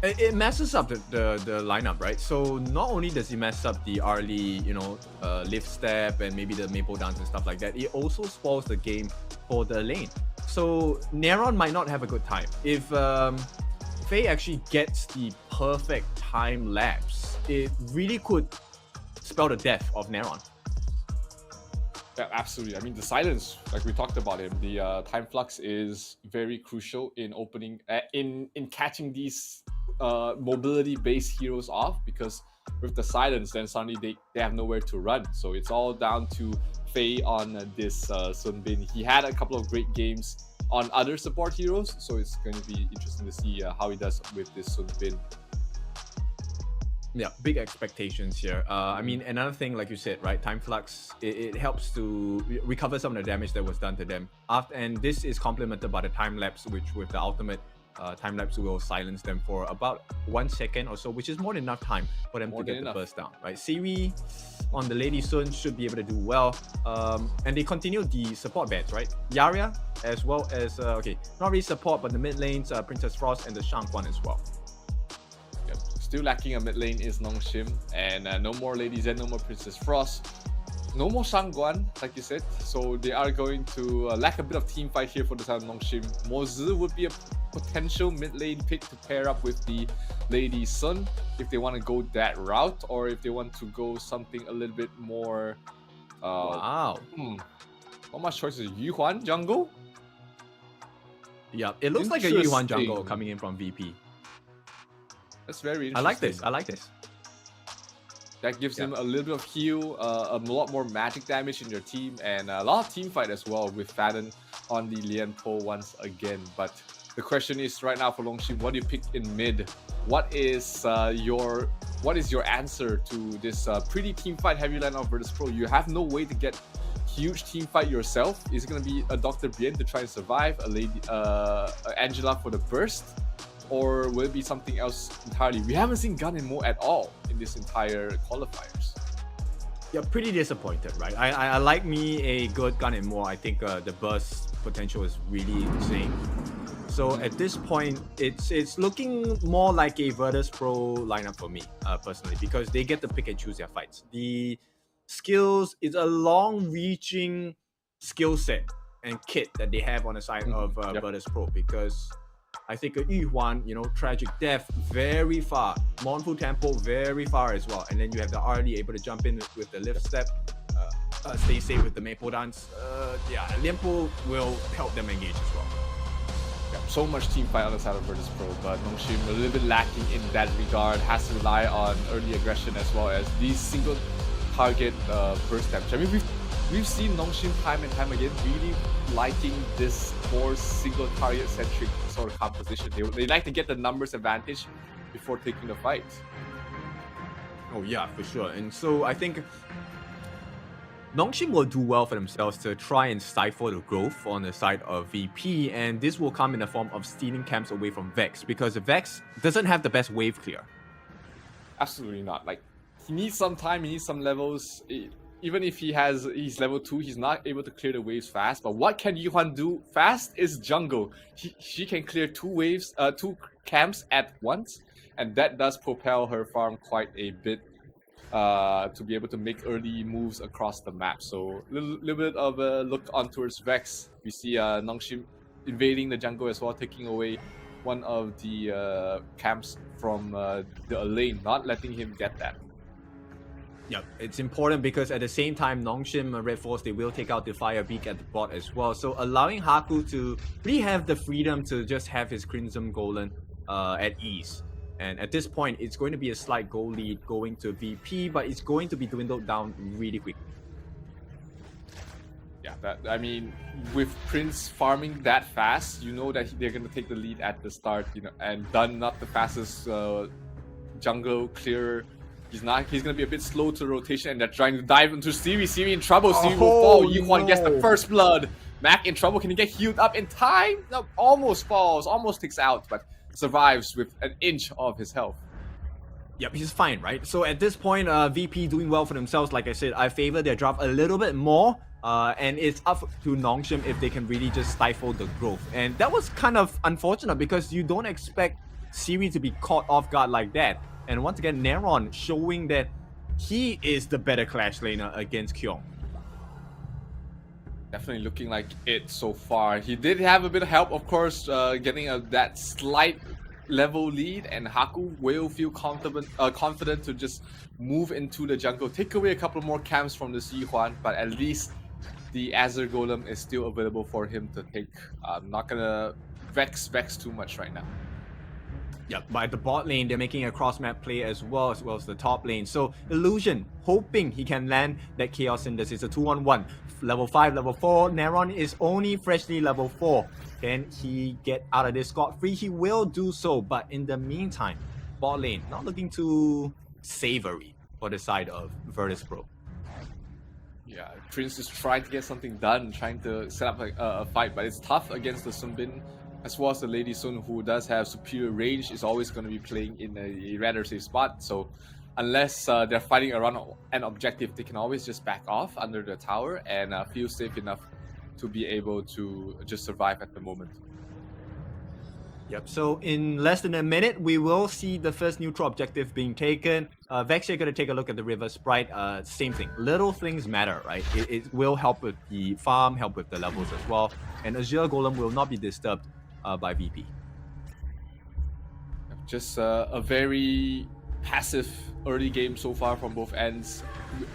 It messes up the lineup, right? So not only does it mess up the Arlie, lift step and maybe the maple dance and stuff like that, it also spoils the game for the lane. So Neron might not have a good time. If Faye actually gets the perfect time lapse, it really could spell the death of Neron. Yeah, absolutely. I mean, the silence, like we talked about him, the time flux is very crucial in opening, in catching these mobility-based heroes off, because with the silence, then suddenly they have nowhere to run. So it's all down to Faye on this Sun Bin. He had a couple of great games on other support heroes, so it's going to be interesting to see how he does with this Sun Bin. Yeah, big expectations here. I mean, another thing, like you said, right, time flux, it helps to recover some of the damage that was done to them. And this is complemented by the time lapse, which with the ultimate time lapse will silence them for about 1 second or so, which is more than enough time for them to get the burst down, right? Siwi on the Lady Sun should be able to do well. And they continue the support bans, right? Yaria, as well as, okay, not really support, but the mid lanes, Princess Frost and the Shangguan as well. Still lacking a mid lane is NONGSHIN, and no more Lady Zen, no more Princess Frost, no more Shangguan, like you said. So they are going to lack a bit of team fight here for the side of NONGSHIN. Mozi would be a potential mid lane pick to pair up with the Lady Sun if they want to go that route, or if they want to go something a little bit more. Wow. Not much choices. Yuhuan jungle? Yeah, it looks like a Yuhuan jungle coming in from VP. That's very interesting. I like this. That gives him a little bit of heal, a lot more magic damage in your team, and a lot of team fight as well with Fadden on the Lian Po once again. But the question is right now for NONGSHIN, what do you pick in mid? What is your answer to this pretty team fight heavy line of Virtus Pro? You have no way to get huge team fight yourself? Is it going to be a Dr. Bien to try and survive, a lady, Angela for the burst, or will it be something else entirely? We haven't seen Gun and Mo at all in this entire qualifiers. Yeah, pretty disappointed, right? I like me a good Gun and More. I think the burst potential is really insane. So at this point, it's looking more like a Virtus Pro lineup for me, personally, because they get to pick and choose their fights. The skills is a long-reaching skill set and kit that they have on the side of Virtus Pro, because I think Yuhuan, Tragic Death, very far. Mournful Tempo, very far as well. And then you have the RD able to jump in with the lift step, stay safe with the Maple Dance. Lianpo will help them engage as well. Yeah, so much team fight on the side of Virtus Pro, but NONGSHIN a little bit lacking in that regard, has to rely on early aggression as well as these single target burst damage. I mean, we've seen NONGSHIN time and time again really liking this more single target centric sort of composition. They like to get the numbers advantage before taking the fight. Oh yeah, for sure. And so I think NONGSHIN will do well for themselves to try and stifle the growth on the side of VP, and this will come in the form of stealing camps away from Vex, because Vex doesn't have the best wave clear. Absolutely not. Like, he needs some time, he needs some levels. Even if he's level 2, he's not able to clear the waves fast. But what can Yuhuan do fast is jungle. She can clear 2 camps at once, and that does propel her farm quite a bit to be able to make early moves across the map. So a little bit of a look on towards Vex. We see NONGSHIN invading the jungle as well, taking away one of the camps from the lane, not letting him get that. Yeah, it's important because at the same time, NONGSHIN Red Force, they will take out the Fire Beak at the bot as well. So allowing Haku to really have the freedom to just have his Crimson Golem at ease. And at this point, it's going to be a slight goal lead going to VP, but it's going to be dwindled down really quickly. Yeah, I mean, with Prince farming that fast, you know that they're going to take the lead at the start, and Dunn not the fastest jungle clearer. He's going to be a bit slow to rotation, and they're trying to dive into Siri. Siri in trouble. Siri will fall. Yuhuan gets the first blood. Mac in trouble. Can he get healed up in time? No, almost falls, almost takes out, but survives with an inch of his health. Yep, he's fine, right? So at this point, VP doing well for themselves. Like I said, I favor their draft a little bit more. And it's up to NONGSHIN if they can really just stifle the growth. And that was kind of unfortunate because you don't expect Siri to be caught off guard like that. And once again, Neron showing that he is the better Clash laner against Kyung. Definitely looking like it so far. He did have a bit of help, of course, getting that slight level lead, and Haku will feel confident to just move into the jungle, take away a couple more camps from this Yuhuan, but at least the Azure Golem is still available for him to take. I'm not gonna vex too much right now. Yep, but at the bot lane, they're making a cross-map play as well as the top lane. So Illusion, hoping he can land that Chaos Cinders. It's a 2-on-1. Level 5, level 4. Neron is only freshly level 4. Can he get out of this scot-free? He will do so, but in the meantime, bot lane, not looking too savory for the side of Virtus Pro. Yeah, Prince is trying to get something done, trying to set up a fight, but it's tough against the Sunbin, as well as the Lady Sun, who does have superior range, is always going to be playing in a rather safe spot. So unless they're fighting around an objective, they can always just back off under the tower and feel safe enough to be able to just survive at the moment. Yep, so in less than a minute, we will see the first neutral objective being taken. Vex, you're going to take a look at the River Sprite. Same thing. Little things matter, right? It will help with the farm, help with the levels as well. And Azure Golem will not be disturbed by VP. Just a very passive early game so far from both ends.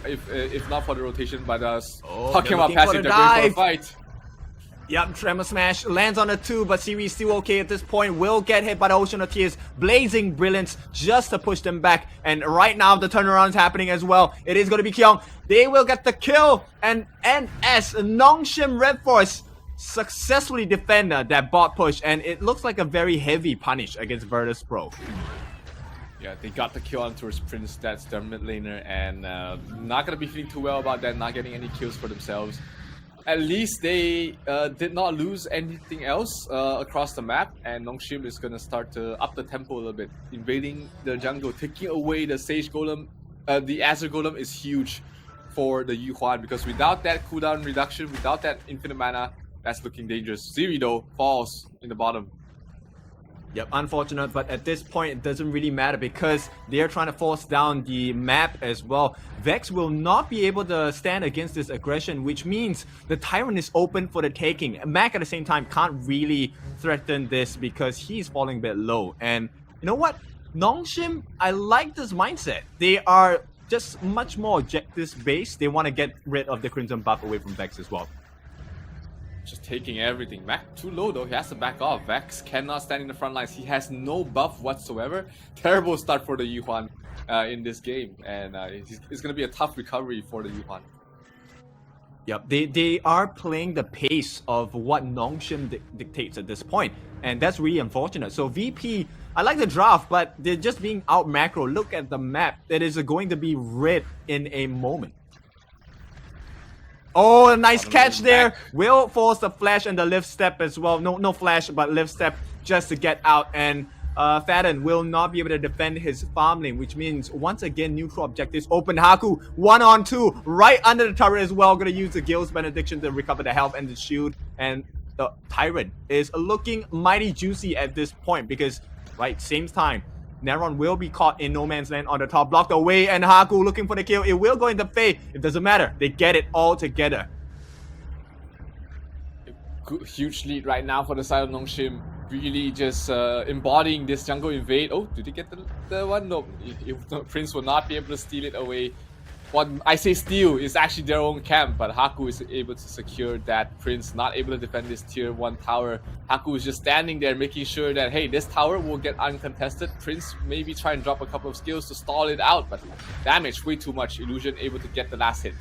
If not for the rotation by us, talking about passive, they're going for a fight. Yep, Tremor Smash lands on a 2, but Siri is still okay at this point. Will get hit by the Ocean of Tears. Blazing Brilliance just to push them back. And right now, the turnaround is happening as well. It is going to be Kyung. They will get the kill. And NS, NONGSHIN Red Force, successfully defend that bot push. And it looks like a very heavy punish against Virtus Pro. Yeah, they got the kill on towards Prince. That's their mid laner, and not gonna be feeling too well about that. Not getting any kills for themselves. At least they did not lose anything else across the map, and NONGSHIN is gonna start to up the tempo a little bit, invading the jungle, taking away the Sage Golem. The Azure Golem is huge for the Yuhuan, because without that cooldown reduction, without that infinite mana, that's looking dangerous. Ziri though falls in the bottom. Yep, unfortunate, but at this point it doesn't really matter because they're trying to force down the map as well. Vex will not be able to stand against this aggression, which means the Tyrant is open for the taking. Mac at the same time can't really threaten this because he's falling a bit low. And you know what? NONGSHIN, I like this mindset. They are just much more objectives based. They want to get rid of the Crimson buff away from Vex as well. Just taking everything. Mac too low though, he has to back off. Vex cannot stand in the front lines. He has no buff whatsoever. Terrible start for the Yuhuan in this game, and it's going to be a tough recovery for the Yuhuan. Yep, they are playing the pace of what NONGSHIN dictates at this point, and that's really unfortunate. So VP, I like the draft, but they're just being out macro. Look at the map. It is going to be red in a moment. Oh, a nice catch there. Will force the flash and the lift step as well. No flash, but lift step just to get out. And Fadden will not be able to defend his farm lane, which means once again neutral objectives open. Haku 1-on-2 right under the turret as well. Gonna use the Gale's Benediction to recover the health and the shield. And the Tyrant is looking mighty juicy at this point because, right, same time, Neron will be caught in no man's land on the top, blocked away, and Haku looking for the kill. It will go into Faye. It doesn't matter. They get it all together. Huge lead right now for the side of NONGSHIN. Really just embodying this jungle invade. Oh, did he get the one? No, Prince will not be able to steal it away. What I say steal is actually their own camp, but Haku is able to secure that. Prince not able to defend this tier 1 tower. Haku is just standing there making sure that, hey, this tower will get uncontested. Prince maybe try and drop a couple of skills to stall it out, but damage way too much. Illusion able to get the last hit.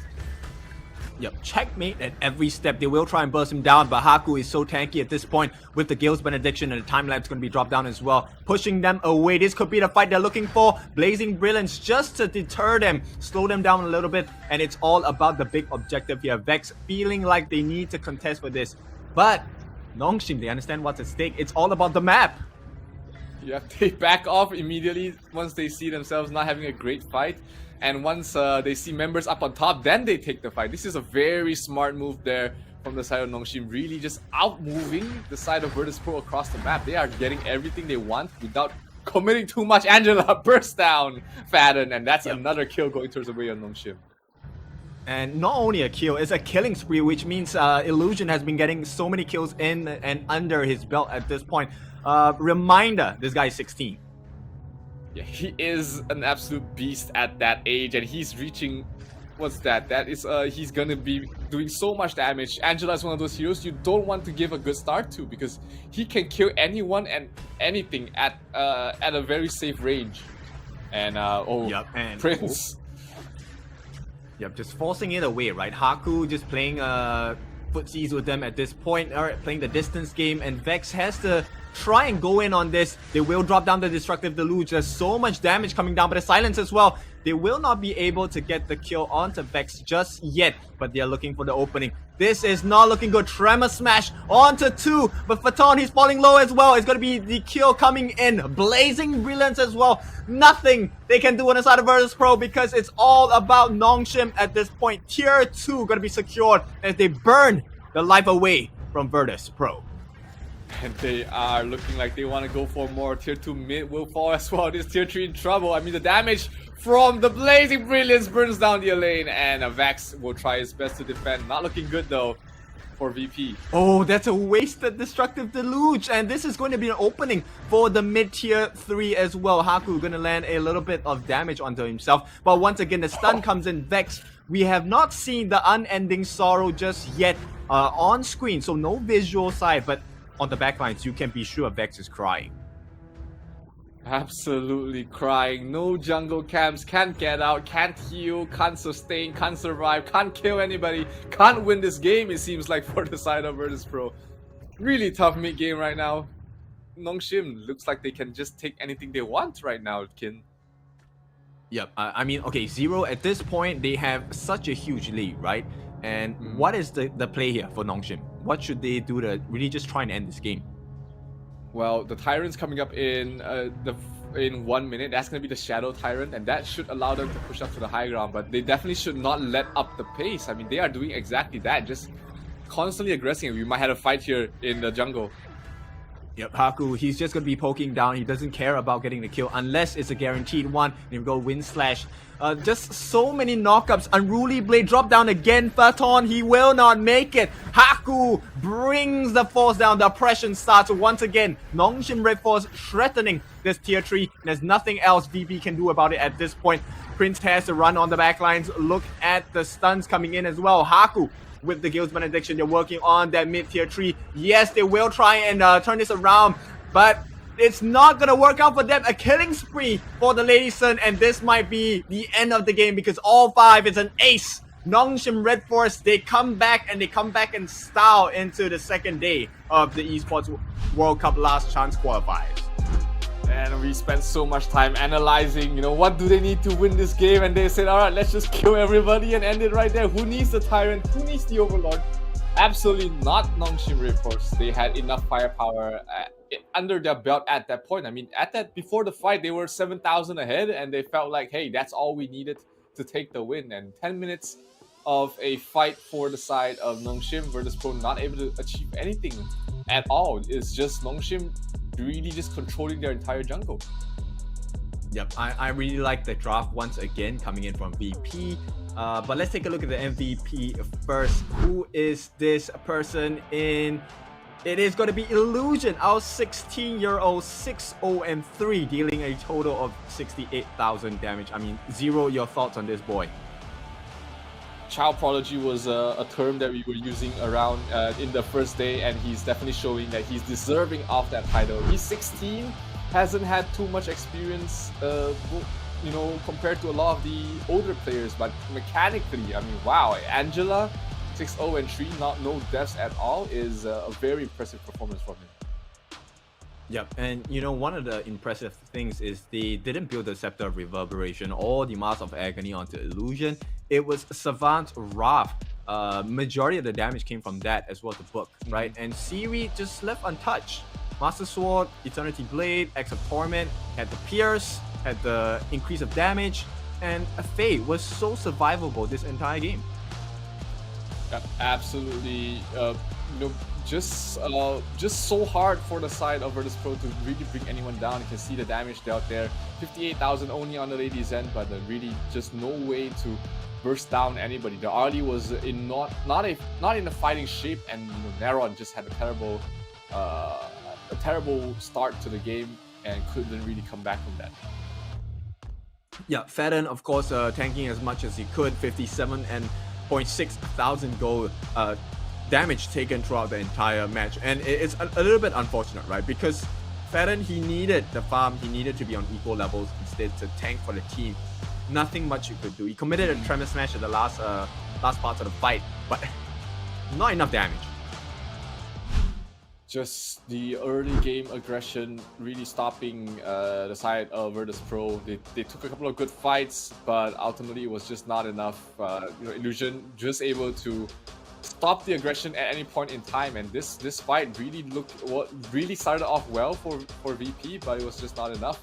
Yep, checkmate at every step. They will try and burst him down, but Haku is so tanky at this point with the Gale's Benediction, and the time lapse going to be dropped down as well, pushing them away. This could be the fight they're looking for. Blazing Brilliance just to deter them, slow them down a little bit, and it's all about the big objective here. Vex feeling like they need to contest for this, but NONGSHIN, they understand what's at stake. It's all about the map. Yeah, they back off immediately once they see themselves not having a great fight. And once they see members up on top, then they take the fight. This is a very smart move there from the side of NONGSHIN. Really just out-moving the side of Virtus.pro across the map. They are getting everything they want without committing too much. Angela bursts down Fadden, and that's another kill going towards the way of NONGSHIN. And not only a kill, it's a killing spree, which means Illusion has been getting so many kills in and under his belt at this point. Reminder, this guy is 16. Yeah, he is an absolute beast at that age, and he's reaching, what's that? That is, he's gonna be doing so much damage. Angela is one of those heroes you don't want to give a good start to because he can kill anyone and anything at a very safe range. And and Prince. Yep, just forcing it away, right? Haku just playing footsies with them at this point, or playing the distance game, and Vex has to try and go in on this. They will drop down the Destructive Deluge. There's so much damage coming down, but the silence as well. They will not be able to get the kill onto Vex just yet, but they're looking for the opening. This is not looking good. Tremor Smash onto 2, but Phaeton, he's falling low as well. It's going to be the kill coming in. Blazing Brilliance as well. Nothing they can do on the side of Virtus.pro because it's all about NONGSHIN at this point. Tier 2 going to be secured as they burn the life away from Virtus.pro. And they are looking like they want to go for more. Tier 2 mid will fall as well. This Tier 3 in trouble. I mean, the damage from the Blazing Brilliance burns down the lane, and Vex will try his best to defend. Not looking good though for VP. Oh, that's a wasted Destructive Deluge, and this is going to be an opening for the mid tier 3 as well. Haku gonna land a little bit of damage onto himself, but once again the stun comes in. Vex, we have not seen the unending sorrow just yet on screen, so no visual side, but on the backlines you can be sure Vex is crying. Absolutely crying. No jungle camps, can't get out, can't heal, can't sustain, can't survive, can't kill anybody, can't win this game, it seems like, for the side of Virtus.pro. Really tough mid game right now. NONGSHIN looks like they can just take anything they want right now, Kin. Yep. I mean, okay, Zero, at this point, they have such a huge lead, right? And what is the play here for NONGSHIN? What should they do to really just try and end this game? Well, the Tyrant's coming up in in 1 minute. That's going to be the Shadow Tyrant, and that should allow them to push up to the high ground. But they definitely should not let up the pace. I mean, they are doing exactly that, just constantly aggressing. We might have a fight here in the jungle. Yep, Haku, he's just going to be poking down. He doesn't care about getting the kill unless it's a guaranteed one. And we go Wind Slash. Just so many knockups. Unruly Blade drop down again. Phaeton, he will not make it. Haku brings the force down. The oppression starts once again. NONGSHIN Red Force threatening this tier 3. There's nothing else VP can do about it at this point. Prince has to run on the backlines. Look at the stuns coming in as well. Haku with the Guild's Benediction, they're working on that mid tier 3. Yes, they will try and turn this around, but it's not gonna work out for them. A killing spree for the Lady Sun, and this might be the end of the game because all 5 is an ace. NONGSHIN Red Force, they come back in style into the second day of the Esports World Cup Last Chance qualifiers. And we spent so much time analyzing, what do they need to win this game? And they said, all right, let's just kill everybody and end it right there. Who needs the Tyrant? Who needs the Overlord? Absolutely not NONGSHIN Red Force. They had enough firepower under their belt at that point. I mean, before the fight, they were 7,000 ahead, and they felt like, hey, that's all we needed to take the win. And 10 minutes of a fight for the side of NONGSHIN, Virtus.pro not able to achieve anything at all. It's just NONGSHIN really just controlling their entire jungle. Yep, I really like the draft once again coming in from VP. But let's take a look at the MVP first. Who is this person in? It is going to be Illusion, our 16-year-old 6-0-3, dealing a total of 68,000 damage. I mean, Zero, your thoughts on this boy? Child prodigy was a term that we were using around in the first day, and he's definitely showing that he's deserving of that title. He's 16, hasn't had too much experience, compared to a lot of the older players, but mechanically, I mean, wow, Angela, 6-0-3, no deaths at all, is a very impressive performance from him. Yep, and one of the impressive things is they didn't build the Scepter of Reverberation or the Mask of Agony onto Illusion. It was Savant Wrath. Majority of the damage came from that as well as the book, right? And Siri just left untouched. Master Sword, Eternity Blade, Axe of Torment, had the Pierce, had the increase of damage, and a Fate was so survivable this entire game. Absolutely, just so hard for the side of Virtus.pro to really bring anyone down. You can see the damage dealt there. 58,000 only on the Lady Zen, but really just no way to burst down anybody. The Arlie was in not in a fighting shape, and Neron just had a terrible start to the game and couldn't really come back from that. Yeah, Fadden, of course, tanking as much as he could. 57.6 thousand gold damage taken throughout the entire match, and it's a little bit unfortunate, right? Because Fadden, he needed the farm, he needed to be on equal levels instead to tank for the team. Nothing much you could do. He committed a Tremor Smash at the last parts of the fight, but not enough damage. Just the early game aggression really stopping the side of Virtus.pro. They took a couple of good fights, but ultimately it was just not enough. Illusion just able to stop the aggression at any point in time, and this fight really started off well for VP, but it was just not enough.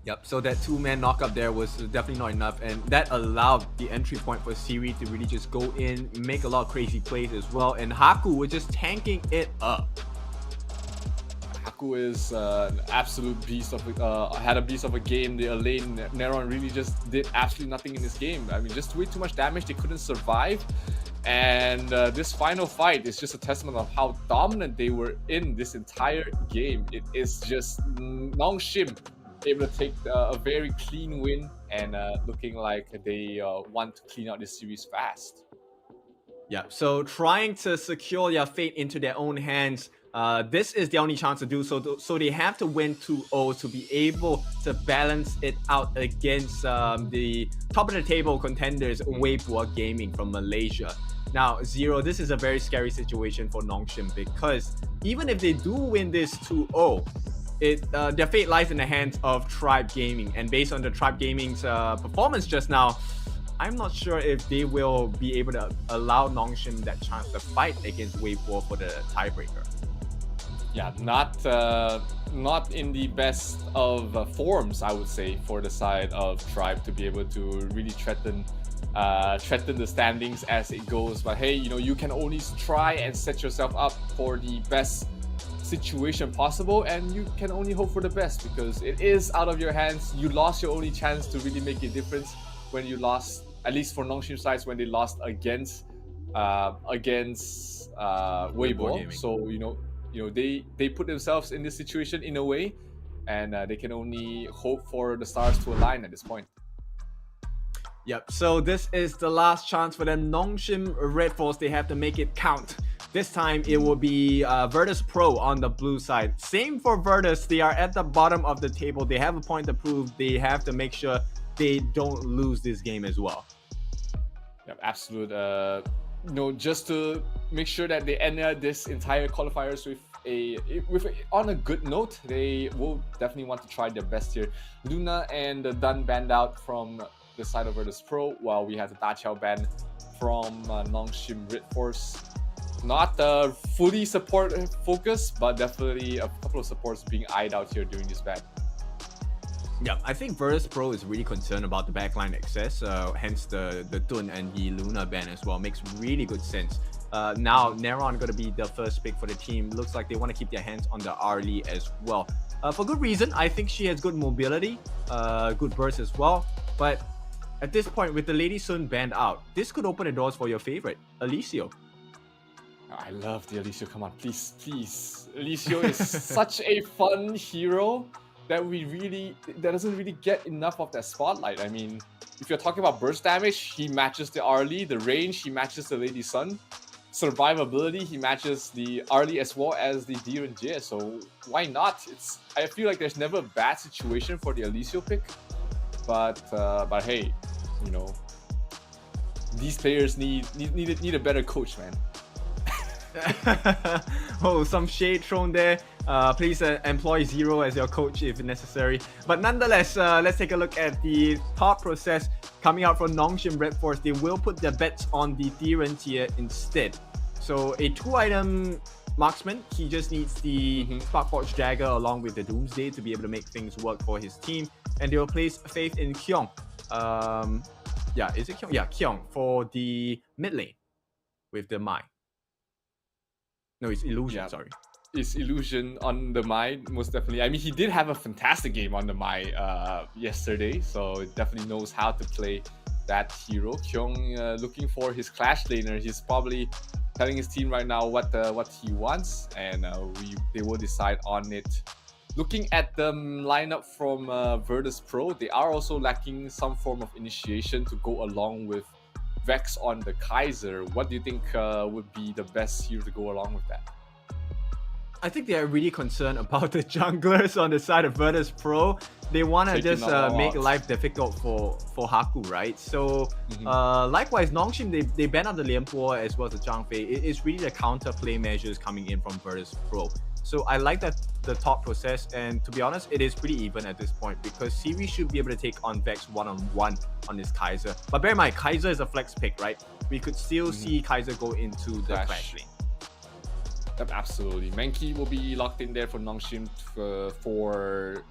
Yep, so that two-man knockup there was definitely not enough, and that allowed the entry point for Siri to really just go in, make a lot of crazy plays as well, and Haku was just tanking it up. Haku is an absolute beast had a beast of a game. The lane Neron really just did absolutely nothing in this game. I mean, just way too much damage. They couldn't survive, and this final fight is just a testament of how dominant they were in this entire game. It is just NONGSHIN able to take a very clean win, and looking like they want to clean out this series fast. Yeah, so trying to secure their fate into their own hands. This is the only chance to do so. So they have to win 2-0 to be able to balance it out against the top of the table contenders, Weibo Gaming from Malaysia. Now, Zero, this is a very scary situation for NONGSHIN, because even if they do win this 2-0, their fate lies in the hands of Tribe Gaming, and based on the Tribe Gaming's performance just now, I'm not sure if they will be able to allow NONGSHIN that chance to fight against Wave War for the tiebreaker. Yeah, not in the best of forms, I would say, for the side of Tribe to be able to really threaten the standings as it goes. But hey, you can only try and set yourself up for the best situation possible, and you can only hope for the best because it is out of your hands. You lost your only chance to really make a difference when you lost, at least for NONGSHIN sides, when they lost against Weibo. So they put themselves in this situation in a way, and they can only hope for the stars to align at this point. Yep, so this is the last chance for them. NONGSHIN Red Force, they have to make it count. This time it will be Virtus Pro on the blue side. Same for Virtus, they are at the bottom of the table. They have a point to prove. They have to make sure they don't lose this game as well. Yep, absolute. Just to make sure that they end this entire qualifiers on a good note. They will definitely want to try their best here. Luna and Dun banned out from the side of Virtus Pro, while we have the Dachao ban from NONGSHIN Red Force. Not fully support focused, but definitely a couple of supports being eyed out here during this ban. Yeah, I think Virtus Pro is really concerned about the backline access, hence the Dun and the Luna ban as well. Makes really good sense. Now, Neron going to be the first pick for the team. Looks like they want to keep their hands on the Arlie as well. For good reason. I think she has good mobility, good burst as well. But at this point, with the Lady Sun banned out, this could open the doors for your favorite, Alicio. I love the Alicio. Come on, please, please. Alicio is such a fun hero that doesn't really get enough of that spotlight. I mean, if you're talking about burst damage, he matches the Arlie. The range, he matches the Lady Sun. Survivability, he matches the Arlie as well as the Diren. So why not? I feel like there's never a bad situation for the Alicio pick. But hey, these players need a better coach, man. Oh, some shade thrown there. Please employ Zero as your coach if necessary. But nonetheless, let's take a look at the thought process coming out from NONGSHIN Red Force. They will put their bets on the Diren tier instead. So a 2-item marksman, he just needs the Sparkforge Dagger along with the Doomsday to be able to make things work for his team. And they will place faith in Kyung. Yeah, is it Kyung? Yeah, Kyung for the mid lane with the Mai. No, it's Illusion, sorry. It's Illusion on the Mai, most definitely. I mean, he did have a fantastic game on the Mai yesterday, so definitely knows how to play that hero. Kyung looking for his Clash laner. He's probably telling his team right now what he wants, and they will decide on it. Looking at the lineup from Virtus Pro, they are also lacking some form of initiation to go along with Vex on the Kaiser. What do you think would be the best hero to go along with that? I think they are really concerned about the junglers on the side of Virtus Pro. They want to just make life difficult for Haku, right? So likewise, NONGSHIN, they ban out the Lianpo as well as the Zhangfei. It's really the counter play measures coming in from Virtus Pro. So I like that the thought process, and to be honest, it is pretty even at this point because Siri should be able to take on Vex one-on-one on this Kaiser. But bear in mind, Kaiser is a flex pick, right? We could still see Kaiser go into the Clash lane. Yep, absolutely. Mankey will be locked in there for NONGSHIN for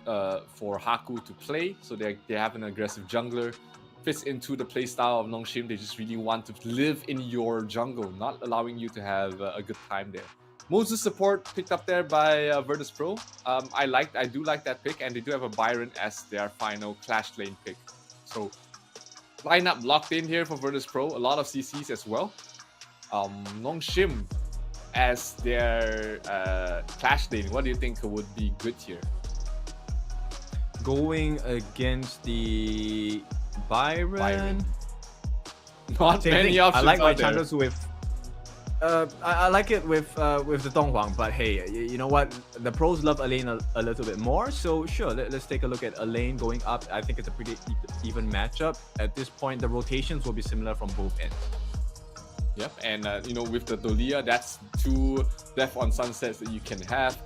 Haku to play. So they have an aggressive jungler. Fits into the playstyle of NONGSHIN. They just really want to live in your jungle, not allowing you to have a good time there. Moses support picked up there by Virtus Pro. I do like that pick, and they do have a Byron as their final Clash lane pick. So lineup locked in here for Virtus Pro. A lot of CCs as well. NONGSHIN as their Clash lane. What do you think would be good here? Going against the Byron. Not many options. I like my chances with. I like it with the Donghuang, but hey, you know what? The pros love Elaine a little bit more, so sure, let's take a look at Elaine going up. I think it's a pretty even matchup. At this point, the rotations will be similar from both ends. Yep, and with the Dolia, that's 2 Death on Sunsets that you can have.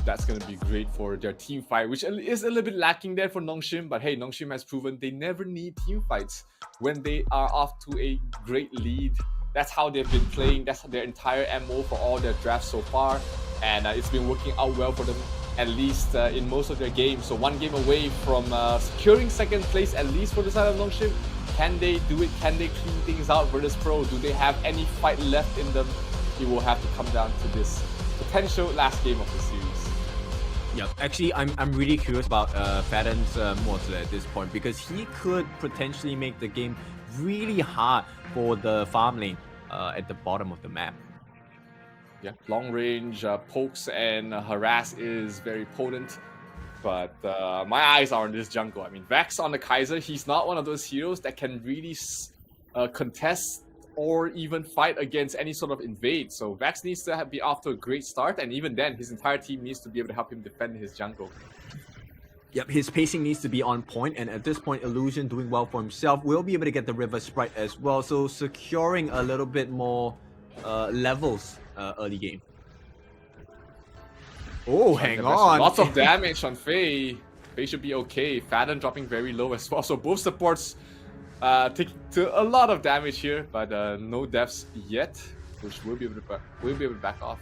That's going to be great for their team fight, which is a little bit lacking there for NONGSHIN. But hey, NONGSHIN has proven they never need team fights when they are off to a great lead. That's how they've been playing. That's their entire MO for all their drafts so far. And it's been working out well for them, at least in most of their games. So one game away from securing second place, at least for the side of NONGSHIN. Can they do it? Can they clean things out? Virtus Pro, do they have any fight left in them? It will have to come down to this potential last game of the series. Yeah, actually, I'm really curious about Fadden's mortal at this point, because he could potentially make the game really hard for the farm lane at the bottom of the map. Yeah, long range pokes and harass is very potent, but my eyes are on this jungle. I mean, Vex on the Kaiser, he's not one of those heroes that can really contest or even fight against any sort of invade. So Vex needs to be off to a great start, and even then, his entire team needs to be able to help him defend his jungle. Yep, his pacing needs to be on point, and at this point, Illusion doing well for himself will be able to get the River Sprite as well, so securing a little bit more levels early game. Oh, hang on. Lots of damage on Faye. Faye should be okay. Fadden dropping very low as well, so both supports take to a lot of damage here, but no deaths yet, which we'll be able to back off.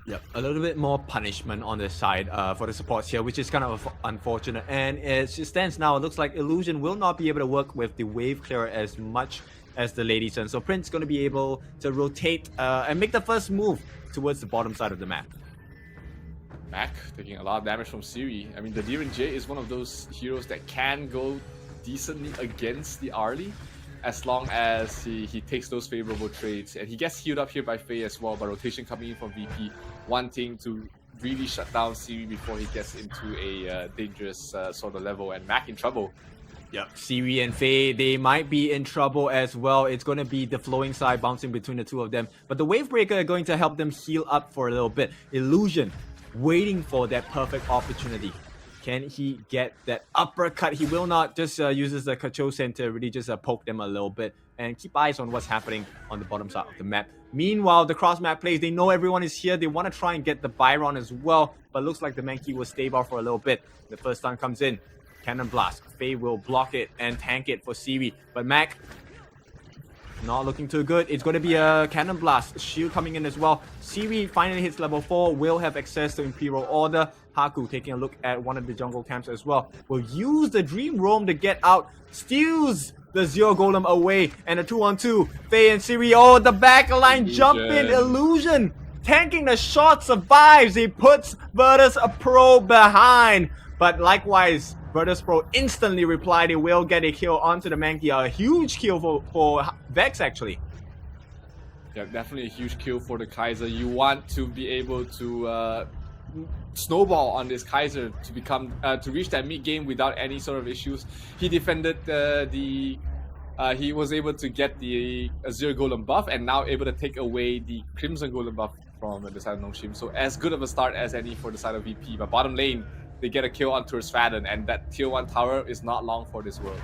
Yep, a little bit more punishment on the side for the supports here, which is kind of unfortunate. And as it stands now, it looks like Illusion will not be able to work with the wave clearer as much as the Lady Sun. So Prince going to be able to rotate and make the first move towards the bottom side of the map. Mac taking a lot of damage from Siri. I mean, the Diren J is one of those heroes that can go decently against the Arlie as long as he takes those favorable trades, and he gets healed up here by Faye as well, by rotation coming in from VP, wanting to really shut down Siri before he gets into a dangerous sort of level, and Mac in trouble. Yep, Siri and Faye, they might be in trouble as well. It's going to be the flowing side bouncing between the two of them, but the Wavebreaker are going to help them heal up for a little bit. Illusion waiting for that perfect opportunity. Can he get that uppercut? He will not. Just uses the Kachosen to really just poke them a little bit and keep eyes on what's happening on the bottom side of the map. Meanwhile, the cross map plays, they know everyone is here. They want to try and get the Byron as well, but looks like the Mankey will stay bar for a little bit. The first stun comes in. Cannon Blast. Faye will block it and tank it for Siri, but Mac not looking too good. It's going to be a Cannon Blast. Shield coming in as well. Siri finally hits level 4. Will have access to Imperial Order. Haku taking a look at one of the jungle camps as well. Will use the Dream Roam to get out. Steals the Zero Golem away. And a 2-on-2. Faye and Siri. Oh, the back line jump in. Illusion tanking the shot. Survives. He puts Virtus Pro behind. But likewise, Virtus Pro instantly replied he will get a kill onto the Mankey. A huge kill for Vex, actually. Yeah, definitely a huge kill for the Kaiser. You want to be able to snowball on this Kaiser to become to reach that mid game without any sort of issues. He defended he was able to get the Azure Golem buff, and now able to take away the Crimson Golem buff from the side of NONGSHIN. So as good of a start as any for the side of VP. But bottom lane, they get a kill on Fadden, and that tier 1 tower is not long for this world.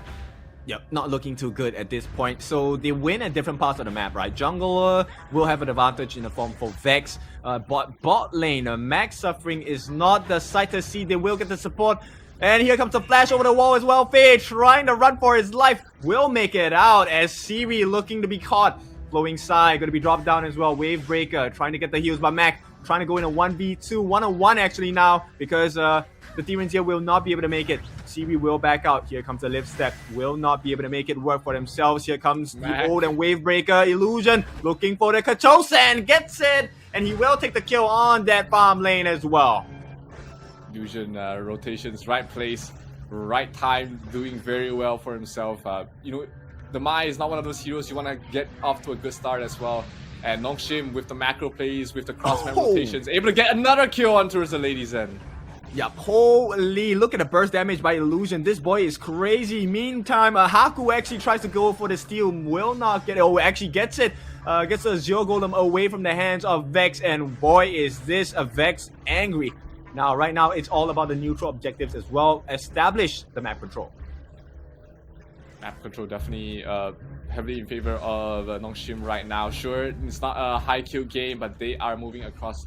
Yep, not looking too good at this point. So they win at different parts of the map, right? Jungler will have an advantage in the form for Vex. But bot lane, Max suffering is not the sight to see. They will get the support. And here comes the flash over the wall as well. Faye trying to run for his life. Will make it out as Siri looking to be caught. Flowing side, going to be dropped down as well. Wavebreaker trying to get the heals by Mac. Trying to go in a 1v2, 1-on-1 actually now, because the Demons here will not be able to make it. Siri will back out. Here comes the lift step. Will not be able to make it work for themselves. Here comes the old and Wavebreaker. Illusion looking for the Kachosen. Gets it. And he will take the kill on that farm lane as well. Illusion rotations, right place, right time, doing very well for himself. You know, the Mai is not one of those heroes you want to get off to a good start as well. And NONGSHIN with the macro plays, with the cross-map rotations, able to get another kill on towards the Ladies End. Yep, holy, look at the burst damage by Illusion. This boy is crazy. Meantime, Haku actually tries to go for the steal. Will not get it. Oh, actually gets it. Gets the Zero Golem away from the hands of Vex. And boy, is this a Vex angry. Now, right now, it's all about the neutral objectives as well. Establish the map control. Map control definitely heavily in favor of NONGSHIN right now. Sure, it's not a high kill game, but they are moving across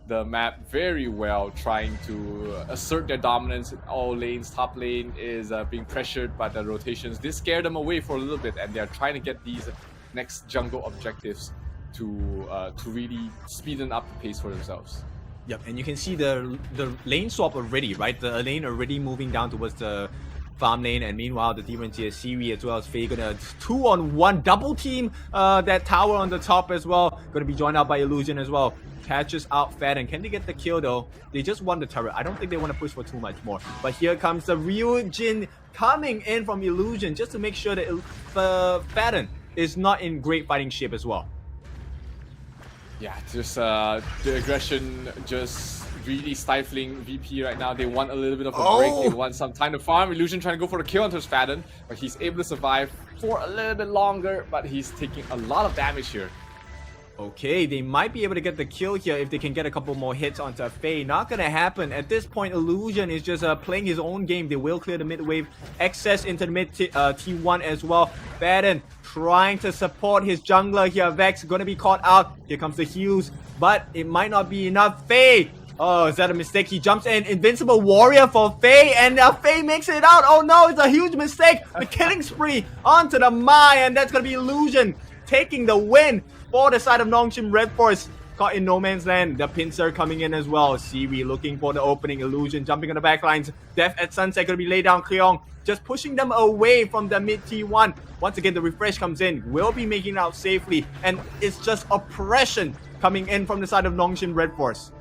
the map very well, trying to assert their dominance in all lanes. Top lane is being pressured by the rotations. This scared them away for a little bit, and they're trying to get these next jungle objectives to really speeden up the pace for themselves. Yep, and you can see the lane swap already, right? The lane already moving down towards the farm lane, and meanwhile the Demon Tier Siri as well as Faye gonna 2-on-1 double team that tower on the top as well. Gonna be joined out by Illusion as well. Catches out Faden. Can they get the kill though? They just won the turret. I don't think they want to push for too much more. But here comes the real Jin coming in from Illusion just to make sure that Faden is not in great fighting shape as well. Yeah, just the aggression just really stifling VP right now. They want a little bit of a break. They want some time to farm. Illusion trying to go for the kill onto Faden, but he's able to survive for a little bit longer, but he's taking a lot of damage here. Okay, they might be able to get the kill here if they can get a couple more hits onto Faye. Not gonna happen. At this point, Illusion is just playing his own game. They will clear the mid wave. Access into the mid T1 as well. Faden trying to support his jungler here. Vex gonna be caught out. Here comes the heals, but it might not be enough. Faye! Oh, is that a mistake? He jumps in. Invincible Warrior for Faye, and Faye makes it out. Oh no, it's a huge mistake. The killing spree onto the Mai, and that's gonna be Illusion taking the win for the side of NONGSHIN Red Force. Caught in no man's land. The pincer coming in as well. Siri looking for the opening. Illusion jumping on the backlines. Death at Sunset gonna be laid down. Cleong just pushing them away from the mid T1. Once again, the refresh comes in. Will be making it out safely. And it's just oppression coming in from the side of NONGSHIN Red Force.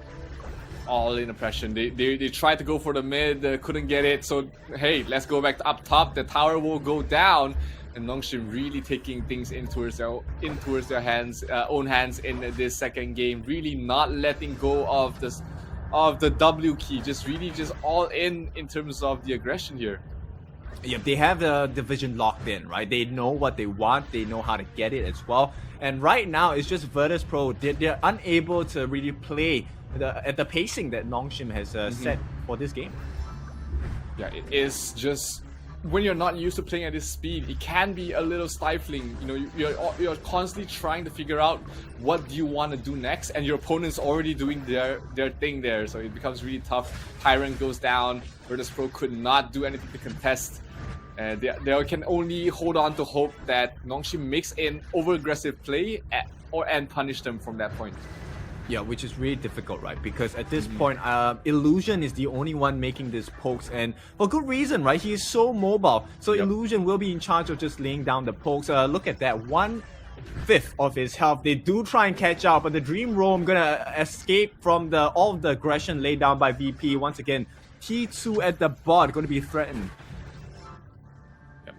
All in oppression. They tried to go for the mid, couldn't get it. So hey, let's go back to up top. The tower will go down. And NONGSHIN really taking things in towards their hands, own hands in this second game. Really not letting go of the W key. Just all in terms of the aggression here. Yeah, they have the division locked in, right? They know what they want. They know how to get it as well. And right now, it's just Virtus Pro. They're unable to really play at the pacing that NONGSHIN has set for this game. Yeah, it is just, when you're not used to playing at this speed, it can be a little stifling. You know, you're constantly trying to figure out what do you want to do next, and your opponent's already doing their thing there, so it becomes really tough. Tyrant goes down. Virtus Pro could not do anything to contest. They can only hold on to hope that NONGSHIN makes an over-aggressive play and punish them from that point. Yeah, which is really difficult, right? Because at this point, Illusion is the only one making these pokes, and for good reason, right? He is so mobile. So Illusion will be in charge of just laying down the pokes. Look at that, 1/5 of his health. They do try and catch up, but the Dream Roam gonna escape from all of the aggression laid down by VP. Once again, T2 at the bot gonna be threatened.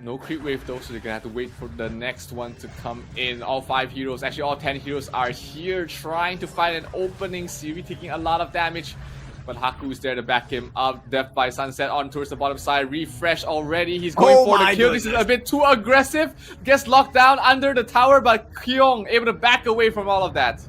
No creep wave though, so they're gonna have to wait for the next one to come in. All 5 heroes, actually all 10 heroes are here trying to find an opening. Siri taking a lot of damage, but Haku is there to back him up. Death by Sunset on towards the bottom side. Refresh already. He's going for the kill. This is a bit too aggressive. Gets locked down under the tower, but Kyung able to back away from all of that.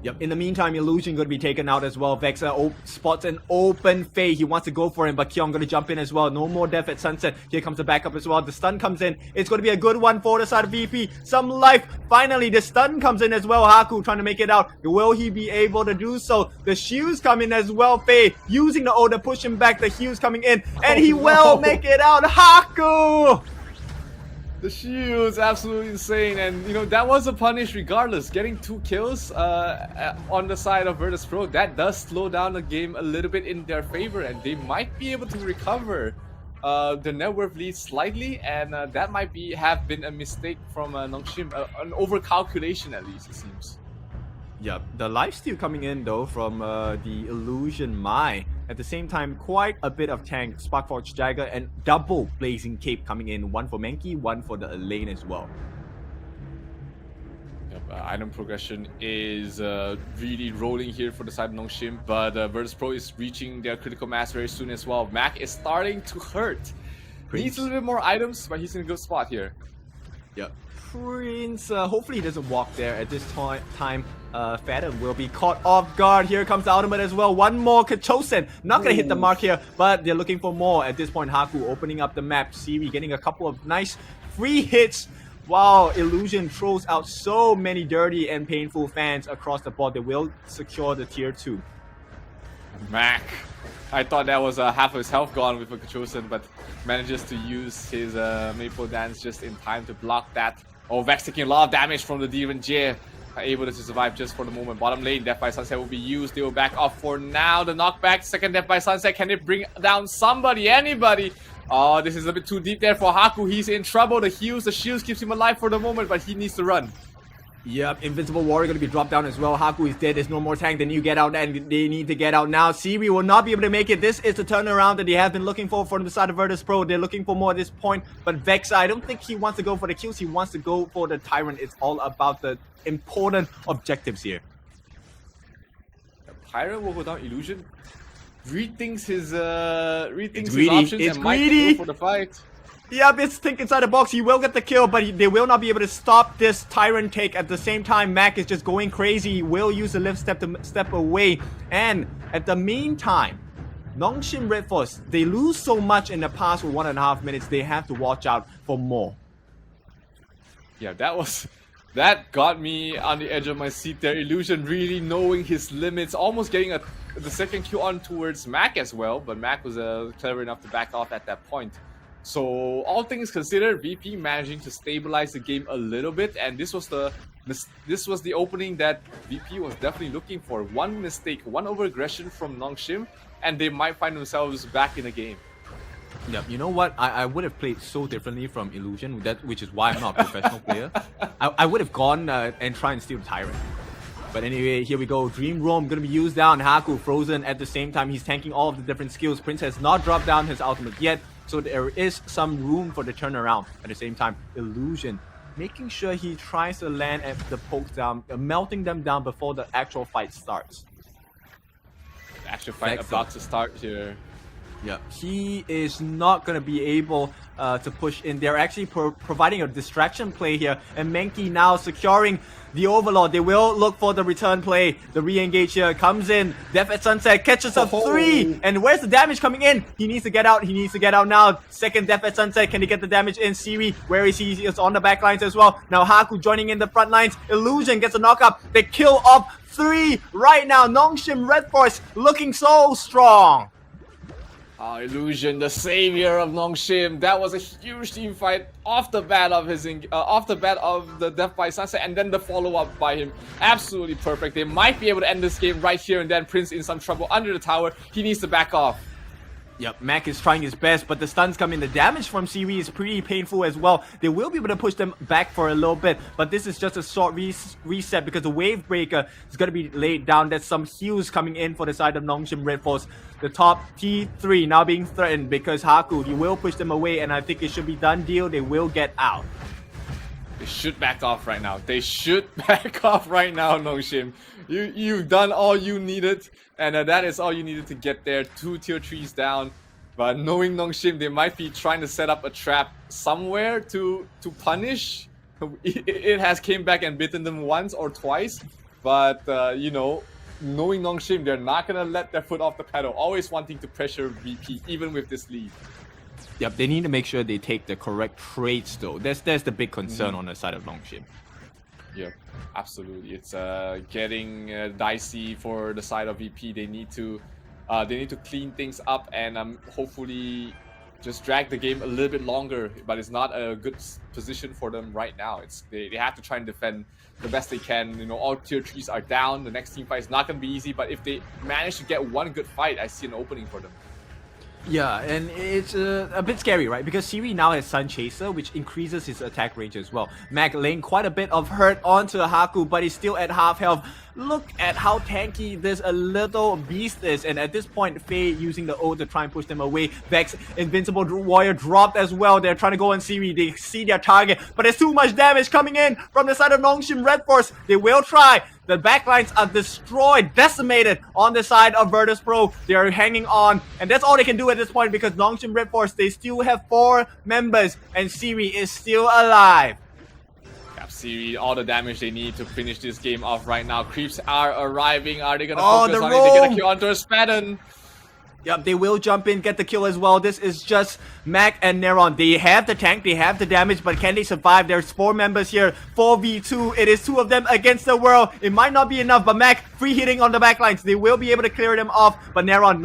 Yep, in the meantime, Illusion gonna be taken out as well. Vex spots an open Faye. He wants to go for him, but Kyung gonna jump in as well. No more Death at Sunset. Here comes the backup as well. The stun comes in. It's gonna be a good one for the side of VP. Some life. Finally, the stun comes in as well. Haku trying to make it out. Will he be able to do so? The shields come in as well. Faye using the O to push him back. The heals coming in, and he will make it out. Haku! The shield's absolutely insane, and you know that was a punish regardless. Getting 2 kills on the side of Virtus Pro, that does slow down the game a little bit in their favor, and they might be able to recover the net worth lead slightly, and that might have been a mistake from NONGSHIN, an overcalculation at least, it seems. Yeah, the lifesteal coming in though from the Illusion Mai. At the same time, quite a bit of tank, Sparkforge Jagger, and double Blazing Cape coming in. One for Menki, one for the lane as well. Yep, item progression is really rolling here for the side of NONGSHIN, but Virtus Pro is reaching their critical mass very soon as well. Mac is starting to hurt. Needs a little bit more items, but he's in a good spot here. Yep. Prince, hopefully he doesn't walk there at this time. Faden will be caught off guard. Here comes the ultimate as well. One more Kachosen. Not gonna hit the mark here, but they're looking for more. At this point, Haku opening up the map. Siri getting a couple of nice free hits. Wow, Illusion throws out so many dirty and painful fans across the board. They will secure the tier 2. Mac. I thought that was half of his health gone with a Chosen, but manages to use his Maple Dance just in time to block that. Oh, Vex taking a lot of damage from the DNJ. Able to survive just for the moment. Bottom lane, Death by Sunset will be used. They will back off for now. The knockback, second Death by Sunset. Can it bring down somebody, anybody? Oh, this is a bit too deep there for Haku. He's in trouble. The heals, the shields keeps him alive for the moment, but he needs to run. Yep, Invincible Warrior gonna be dropped down as well. Haku is dead. There's no more tank. They need to get out, and they need to get out now. Siri will not be able to make it. This is the turnaround that they have been looking for from the side of Virtus Pro. They're looking for more at this point. But Vex, I don't think he wants to go for the kills. He wants to go for the Tyrant. It's all about the important objectives here. Tyrant will go down Illusion. Rethinks his greedy. options It's and might greedy. go for the fight. Yep, it's think inside the box. He will get the kill, but they will not be able to stop this Tyrant take. At the same time, Mac is just going crazy. He will use the lift step to step away. And at the meantime, NONGSHIN Red Force, they lose so much in the past for 1.5 minutes. They have to watch out for more. Yeah, that got me on the edge of my seat there. Illusion really knowing his limits, almost getting the second Q on towards Mac as well, but Mac was clever enough to back off at that point. So all things considered, VP managing to stabilize the game a little bit, and this was the opening that VP was definitely looking for. One mistake, one overaggression from NONGSHIN, and they might find themselves back in the game. Yep, you know what? I would have played so differently from Illusion, which is why I'm not a professional player. I would have gone and tried and steal the Tyrant. But anyway, here we go. Dream Roam gonna be used down. Haku frozen at the same time. He's tanking all of the different skills. Prince has not dropped down his ultimate yet, so there is some room for the turnaround. At the same time, Illusion making sure he tries to land at the pokes down, melting them down before the actual fight starts. The actual fight about to start here. Yeah, he is not going to be able to push in. They're actually providing a distraction play here. And Menki now securing the Overlord. They will look for the return play. The re-engage here comes in. Death at Sunset catches up 3. And where's the damage coming in? He needs to get out. He needs to get out now. Second Death at Sunset. Can he get the damage in? Siri, where is he? He is on the back lines as well. Now Haku joining in the front lines. Illusion gets a knockup. They kill off 3 right now. NONGSHIN Red Force looking so strong. Illusion, the savior of NONGSHIN. That was a huge team fight off the bat of the Death by Sunset, and then the follow-up by him. Absolutely perfect. They might be able to end this game right here and then. Prince in some trouble under the tower. He needs to back off. Yep, Mac is trying his best, but the stuns come in. The damage from Siri is pretty painful as well. They will be able to push them back for a little bit, but this is just a short reset because the Wave Breaker is going to be laid down. There's some heals coming in for the side of NONGSHIN Red Force. The top T3 now being threatened because Haku, he will push them away, and I think it should be done deal. They will get out. They should back off right now. They should back off right now, NONGSHIN. You've done all you needed, and that is all you needed to get there. 2 tier 3s down. But knowing NONGSHIN, they might be trying to set up a trap somewhere to punish. It has came back and bitten them once or twice. But, you know, knowing NONGSHIN, they're not going to let their foot off the pedal. Always wanting to pressure VP, even with this lead. Yep, they need to make sure they take the correct trades though. That's the big concern on the side of NONGSHIN. Yep, absolutely. It's getting dicey for the side of VP. They need to clean things up and hopefully just drag the game a little bit longer. But it's not a good position for them right now. They have to try and defend the best they can. You know, all tier 3s are down. The next team fight is not going to be easy. But if they manage to get one good fight, I see an opening for them. Yeah, and it's a bit scary, right? Because Siri now has Sun Chaser, which increases his attack range as well. Mac laying quite a bit of hurt onto Haku, but he's still at half health. Look at how tanky this little beast is, and at this point, Faye using the ult to try and push them away. Vex, Invincible Warrior dropped as well. They're trying to go on Siri. They see their target, but there's too much damage coming in from the side of NONGSHIN Red Force. They will try. The backlines are destroyed, decimated on the side of Virtus Pro. They are hanging on, and that's all they can do at this point because NONGSHIN Red Force, they still have 4 members, and Siri is still alive. Yeah, Siri, all the damage they need to finish this game off right now. Creeps are arriving. Are they gonna focus on it? They're gonna kill onto a Spadon. Yep, they will jump in, get the kill as well. This is just Mac and Neron. They have the tank, they have the damage, but can they survive? There's 4 members here, 4v2. It is 2 of them against the world. It might not be enough, but Mac free hitting on the backlines. They will be able to clear them off, but Neron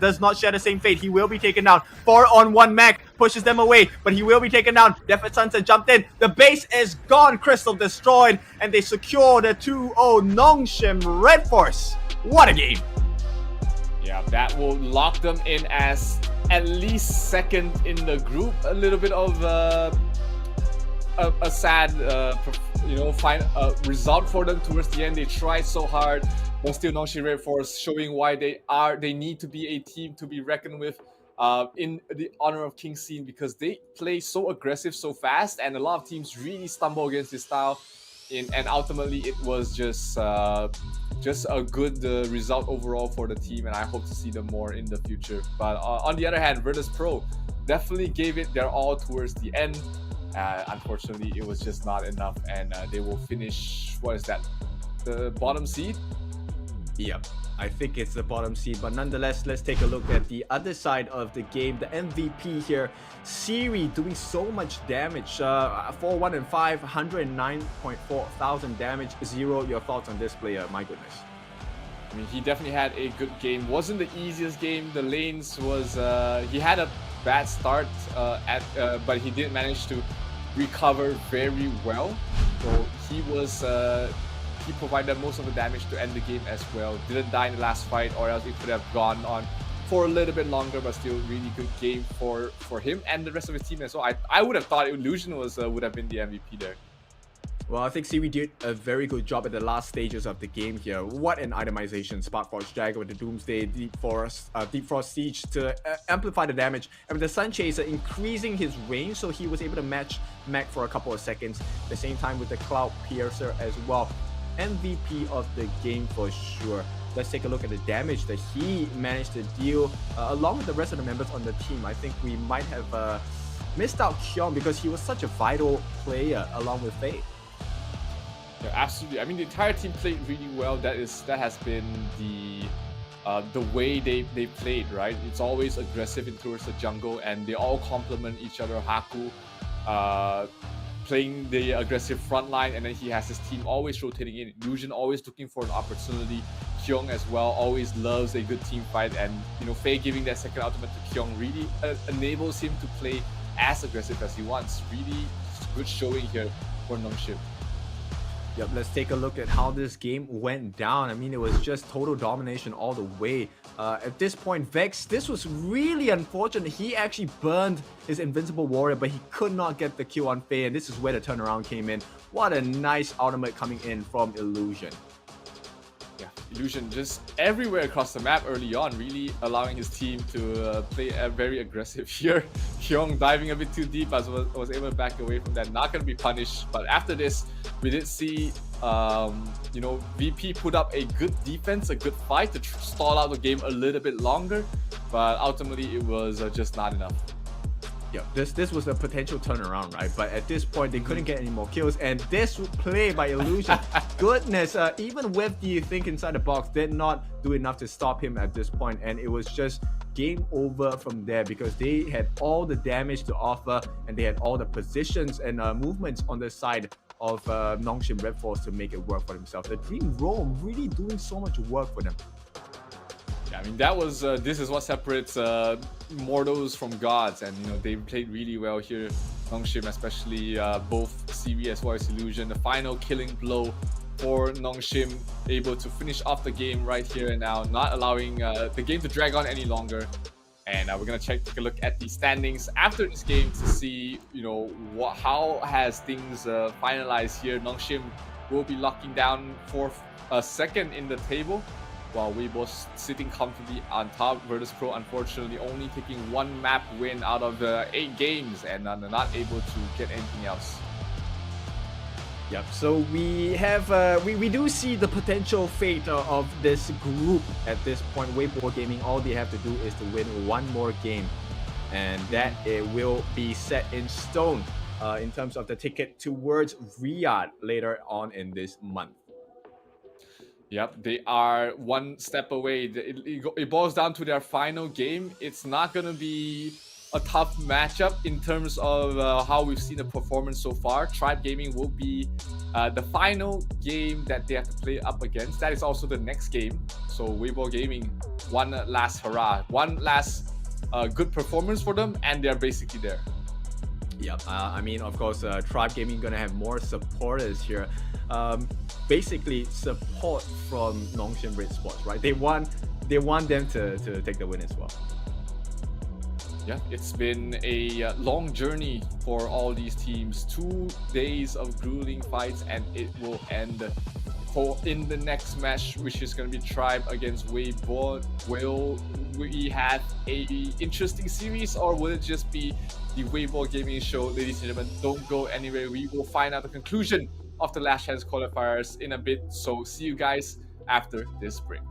does not share the same fate. He will be taken down. 4-on-1 Mac pushes them away, but he will be taken down. Death Sunset jumped in. The base is gone. Crystal destroyed, and they secure the 2-0 NONGSHIN Red Force. What a game! Yeah, that will lock them in as at least second in the group. A little bit of a sad, result for them towards the end. They tried so hard, but still NONGSHIN Red Force showing why they need to be a team to be reckoned with in the honor of King Scene, because they play so aggressive so fast, and a lot of teams really stumble against this style. And ultimately, it was just a good result overall for the team, and I hope to see them more in the future. But on the other hand, Virtus Pro definitely gave it their all towards the end. Unfortunately, it was just not enough, and they will finish, what is that, the bottom seed? Yep, I think it's the bottom seed, but nonetheless, let's take a look at the other side of the game. The MVP here, Siri, doing so much damage. 4-1 and 5, 109.4 thousand damage. Zero, your thoughts on this player? My goodness. I mean, he definitely had a good game. Wasn't the easiest game. The lanes was he had a bad start but he did manage to recover very well. So he was he provided most of the damage to end the game as well. Didn't die in the last fight, or else it could have gone on for a little bit longer, but still really good game for him and the rest of his team as well. I would have thought Illusion would have been the MVP there. Well, I think Siri did a very good job at the last stages of the game here. What an itemization. Sparkforge Jagger with the Doomsday, Deep Frost Siege to amplify the damage. And with the Sun Chaser increasing his range, so he was able to match Mac for a couple of seconds. At the same time with the Cloud Piercer as well. MVP of the game for sure. Let's take a look at the damage that he managed to deal along with the rest of the members on the team. I think we might have missed out Kyung because he was such a vital player along with Faye. Yeah, absolutely. I mean, the entire team played really well. That has been the way they played, right? It's always aggressive in towards the jungle, and they all complement each other. Haku playing the aggressive front line, and then he has his team always rotating in. Illusion always looking for an opportunity. Kyung as well always loves a good team fight, and Faye giving that second ultimate to Kyung really enables him to play as aggressive as he wants. Really good showing here for NONGSHIN. Yep, let's take a look at how this game went down. I mean, it was just total domination all the way. At this point, Vex, this was really unfortunate. He actually burned his Invincible Warrior, but he could not get the kill on Faye, and this is where the turnaround came in. What a nice ultimate coming in from Illusion. Yeah, Illusion just everywhere across the map early on, really allowing his team to play very aggressive here. Kyung diving a bit too deep, as was able to back away from that. Not going to be punished, but after this, we did see VP put up a good defense, a good fight to stall out the game a little bit longer, but ultimately it was just not enough. Yeah, this was a potential turnaround, right? But at this point, they couldn't get any more kills, and this play by Illusion, goodness, even with the think inside the box, did not do enough to stop him at this point, and it was just game over from there because they had all the damage to offer, and they had all the positions and movements on the side of NONGSHIN Red Force to make it work for themselves. The Dream Roam really doing so much work for them. I mean, that was this is what separates mortals from gods, and they played really well here. NONGSHIN, especially both CV as well as Illusion. The final killing blow for NONGSHIN, able to finish off the game right here and now, not allowing the game to drag on any longer. And we're gonna take a look at the standings after this game to see how has things finalized here. NONGSHIN will be locking down for a second in the table, while Weibo sitting comfortably on top. Virtus Pro unfortunately only taking 1 map win out of 8 games, and not able to get anything else. Yep, so we have we do see the potential fate of this group at this point. Weibo Gaming, all they have to do is to win 1 more game, and that it will be set in stone in terms of the ticket towards Riyadh later on in this month. Yep, they are one step away. It boils down to their final game. It's not going to be a tough matchup in terms of how we've seen the performance so far. Tribe Gaming will be the final game that they have to play up against. That is also the next game. So Weibo Gaming, one last hurrah, one last good performance for them, and they're basically there. Yep. I mean, of course, Tribe Gaming gonna have more supporters here. Basically, support from NONGSHIN Red Sports, right? They want them to take the win as well. Yeah, it's been a long journey for all these teams. 2 days of grueling fights, and it will end in the next match, which is going to be Tribe against Weibo. Will we have a interesting series, or will it just be the Weibo Gaming Show? Ladies and gentlemen, don't go anywhere. We will find out the conclusion of the Last Chance qualifiers in a bit. So see you guys after this break.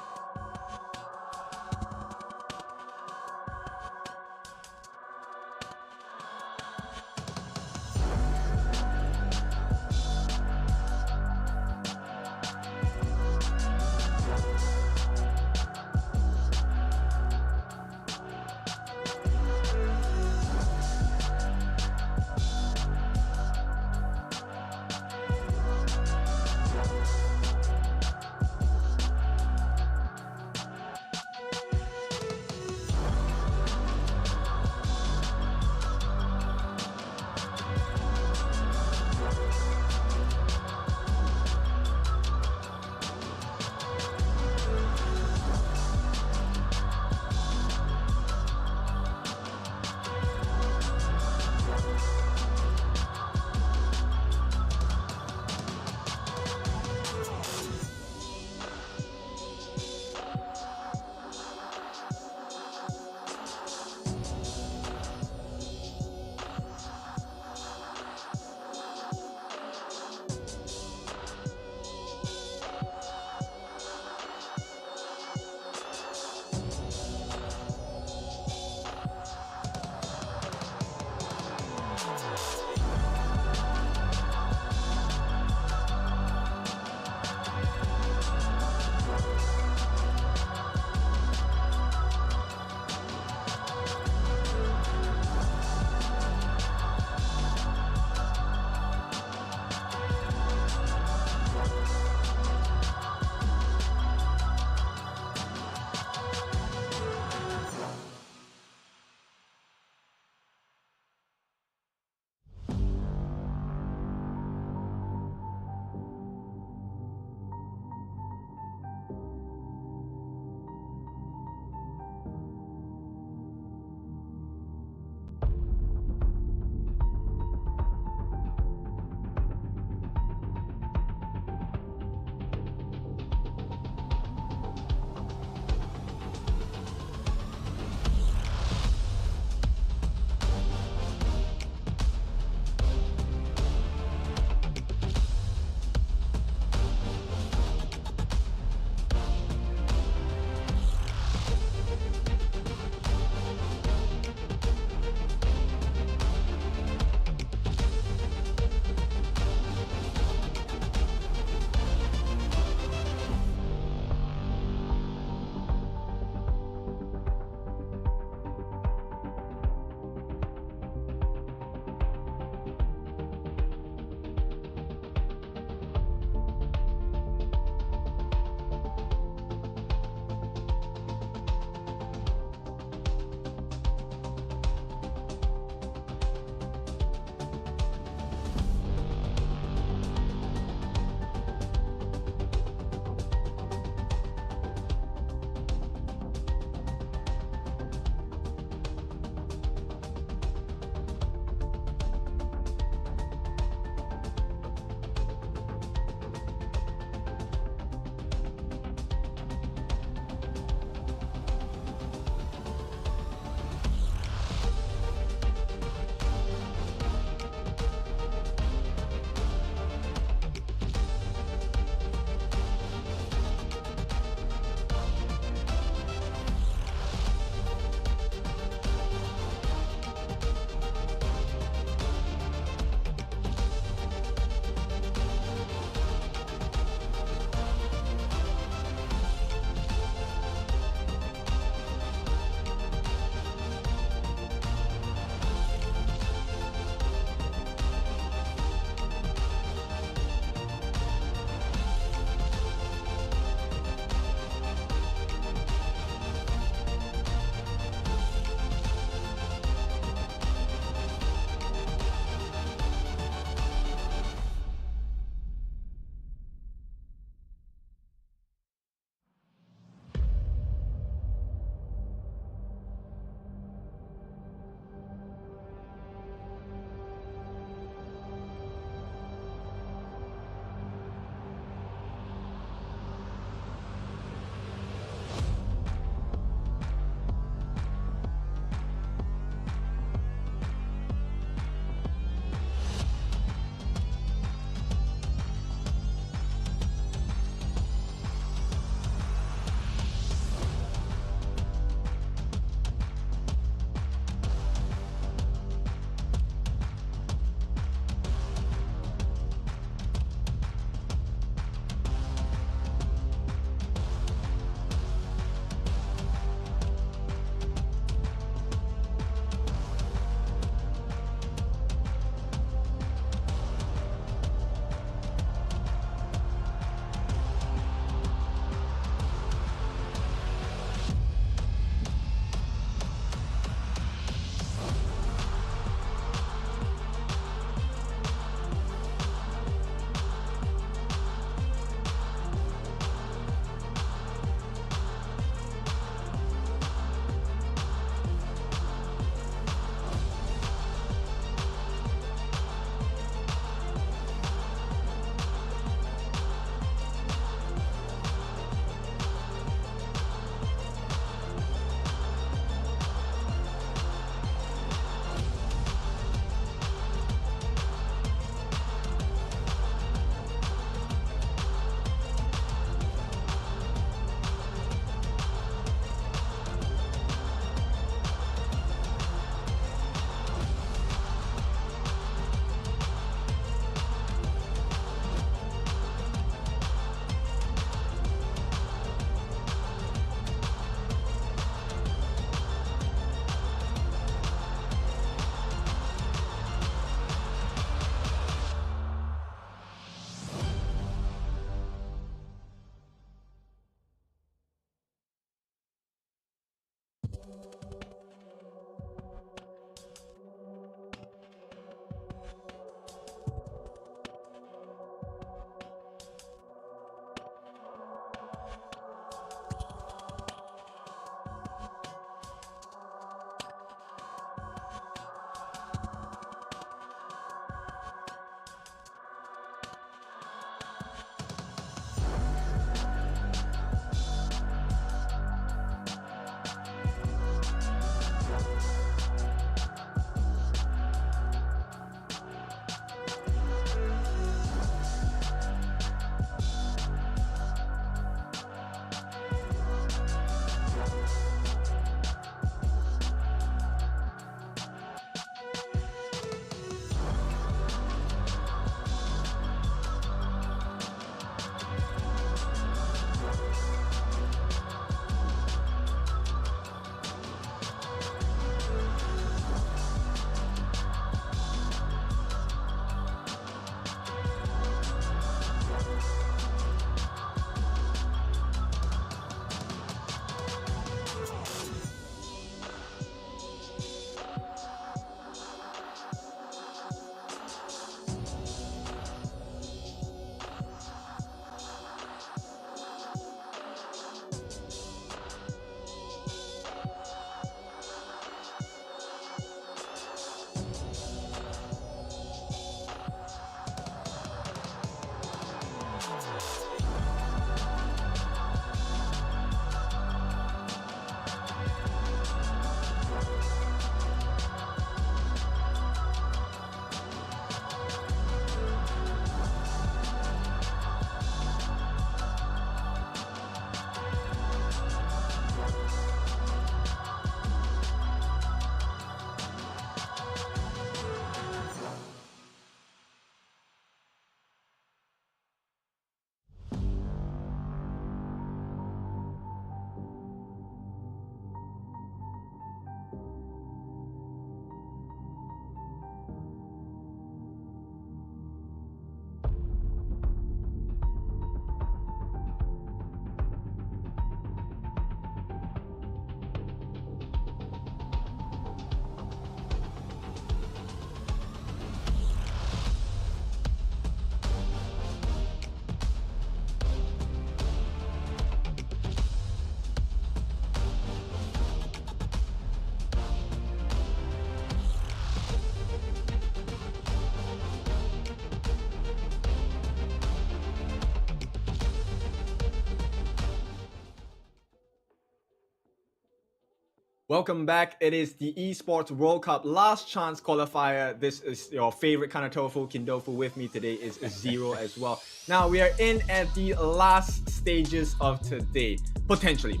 Welcome back. It is the Esports World Cup last chance qualifier. This is your favorite kind of tofu, Kindofu. With me today is Zero as well. Now we are in at the last stages of today. Potentially.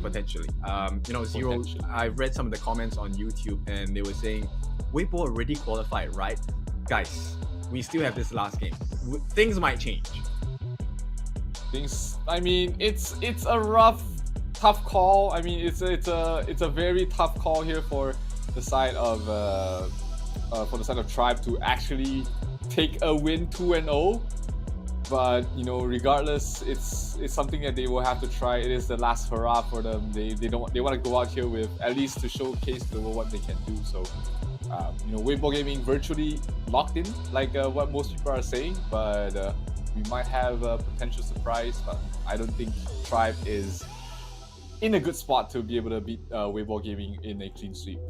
Zero, I read some of the comments on YouTube and they were saying, Weibo already qualified, right? Guys, we still have this last game. Things might change. I mean, it's a rough, tough call. I mean, it's a very tough call here for the side of Tribe to actually take a win 2-0. But you know, regardless, it's something that they will have to try. It is the last hurrah for them. They want to go out here with at least to showcase what they can do. So Weibo Gaming virtually locked in, like what most people are saying, but we might have a potential surprise. But I don't think Tribe is in a good spot to be able to beat Weibo Gaming in a clean sweep.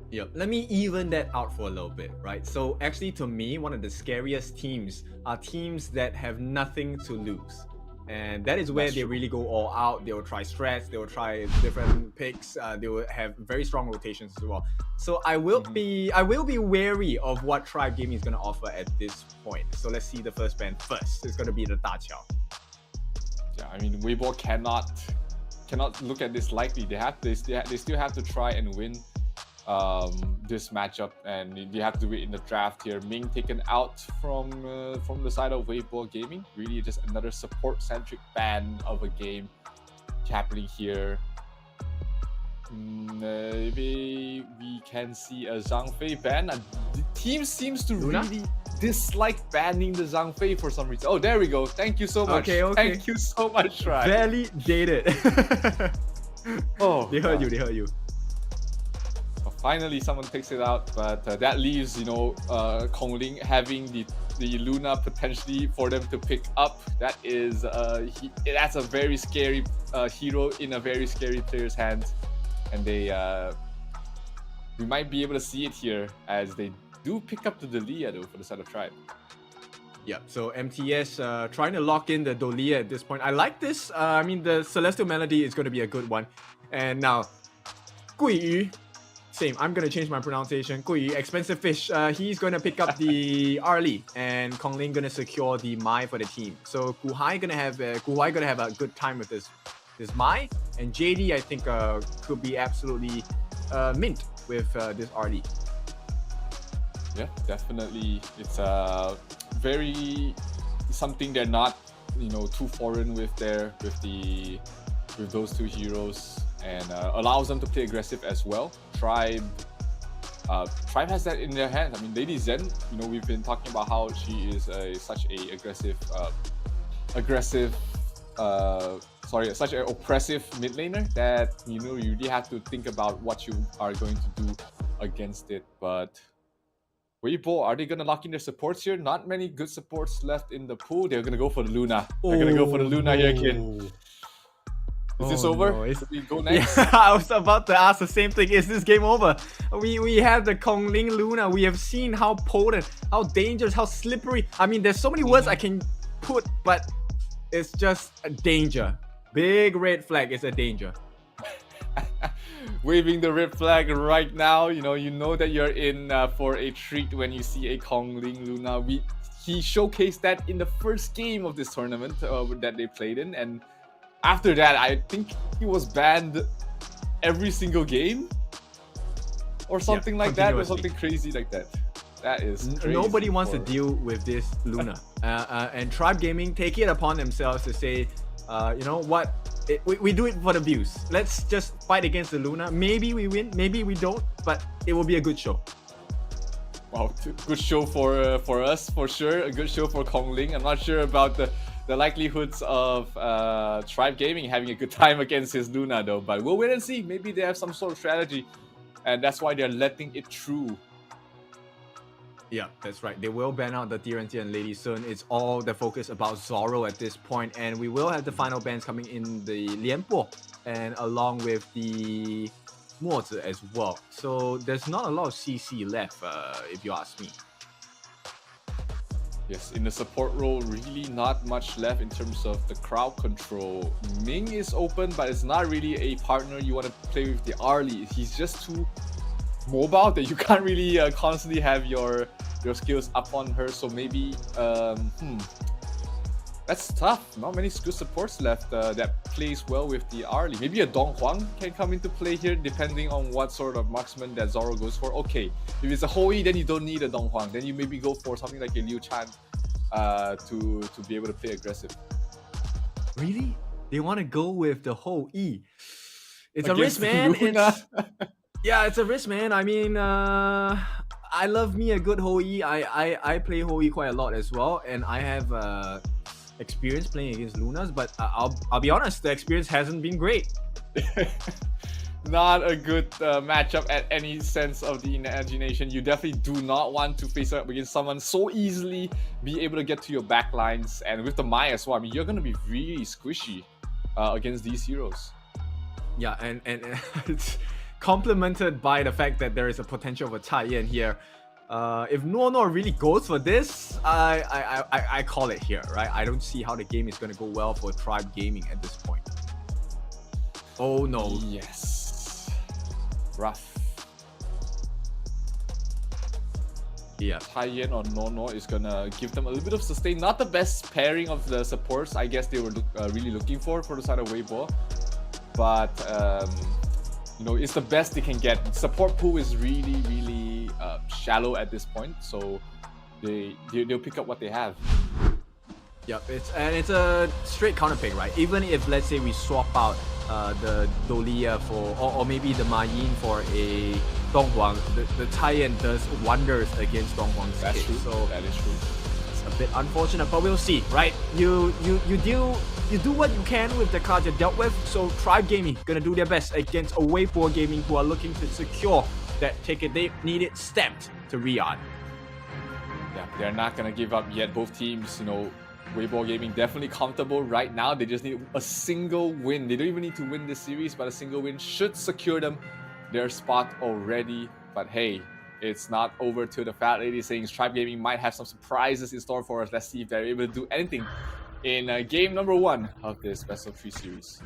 Yeah, let me even that out for a little bit, right? So actually, to me, one of the scariest teams are teams that have nothing to lose. And that is where they really go all out. They will try strats, they will try different picks, they will have very strong rotations as well. So I will be wary of what Tribe Gaming is going to offer at this point. So let's see the first ban first. It's going to be the Da Qiao. Yeah, I mean, Weibo cannot look at this lightly. They still have to try and win this matchup, and they have to do it in the draft here. Ming taken out from the side of Weibo Gaming. Really just another support-centric ban of a game happening here. Maybe we can see a Zhang Fei ban. The team seems to really dislike banning the Zhang Fei for some reason. Oh, there we go. Thank you so much. Okay. Thank you so much, Tribe. Validated. Oh, they heard you. Finally, someone takes it out, but that leaves, Kongling having the Luna potentially for them to pick up. That is, that's a very scary hero in a very scary player's hands, and we might be able to see it here as they do pick up the Dolia though for the side of Tribe. Yeah, so MTS trying to lock in the Dolia at this point. I like this. I mean, the Celestial Melody is going to be a good one, and now Guiyu. Same, I'm gonna change my pronunciation. Guiyu, expensive fish. He's gonna pick up the Arlie, and Kongling gonna secure the Mai for the team. So Guhai gonna have a good time with this Mai, and JD I think could be absolutely mint with this Arlie. Yeah, definitely. It's very something they're not too foreign with those two heroes, and allows them to play aggressive as well. Tribe has that in their hands. I mean, Lady Zen, we've been talking about how she is such an oppressive mid laner that you really have to think about what you are going to do against it. But Weibo, are they gonna lock in their supports here? Not many good supports left in the pool. They're gonna go for the Luna. They're gonna go for the Luna here, kid. Is this over? No, we go next? Yeah, I was about to ask the same thing. Is this game over? We have the Kongling Luna. We have seen how potent, how dangerous, how slippery. I mean, there's so many words I can put, but it's just a danger. Big red flag is a danger. Waving the red flag right now. You know that you're in for a treat when you see a Kongling Luna. He showcased that in the first game of this tournament that they played in, and after that, I think he was banned every single game or something like that, or something crazy like that. That is crazy. Nobody wants to deal with this Luna. And Tribe Gaming take it upon themselves to say, you know what, we do it for the views. Let's just fight against the Luna. Maybe we win, maybe we don't, but it will be a good show. Wow, good show for us, for sure. A good show for Kongling. I'm not sure about the likelihoods of Tribe Gaming having a good time against his Luna though, but we'll wait and see. Maybe they have some sort of strategy, and that's why they're letting it through. Yeah, that's right. They will ban out the TNT and Lady Sun. It's all the focus about Zoro at this point, and we will have the final bans coming in the Lianpo and along with the Mozi as well. So there's not a lot of CC left, if you ask me. Yes, in the support role, really not much left in terms of the crowd control. Ming is open, but it's not really a partner you want to play with the Arlie. He's just too mobile that you can't really constantly have your skills up on her. So maybe, that's tough. Not many good supports left that plays well with the Arlie. Maybe a Dong Huang can come into play here, depending on what sort of marksman that Zoro goes for. Okay, if it's a Hoi, then you don't need a Dong Huang. Then you maybe go for something like a Liu Chan to be able to play aggressive. Really? They want to go with the whole E. It's a Against risk, man. Luna. Yeah, it's a risk, man. I mean, I love me a good Hoi. I play Hoi quite a lot as well, and I have experience playing against Lunas, but I'll be honest, the experience hasn't been great. Not a good matchup at any sense of the imagination. You definitely do not want to face up against someone so easily, be able to get to your back lines, and with the Mai as well. I mean, you're going to be really squishy against these heroes. Yeah, and it's complemented by the fact that there is a potential of a tie-in here. If No really goes for this, I call it here, right? I don't see how the game is going to go well for Tribe Gaming at this point. Oh no. Yes. Rough. Yeah. Tie-in or No is gonna give them a little bit of sustain. Not the best pairing of the supports I guess they were really looking for the side of Weibo. But you know, it's the best they can get. Support pool is really shallow at this point, so they'll pick up what they have. Yep, it's a straight counter pick, right? Even if, let's say, we swap out the Dolia for, or maybe the Ma Yin for a Dong Huang, the tie-in does wonders against Dong Huang's That's kit. true. So That is true. it's a bit unfortunate, but we'll see, right? You do what you can with the cards you're dealt with. So Tribe Gaming gonna do their best against Away Poor Gaming, who are looking to secure that ticket. They need it stamped to Riyadh. Yeah, they're not gonna give up yet. Both teams, you know, Weibo Gaming definitely comfortable right now. They just need a single win. They don't even need to win this series, but a single win should secure them their spot already. But hey, it's not over till the fat lady saying Tribe Gaming might have some surprises in store for us. Let's see if they're able to do anything in game number 1 of this best of 3 series.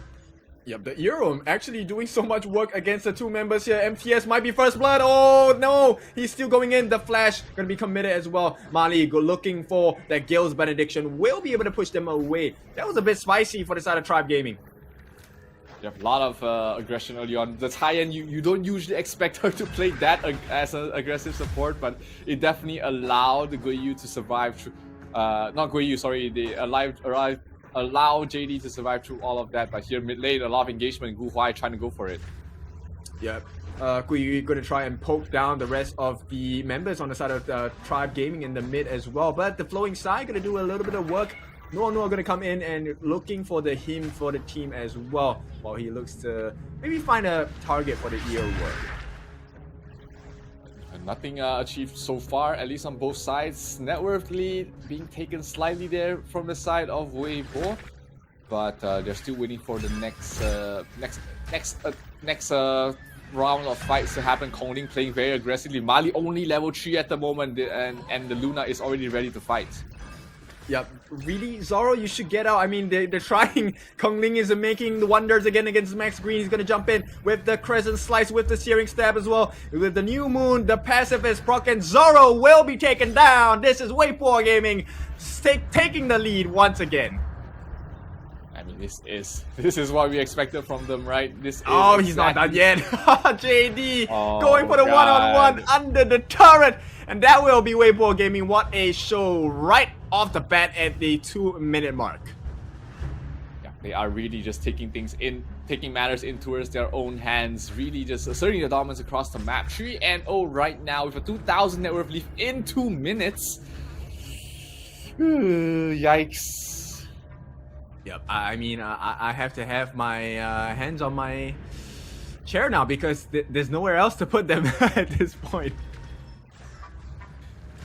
Yep, the Euro actually doing so much work against the two members here. MTS might be first blood. Oh no, he's still going in. The Flash gonna be committed as well. Mali go looking for that Gale's benediction. Will be able to push them away. That was a bit spicy for the side of Tribe Gaming. You have a lot of aggression early on. The tie-in, you don't usually expect her to play that as an aggressive support, but it definitely allowed Guiyu to survive through. Not Guiyu, sorry. They allow JD to survive through all of that. But here mid lane, a lot of engagement. Gu Huai trying to go for it. Yep. Guiyu gonna try and poke down the rest of the members on the side of Tribe Gaming in the mid as well. But the flowing side gonna do a little bit of work. No gonna come in and looking for the him for the team as well, while he looks to maybe find a target for the EO work. Nothing achieved so far, at least on both sides. Net worth lead being taken slightly there from the side of Weibo, but they're still waiting for the next round of fights to happen. Kongling playing very aggressively. Mali only level 3 at the moment, and the Luna is already ready to fight. Yep, really, Zoro, you should get out. I mean, they're trying. Kongling is making the wonders again against Max Green. He's gonna jump in with the Crescent Slice, with the Searing Stab as well. With the New Moon, the Pacifist proc, and Zoro will be taken down. This is Way Poor Gaming taking the lead once again. I mean, this is what we expected from them, right? This is He's not done yet. JD Oh, going for the one-on-one under the turret. And that will be Way Poor Gaming. What a show right off the bat at the 2-minute mark. Yeah, they are really just taking matters in towards their own hands, really just asserting their dominance across the map. 3-0 right now with a 2,000 net worth lead in 2 minutes. Yikes. Yep, I mean, I have to have my hands on my chair now because there's nowhere else to put them at this point.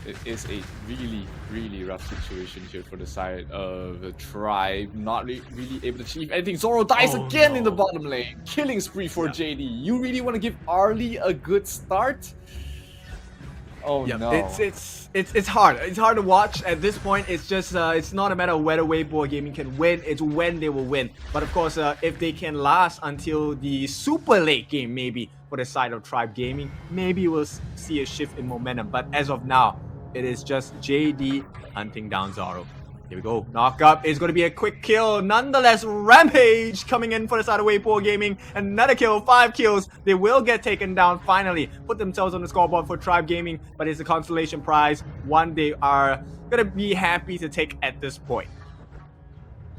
It is a really rough situation here for the side of the Tribe. Not really able to achieve anything. Zoro dies again in the bottom lane. Killing spree for JD. You really want to give Arlie a good start? Oh Yep. no. It's hard. It's hard to watch at this point. It's just it's not a matter of whether Weibo Gaming can win. It's when they will win. But of course, if they can last until the super late game, maybe for the side of Tribe Gaming, maybe we'll see a shift in momentum. But as of now, it is just JD hunting down Zoro. Here we go. Knock up. It's going to be a quick kill. Nonetheless, Rampage coming in for the side of Weibo Gaming. Another kill. 5 kills. They will get taken down finally. Put themselves on the scoreboard for Tribe Gaming. But it's a consolation prize. One they are going to be happy to take at this point.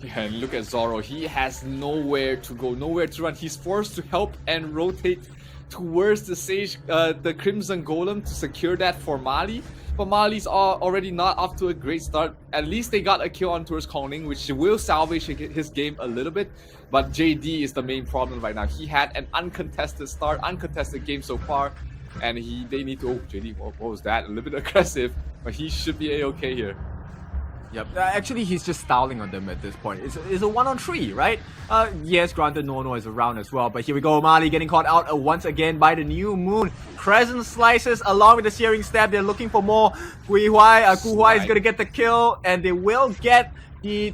Yeah, and look at Zoro. He has nowhere to go, nowhere to run. He's forced to help and rotate towards the Sage, the Crimson Golem to secure that for Mali. But Mali's already not off to a great start. At least they got a kill on towards Kongling, which will salvage his game a little bit. But JD is the main problem right now. He had an uncontested start, uncontested game so far. And they need to... Oh, JD, what was that? A little bit aggressive. But he should be A-okay here. Yep, actually he's just styling on them at this point. It's a 1-on-3, right? Yes, granted Nono is around as well, but here we go, Mali getting caught out once again by the New Moon. Crescent Slices along with the Searing Stab, they're looking for more. Gu Huai is gonna get the kill, and they will get the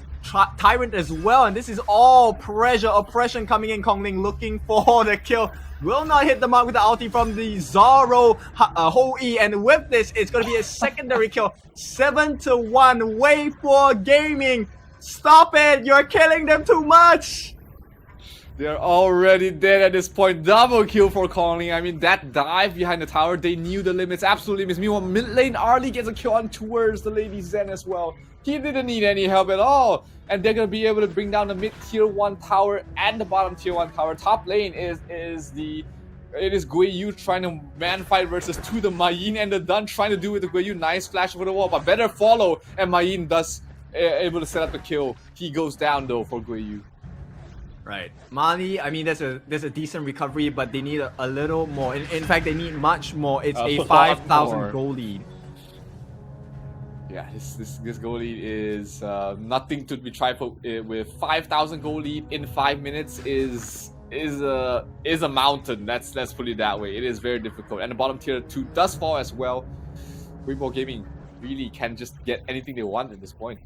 Tyrant as well, and this is all pressure, oppression coming in. Kongling looking for the kill. Will not hit the mark with the ulti from the Zoro Hoi, and with this, it's going to be a secondary kill. 7-1, Weibo Gaming. Stop it, you're killing them too much. They're already dead at this point. Double kill for Kongling. I mean, that dive behind the tower, they knew the limits, absolute limits. Meanwhile, mid lane, Arlie gets a kill on towards the Lady Zen as well. He didn't need any help at all. And they're going to be able to bring down the mid tier 1 tower and the bottom tier 1 tower. Top lane is Gui Yu trying to man fight versus to the Mayin and the Dun trying to do with the Gui Yu. Nice flash over the wall, but better follow. And Mayin does able to set up the kill. He goes down though for Gui Yu. Right. Mali, I mean, there's a decent recovery, but they need a little more. In fact, they need much more. It's a 5,000 gold lead. Yeah, this goal lead is nothing to be trifled with. 5,000 goal lead in 5 minutes is a mountain. Let's put it that way. It is very difficult, and the bottom tier 2 does fall as well. Weibo Gaming really can just get anything they want at this point.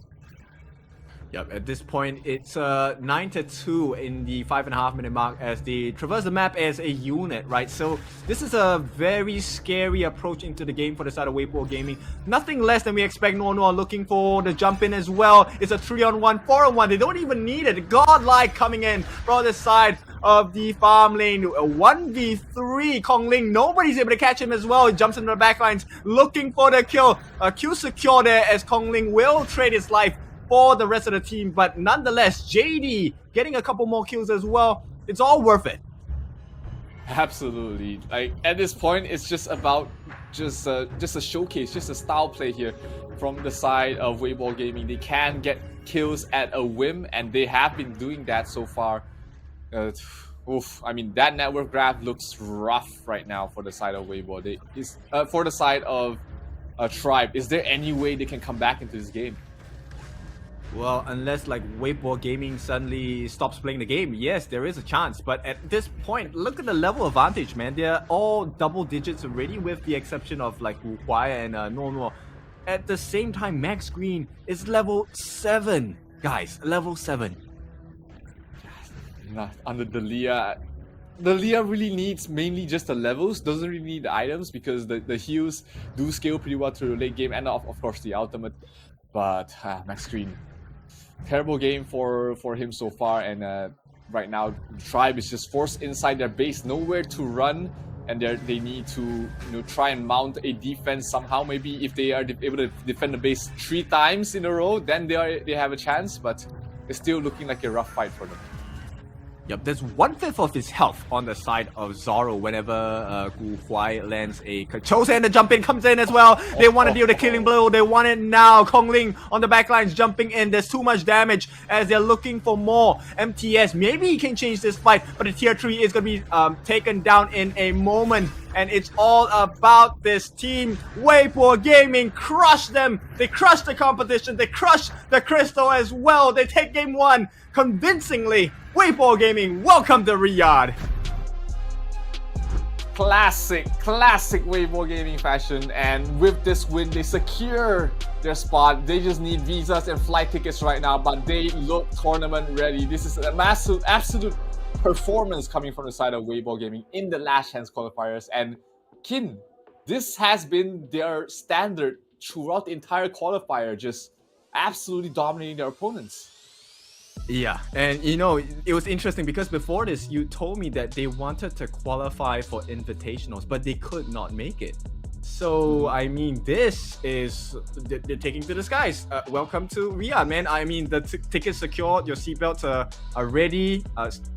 Yep, at this point, it's 9-2 in the 5.5 minute mark as they traverse the map as a unit, right? So this is a very scary approach into the game for the side of Weibo Gaming. Nothing less than we expect. Nono looking for the jump in as well. It's a 3-on-1, 4-on-1. They don't even need it. Godlike coming in from the side of the farm lane. 1v3 Kongling. Nobody's able to catch him as well. He jumps into the backlines looking for the kill. Q secure there as Kongling will trade his life for the rest of the team, but nonetheless, JD getting a couple more kills as well. It's all worth it. Absolutely. Like at this point, it's just about just a showcase, just a style play here from the side of Weibo Gaming. They can get kills at a whim, and they have been doing that so far. I mean, that network graph looks rough right now for the side of Weibo. For the side of Tribe. Is there any way they can come back into this game? Well, unless like Weibo Gaming suddenly stops playing the game, yes, there is a chance. But at this point, look at the level advantage, man. They're all double digits already, with the exception of like Wu Huai and Nono. At the same time, Max Green is level 7, guys. Level 7. Not under the Leah. The Leah really needs mainly just the levels, doesn't really need the items, because the heals do scale pretty well through the late game, and of course the ultimate. But Max Green, terrible game for him so far, and right now Tribe is just forced inside their base, nowhere to run, and they need to try and mount a defense somehow. Maybe if they are able to defend the base 3 times in a row, then they have a chance, but it's still looking like a rough fight for them. Yep, there's 1/5 of his health on the side of Zoro whenever Gu Huai lands a Chose, and the jump in comes in as well. They want to deal the killing blow. They want it now. Kongling on the backlines jumping in. There's too much damage as they're looking for more MTS. Maybe he can change this fight, but the tier 3 is going to be taken down in a moment. And it's all about this team. Weibo Gaming crushed them. They crushed the competition. They crushed the Crystal as well. They take game 1 convincingly. Weibo Gaming, welcome to Riyadh. classic Weibo Gaming fashion, and with this win they secure their spot. They just need visas and flight tickets right now, but they look tournament ready. This is a massive, absolute performance coming from the side of Weibo Gaming in the last chance qualifiers. And Kin, this has been their standard throughout the entire qualifier, just absolutely dominating their opponents. Yeah, and you know, it was interesting because before this, you told me that they wanted to qualify for invitationals, but they could not make it. So, I mean, this is, they're taking to the skies. Welcome to Riyadh, man. I mean, the tickets secured, your seatbelts are ready,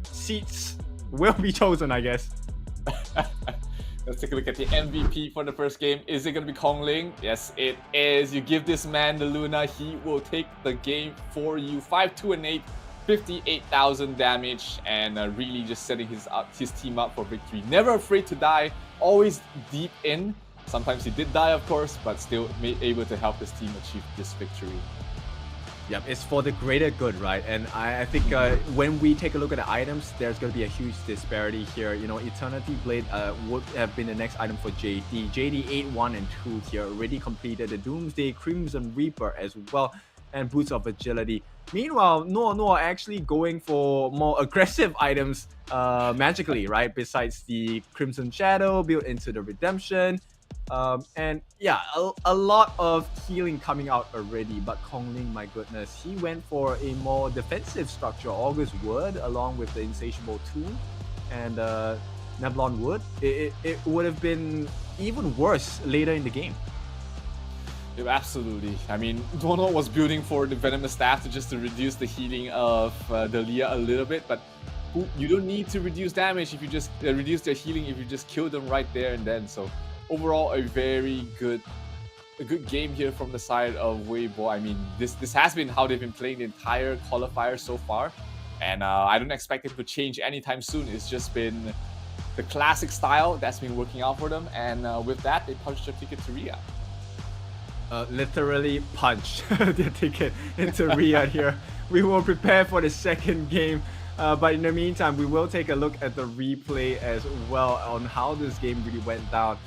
seats will be chosen, I guess. Let's take a look at the MVP for the first game. Is it going to be Kong Ling? Yes, it is. You give this man the Luna, he will take the game for you. 5-2 and 8, 58,000 damage, and really just setting his team up for victory. Never afraid to die, always deep in. Sometimes he did die, of course, but still able to help his team achieve this victory. Yep, it's for the greater good, right? And I think when we take a look at the items, there's going to be a huge disparity here. You know, Eternity Blade would have been the next item for JD. JD 8, 1, and 2 here already completed the Doomsday Crimson Reaper as well, and Boots of Agility. Meanwhile, Noah actually going for more aggressive items magically, right? Besides the Crimson Shadow built into the Redemption. And yeah, a lot of healing coming out already, but Kong Ling, my goodness, he went for a more defensive structure. August Wood along with the Insatiable Tomb and Neblon Wood. It would have been even worse later in the game. Yeah, absolutely. I mean, Noah was building for the Venomous Staff to reduce the healing of Dalia a little bit, but you don't need to reduce damage if you just reduce their healing if you just kill them right there and then. So overall, a very good game here from the side of Weibo. I mean, this has been how they've been playing the entire qualifier so far, and I don't expect it to change anytime soon. It's just been the classic style that's been working out for them, and with that, they punched their ticket to Riyadh. Literally punched their ticket into Riyadh here. We will prepare for the second game. But in the meantime, we will take a look at the replay as well on how this game really went down.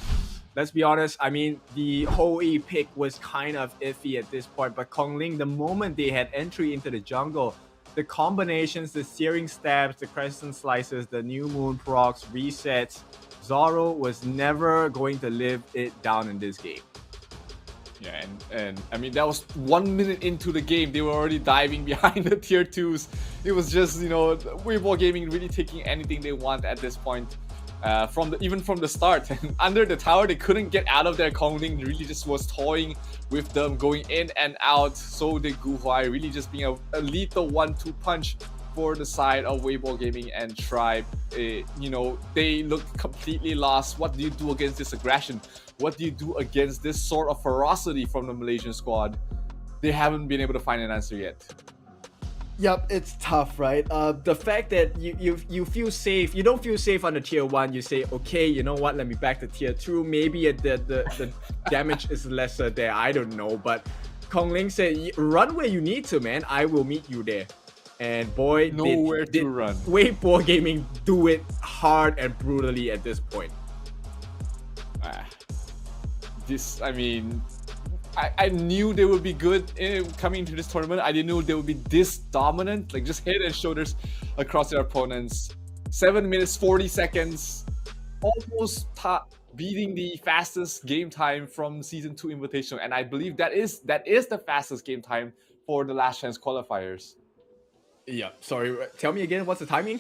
Let's be honest, I mean, the Hoi pick was kind of iffy at this point, but Kong Ling, the moment they had entry into the jungle, the combinations, the searing stabs, the crescent slices, the new moon procs, resets, Zoro was never going to live it down in this game. Yeah, and I mean, that was 1 minute into the game. They were already diving behind the tier 2s. It was just, you know, Weibo Gaming really taking anything they want at this point. Even from the start. And under the tower, they couldn't get out of their Kong Ling. Really just was toying with them, going in and out. So did Gu Huai, really just being a lethal 1-2 punch for the side of Weibo Gaming and Tribe. You know, they looked completely lost. What do you do against this aggression? What do you do against this sort of ferocity from the Malaysian squad? They haven't been able to find an answer yet. Yep, it's tough, right? The fact that you feel safe, you don't feel safe on the tier 1, you say, okay, you know what, let me back to tier 2. Maybe the damage is lesser there, I don't know. But Kong Ling said, run where you need to, man. I will meet you there. And boy, nowhere to run. Weibo Gaming do it hard and brutally at this point. I mean, I knew they would be good coming into this tournament. I didn't know they would be this dominant, like just head and shoulders across their opponents. 7 minutes 40 seconds, almost beating the fastest game time from Season 2 Invitational, and I believe that is the fastest game time for the last chance qualifiers. Yeah, sorry, tell me again, what's the timing?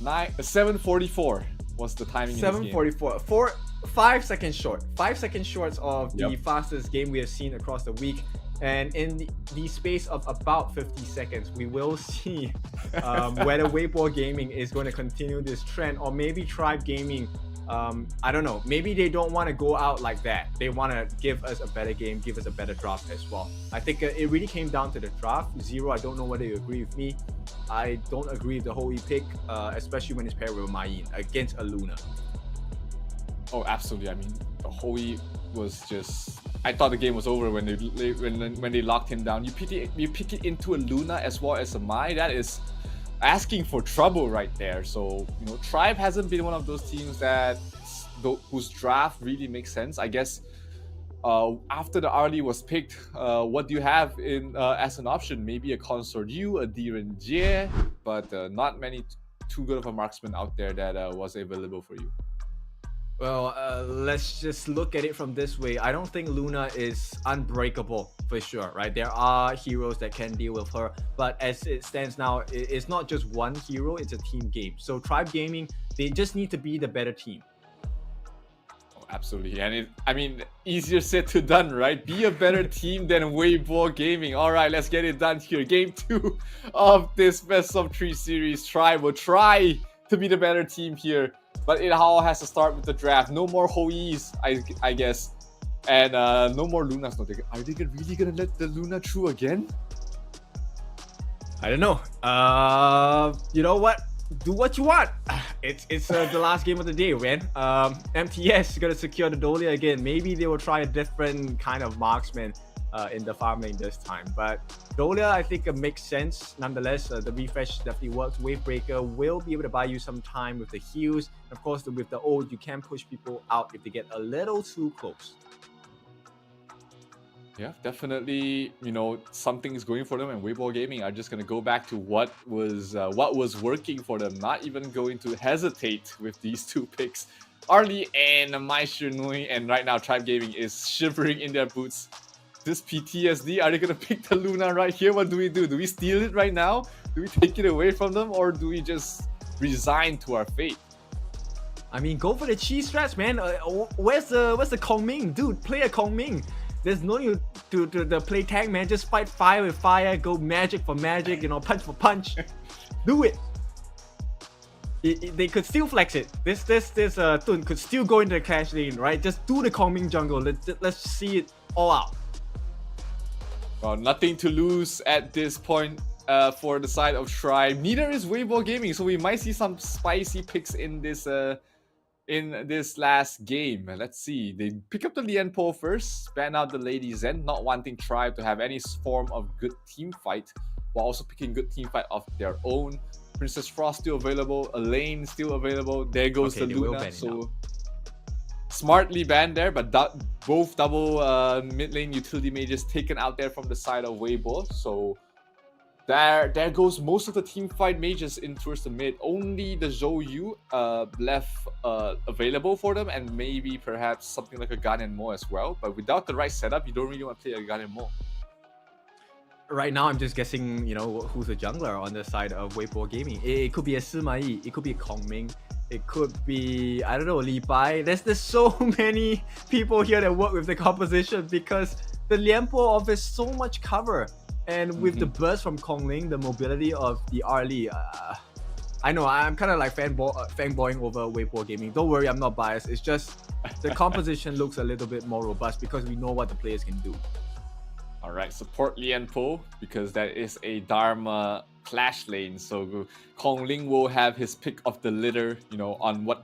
7:44 was the timing. 7:44. 5 seconds short. 5 seconds short of the Yep. fastest game we have seen across the week. And in the space of about 50 seconds, we will see whether Weibo Gaming is going to continue this trend, or maybe Tribe Gaming, I don't know, maybe they don't want to go out like that. They want to give us a better game, give us a better draft as well. I think it really came down to the draft. Zero, I don't know whether you agree with me. I don't agree with the whole pick, especially when it's paired with Mayin against a Luna. Oh, absolutely. I mean, the Hoi was just... I thought the game was over when they locked him down. You pick it into a Luna as well as a Mai. That is asking for trouble right there. So, you know, Tribe hasn't been one of those teams that whose draft really makes sense. I guess after the Arlie was picked, what do you have in as an option? Maybe a Consort Yu, a Diren Jie, but not many too good of a marksman out there that was available for you. Well, let's just look at it from this way. I don't think Luna is unbreakable for sure, right? There are heroes that can deal with her, but as it stands now, it's not just one hero, it's a team game. So Tribe Gaming, they just need to be the better team. Absolutely, and I mean, easier said to done, right? Be a better team than Weibo Gaming. All right, let's get it done here. Game 2 of this best of 3 series. Tribe will try to be the better team here, but it all has to start with the draft. No more Hois, I guess, and no more Lunas. No, are they really gonna let the Luna through again? I don't know. You know what? Do what you want. It's the last game of the day, man. MTS gonna secure the Dolia again. Maybe they will try a different kind of marksman in the farm lane this time. But Dolia, I think it makes sense. Nonetheless, the refresh definitely works. Wavebreaker will be able to buy you some time with the heals. Of course, with the ult, you can push people out if they get a little too close. Yeah, definitely, you know, something is going for them, and Weibo Gaming are just going to go back to what was working for them, not even going to hesitate with these 2 picks. Arlie and Mai Shinui, and right now Tribe Gaming is shivering in their boots. This PTSD, are they going to pick the Luna right here? What do? Do we steal it right now? Do we take it away from them, or do we just resign to our fate? I mean, go for the cheese strats, man. Where's the Kongming? Dude, play a Kongming. There's no need to play tank, man. Just fight fire with fire, go magic for magic, you know, punch for punch. Do it. They could still flex it. This Tun could still go into the clash lane, right? Just do the Kongming jungle. Let's see it all out. Well, nothing to lose at this point for the side of Tribe. Neither is Weibo Gaming, so we might see some spicy picks in this last game. Let's see. They pick up the Lianpo first, ban out the Lady Zen, not wanting Tribe to have any form of good team fight, while also picking good team fight of their own. Princess Frost still available, Elaine still available. There goes the Luna. So smartly banned there, but both double mid lane utility mages taken out there from the side of Weibo. So there goes most of the team fight mages in towards the mid. Only the Zhou Yu left available for them, and maybe perhaps something like a Gan and Mo as well. But without the right setup, you don't really want to play a Gan and Mo. Right now, I'm just guessing, you know, who's the jungler on the side of Weibo Gaming. It could be a Sima Yi, it could be a Kongming, it could be, I don't know, Li Bai. There's so many people here that work with the composition because the Lianpo offers so much cover. And with the burst from Kongling, the mobility of the Arlie, I know I'm kind of like fanboying over Weibo Gaming. Don't worry, I'm not biased. It's just the composition looks a little bit more robust because we know what the players can do. All right, support Lianpo because that is a Dharma clash lane. So Kongling will have his pick of the litter, you know, on what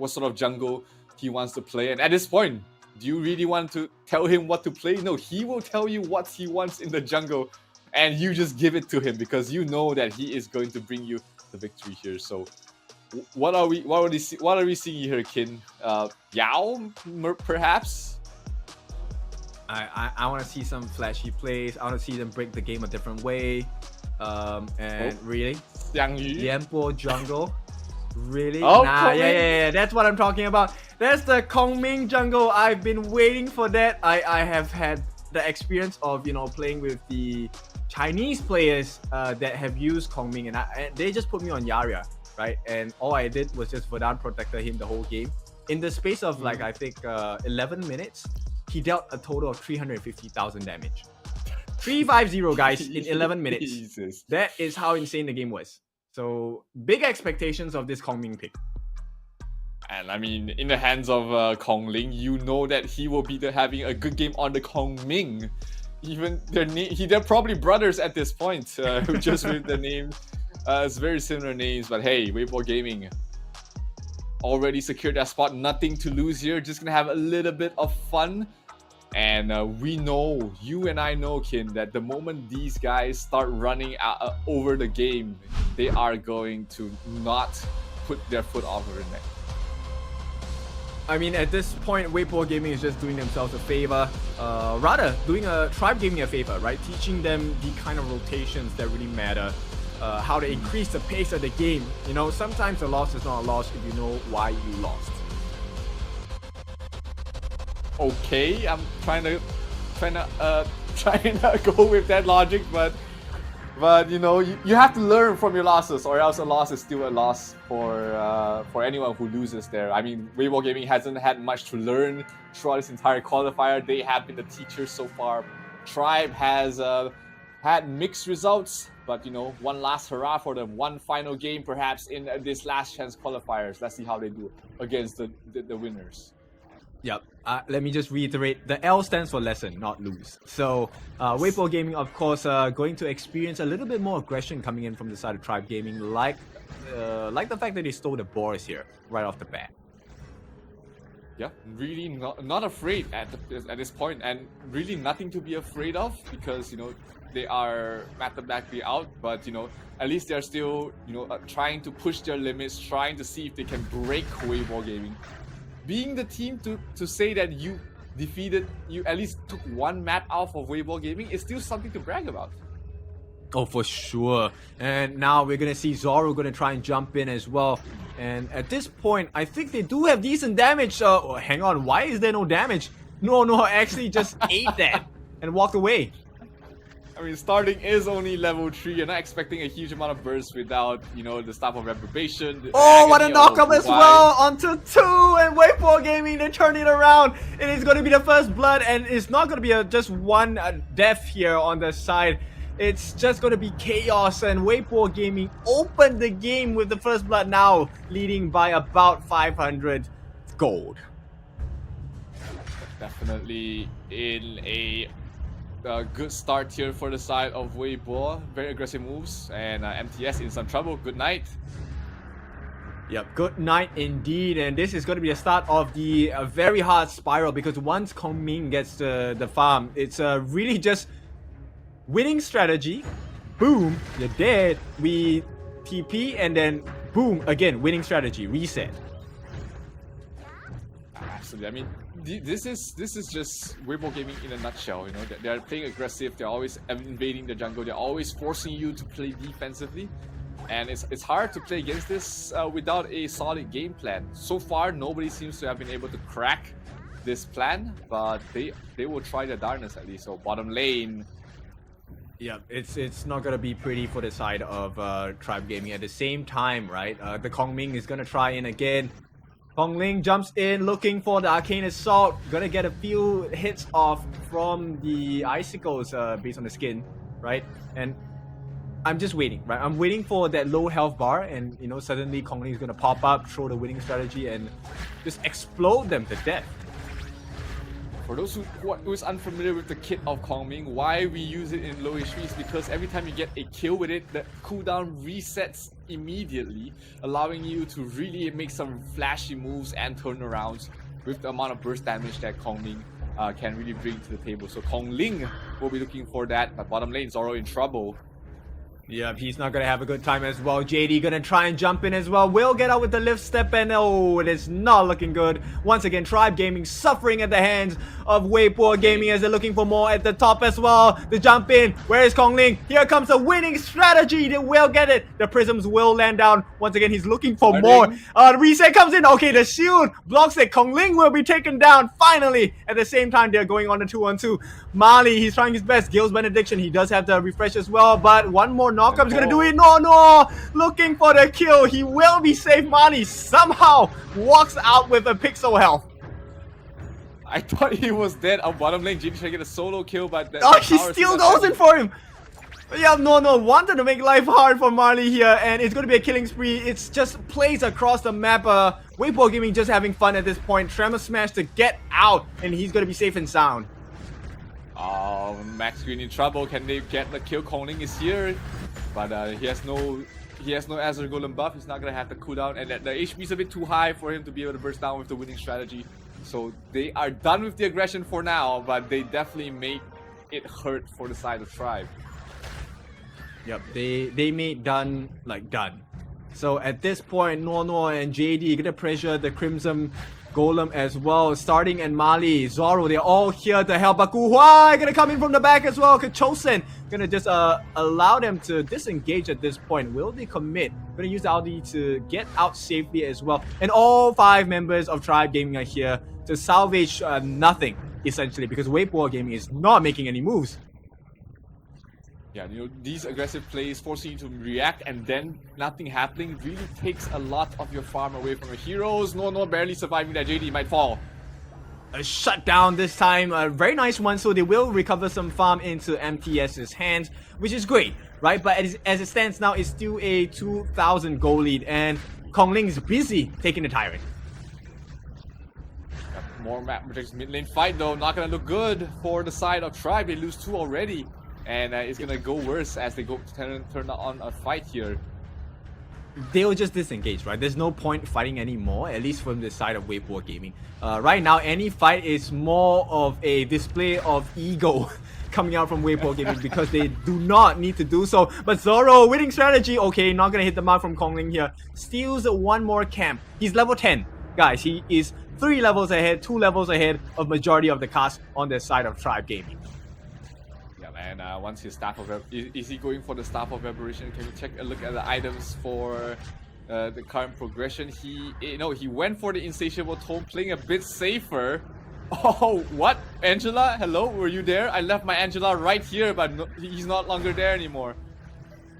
sort of jungle he wants to play. And at this point, do you really want to tell him what to play? No, he will tell you what he wants in the jungle, and you just give it to him because you know that he is going to bring you the victory here. So, what are we seeing here, Kin? Yao, perhaps? I want to see some flashy plays. I want to see them break the game a different way. Really, Lianpo jungle. Really? Oh, nah, yeah. That's what I'm talking about. That's the Kongming jungle. I've been waiting for that. I have had the experience of, you know, playing with the Chinese players that have used Kongming, and they just put me on Yarya, right? And all I did was just Verdant protected him the whole game. In the space of like, I think 11 minutes, he dealt a total of 350,000 damage. 350 guys in 11 minutes. Jesus. That is how insane the game was. So big expectations of this Kongming pick. And I mean, in the hands of Kongling, you know that he will be having a good game on the Kongming. Even they're probably brothers at this point, just with the name. It's very similar names, but hey, Weibo Gaming already secured that spot. Nothing to lose here. Just gonna have a little bit of fun. And we know, you and I know, Kin, that the moment these guys start running over the game, they are going to not put their foot off of the neck. I mean, at this point, Weibo Gaming is just doing themselves a favor. Rather, doing Tribe Gaming a favor, right? Teaching them the kind of rotations that really matter. How to increase the pace of the game. You know, sometimes a loss is not a loss if you know why you lost. Okay, I'm trying to go with that logic, but you know, you have to learn from your losses, or else a loss is still a loss for anyone who loses there. I mean, Weibo Gaming hasn't had much to learn throughout this entire qualifier. They have been the teachers so far. Tribe has had mixed results, but you know, one last hurrah for them. One final game, perhaps, in this last chance qualifiers. Let's see how they do against the winners. Yep. Let me just reiterate. The L stands for lesson, not lose. So, Weibo Gaming, of course, going to experience a little bit more aggression coming in from the side of Tribe Gaming, like the fact that they stole the boars here right off the bat. Yeah, really not afraid at this point, and really nothing to be afraid of, because you know they are mathematically out, but you know at least they're still trying to push their limits, trying to see if they can break Weibo Gaming. Being the team to say that you at least took one map out of Weibo Gaming is still something to brag about. Oh, for sure. And now we're gonna see Zoro gonna try and jump in as well. And at this point, I think they do have decent damage. Hang on, why is there no damage? No, actually just ate that and walked away. I mean, starting is only level 3. You're not expecting a huge amount of burst without, you know, the Staff of Reprobation. Oh, what a knockup as well! Onto 2, and Weibo Gaming, they turn it around. It is going to be the first blood, and it's not going to be just one death here on the side. It's just going to be chaos, and Weibo Gaming opened the game with the first blood now, leading by about 500 gold. Definitely in a good start here for the side of Weibo. Very aggressive moves, and MTS in some trouble. Good night. Yep, good night indeed, and this is going to be the start of the very hard spiral, because once Kongming gets the farm, it's really just winning strategy. Boom, you're dead. We TP, and then boom, again, winning strategy, reset. Absolutely. I mean, this is just Weibo Gaming in a nutshell. You know, they're playing aggressive. They're always invading the jungle. They're always forcing you to play defensively, and it's hard to play against this without a solid game plan. So far, nobody seems to have been able to crack this plan, but they will try their darnest at least. So bottom lane. Yeah, it's not gonna be pretty for the side of Tribe Gaming. At the same time, right? The Kongming is gonna try in again. Kongling jumps in looking for the Arcane Assault. Gonna get a few hits off from the icicles based on the skin, right? And I'm just waiting, right? I'm waiting for that low health bar, and you know, suddenly Kongling is gonna pop up, throw the winning strategy, and just explode them to death. For those who is unfamiliar with the kit of Kongming, why we use it in low HP is because every time you get a kill with it, the cooldown resets immediately, allowing you to really make some flashy moves and turnarounds with the amount of burst damage that Kongming can really bring to the table. So Kongling will be looking for that, but bottom lane Zoro in trouble. Yeah, he's not gonna have a good time as well. JD gonna try and jump in as well. Will get out with the lift step, and oh, it is not looking good. Once again, Tribe Gaming suffering at the hands of Weibo Gaming as they're looking for more at the top as well. The jump in. Where is Kongling? Here comes a winning strategy. They will get it. The prisms will land down. Once again, he's looking for more. The reset comes in. Okay, the shield blocks it. Kongling will be taken down finally. At the same time, they're going on a 2-on-2. Mali, he's trying his best. Gil's Benediction, he does have the refresh as well, but one more knockup's gonna do it. No, looking for the kill. He will be safe. Mali somehow walks out with a pixel health. I thought he was dead on bottom lane. JD trying to get a solo kill, but he still goes in for him. Yeah, no, wanted to make life hard for Marley here, and it's going to be a killing spree. It's just plays across the map. Weibo Gaming just having fun at this point. Tremor Smash to get out, and he's going to be safe and sound. Oh, Max Green in trouble. Can they get the kill? Kongling is here, but he has no Azure Golem buff. He's not gonna have the cooldown, and the HP is a bit too high for him to be able to burst down with the winning strategy. So they are done with the aggression for now, but they definitely make it hurt for the side of Tribe. Yep, they made done like done. So at this point, Nono and JD gonna pressure the Crimson Golem as well, starting and Mali, Zoro, they're all here to help. But Guhua gonna come in from the back as well. Chosen gonna just allow them to disengage at this point. Will they commit? Gonna use the Audi to get out safely as well. And all 5 members of Tribe Gaming are here to salvage nothing, essentially, because Weibo Gaming is not making any moves. Yeah, these aggressive plays forcing you to react and then nothing happening really takes a lot of your farm away from your heroes. No, barely surviving that. JD might fall. A shutdown this time, a very nice one, so they will recover some farm into MTS's hands, which is great, right? But as it stands now, it's still a 2,000 goal lead, and Kongling is busy taking the Tyrant. More map protects mid lane fight though, not gonna look good for the side of Tribe. They lose 2 already. And it's gonna go worse as they go turn on a fight here. They'll just disengage, right? There's no point fighting anymore, at least from the side of Weibo Gaming. Right now, any fight is more of a display of ego coming out from Weibo Gaming because they do not need to do so. But Zoro, winning strategy. Okay, not gonna hit the mark from Kongling here. Steals 1 more camp. He's level 10. Guys, he is 3 levels ahead, 2 levels ahead of majority of the cast on the side of Tribe Gaming. And once his Staff of is he going for the Staff of Aberration? Can we check a look at the items for the current progression? He went for the Insatiable Tome, playing a bit safer. Oh, what? Angela? Hello? Were you there? I left my Angela right here, but no, he's not longer there anymore.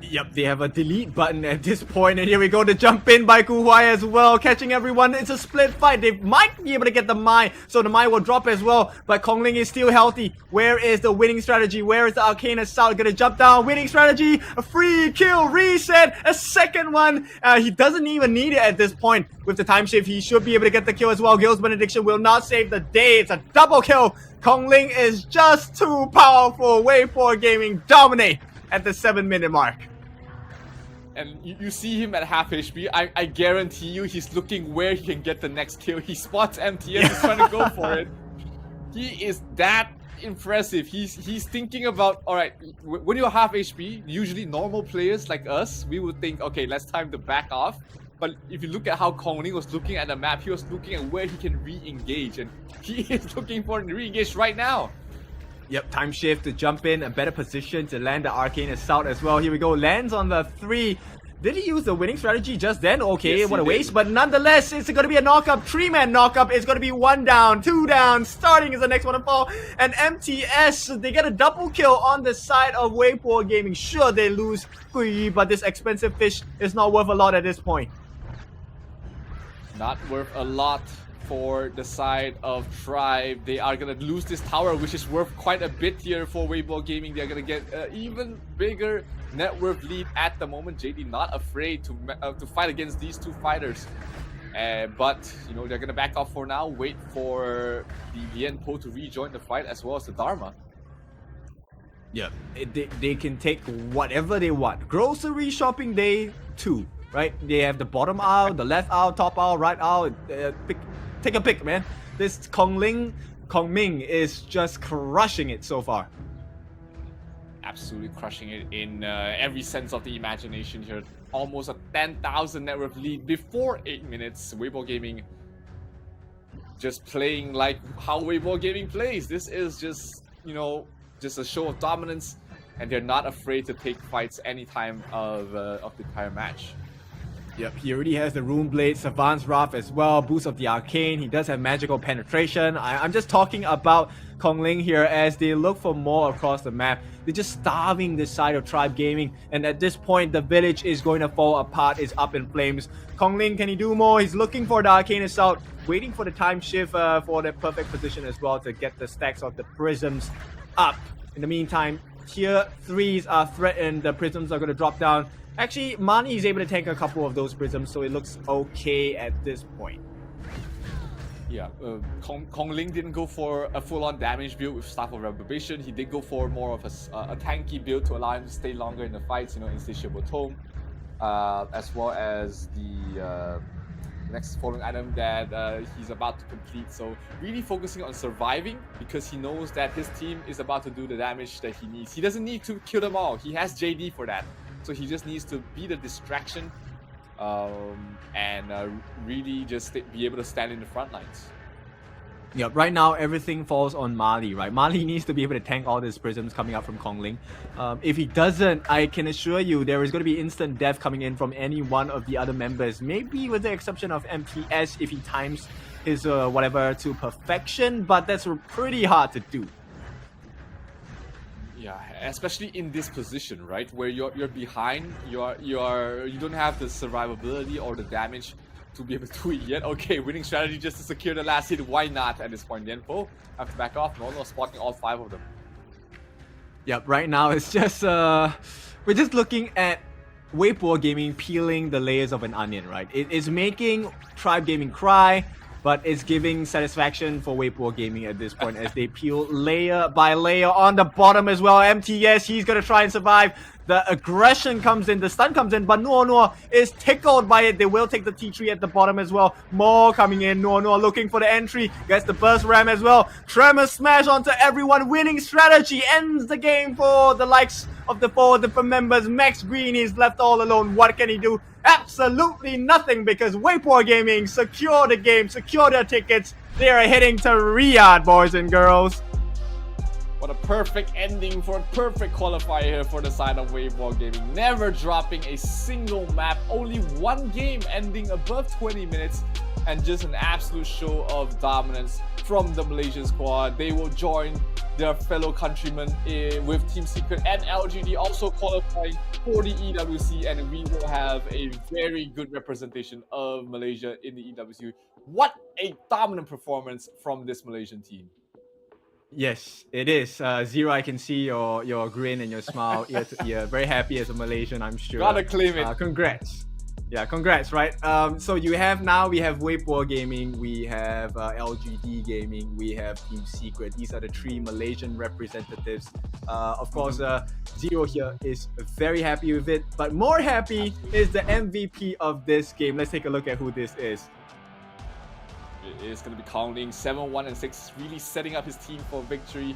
Yep, they have a delete button at this point, and here we go, the jump in by Guhua as well, catching everyone. It's a split fight. They might be able to get the Mai, so the Mai will drop as well, but Kongling is still healthy. Where is the winning strategy? Where is the Arcane Assault? Gonna jump down, winning strategy, a free kill, reset, a second one. He doesn't even need it at this point. With the time shift, he should be able to get the kill as well. Gil's Benediction will not save the day. It's a double kill. Kongling is just too powerful. Weibo Gaming dominate at the 7-minute mark. And you see him at half HP. I guarantee you he's looking where he can get the next kill. He spots MTS, he's trying to go for it. He is that impressive. He's thinking about, alright, when you're half HP, usually normal players like us, we would think, okay, let's time to back off. But if you look at how Kongling was looking at the map, he was looking at where he can re-engage. And he is looking for re-engage right now. Yep, time shift to jump in, a better position to land the Arcane Assault as well. Here we go, lands on the 3. Did he use the winning strategy just then? Okay, yes, what a waste. But nonetheless, it's going to be a knockup. 3-man knockup. It's going to be 1 down, 2 down. Starting is the next one to fall. And MTS, they get a double kill on the side of Weibo Gaming. Sure, they lose Kui, but this expensive fish is not worth a lot at this point. Not worth a lot for the side of Tribe. They are gonna lose this tower, which is worth quite a bit here for Weibo Gaming. They're gonna get even bigger net worth lead at the moment. JD not afraid to fight against these 2 fighters. But they're gonna back off for now. Wait for the Lienpo to rejoin the fight as well as the Dharma. Yeah, they can take whatever they want. Grocery shopping day 2, right? They have the bottom aisle, the left aisle, top aisle, right aisle. Take a pick, man. This Kongming is just crushing it so far. Absolutely crushing it in every sense of the imagination here. Almost a 10,000 net worth lead before 8 minutes. Weibo Gaming just playing like how Weibo Gaming plays. This is just, just a show of dominance, and they're not afraid to take fights any time of the entire match. Yep, he already has the Rune Blade, Savant's Wrath as well, boost of the Arcane. He does have magical penetration. I'm just talking about Kongling here as they look for more across the map. They're just starving this side of Tribe Gaming, and at this point, the village is going to fall apart. It's up in flames. Kongling, can he do more? He's looking for the Arcane Assault, waiting for the time shift for the perfect position as well to get the stacks of the prisms up. In the meantime, tier 3s are threatened. The prisms are going to drop down. Actually, Mani is able to tank a couple of those prisms, so it looks okay at this point. Yeah, Kongling didn't go for a full-on damage build with Staff of Reprobation. He did go for more of a tanky build to allow him to stay longer in the fights, Insatiable Tome, as well as the next following item that he's about to complete. So really focusing on surviving, because he knows that his team is about to do the damage that he needs. He doesn't need to kill them all. He has JD for that. So he just needs to be the distraction and really just be able to stand in the front lines. Yeah, right now everything falls on Mali, right? Mali needs to be able to tank all these prisms coming up from Kongling. If he doesn't, I can assure you there is going to be instant death coming in from any one of the other members. Maybe with the exception of MPS if he times his whatever to perfection, but that's pretty hard to do. Yeah, especially in this position, right, where you're behind, you don't have the survivability or the damage to be able to do it yet. Okay, winning strategy just to secure the last hit. Why not at this point? Yenpo have to back off. No, spotting all 5 of them. Yep, right now it's just we're just looking at Weibo Gaming peeling the layers of an onion, right? It is making Tribe Gaming cry, but it's giving satisfaction for Weibo Gaming at this point as they peel layer by layer on the bottom as well. MTS, he's gonna try and survive. The aggression comes in, the stun comes in, but Nuo is tickled by it. They will take the T3 at the bottom as well. More coming in. Nuo looking for the entry. Gets the burst ram as well. Tremor smash onto everyone. Winning strategy ends the game for the likes of the 4 different members. Max Green is left all alone. What can he do? Absolutely nothing, because Weibo Gaming secure the game, secure their tickets. They are heading to Riyadh, boys and girls. What a perfect ending for a perfect qualifier here for the side of Weibo Gaming. Never dropping a single map, only one game ending above 20 minutes, and just an absolute show of dominance from the Malaysian squad. They will join their fellow countrymen with Team Secret and LGD also qualifying for the EWC, and we will have a very good representation of Malaysia in the EWC. What a dominant performance from this Malaysian team. Yes, it is. Zero, I can see your grin and your smile ear to ear. Very happy as a Malaysian, I'm sure. Gotta claim it. Congrats. Yeah, congrats, right? So we have Weibo Gaming, we have LGD Gaming, we have Team Secret. These are the 3 Malaysian representatives. Of course, Zero here is very happy with it, but more happy is the MVP of this game. Let's take a look at who this is. It is going to be Kongling, 7-1 and 6, really setting up his team for victory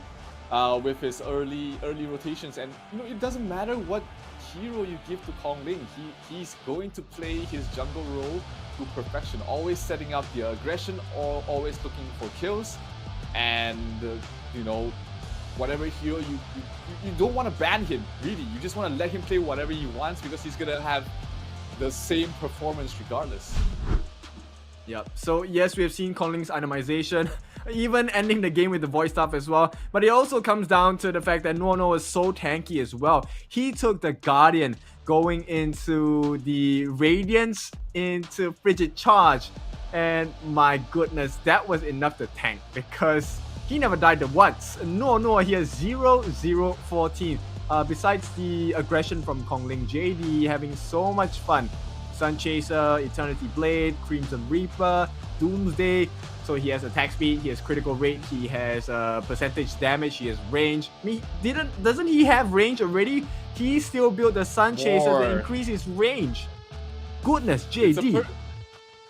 with his early rotations. And it doesn't matter what hero you give to Kongling, he's going to play his jungle role to perfection, always setting up the aggression or always looking for kills. And whatever hero you don't want to ban him, really. You just want to let him play whatever he wants, because he's gonna have the same performance regardless. Yep. So yes, we have seen Kongling's itemization, even ending the game with the voice stuff as well. But it also comes down to the fact that Nuo is so tanky as well. He took the Guardian going into the Radiance into Frigid Charge. And my goodness, that was enough to tank, because he never died once. Nuo here 0-0-14. Besides the aggression from Kongling, JD having so much fun. Sun Chaser, Eternity Blade, Crimson Reaper, Doomsday. So he has attack speed, he has critical rate, he has percentage damage, he has range. Doesn't he have range already? He still built the Sun Chaser to increase his range. Goodness, JD.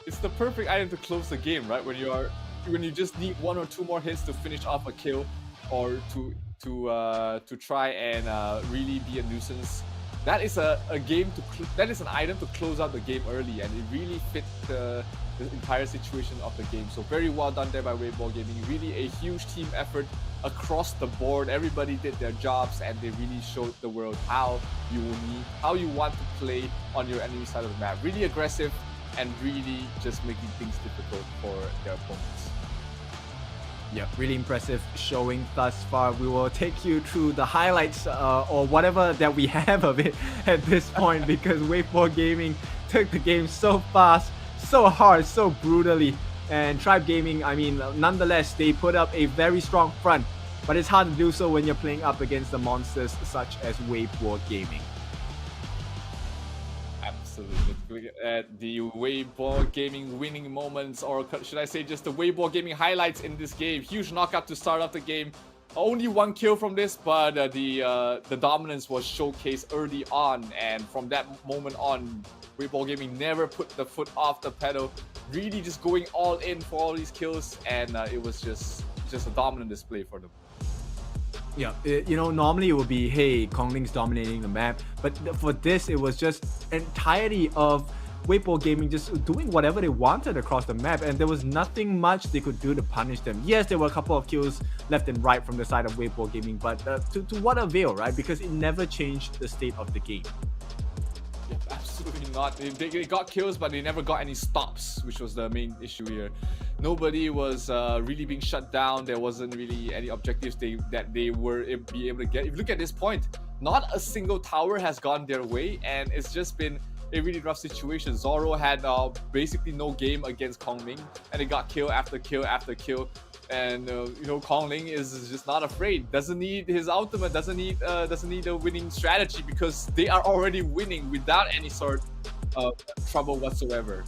It's the perfect item to close the game, right? When you just need 1 or 2 more hits to finish off a kill, or to try and really be a nuisance. That is that is an item to close out the game early, and it really fit the entire situation of the game. So very well done there by Weibo Gaming. Really a huge team effort across the board. Everybody did their jobs, and they really showed the world how you want to play on your enemy side of the map. Really aggressive, and really just making things difficult for their opponents. Yeah, really impressive showing thus far. We will take you through the highlights or whatever that we have of it at this point, because Weibo Gaming took the game so fast, so hard, so brutally. And Tribe Gaming, I mean, nonetheless, they put up a very strong front, but it's hard to do so when you're playing up against the monsters such as Weibo Gaming. Absolutely. At the Weibo Gaming winning moments, or should I say just the Weibo Gaming highlights in this game. Huge knockout to start off the game. Only 1 kill from this, but the dominance was showcased early on, and from that moment on, Weibo Gaming never put the foot off the pedal. Really just going all in for all these kills, and it was just a dominant display for them. Yeah, normally it would be, hey, Kongling's dominating the map, but for this, it was just entirety of Weibo Gaming just doing whatever they wanted across the map, and there was nothing much they could do to punish them. Yes, there were a couple of kills left and right from the side of Weibo Gaming, but to what avail, right? Because it never changed the state of the game. Yeah, absolutely not. They got kills, but they never got any stops, which was the main issue here. Nobody was really being shut down. There wasn't really any objectives that they were be able to get. If you look at this point, not a single tower has gone their way, and it's just been a really rough situation. Zoro had basically no game against Kongming, and they got kill after kill after kill. And you know, Kongling is just not afraid. Doesn't need his ultimate. Doesn't need a winning strategy, because they are already winning without any sort of trouble whatsoever.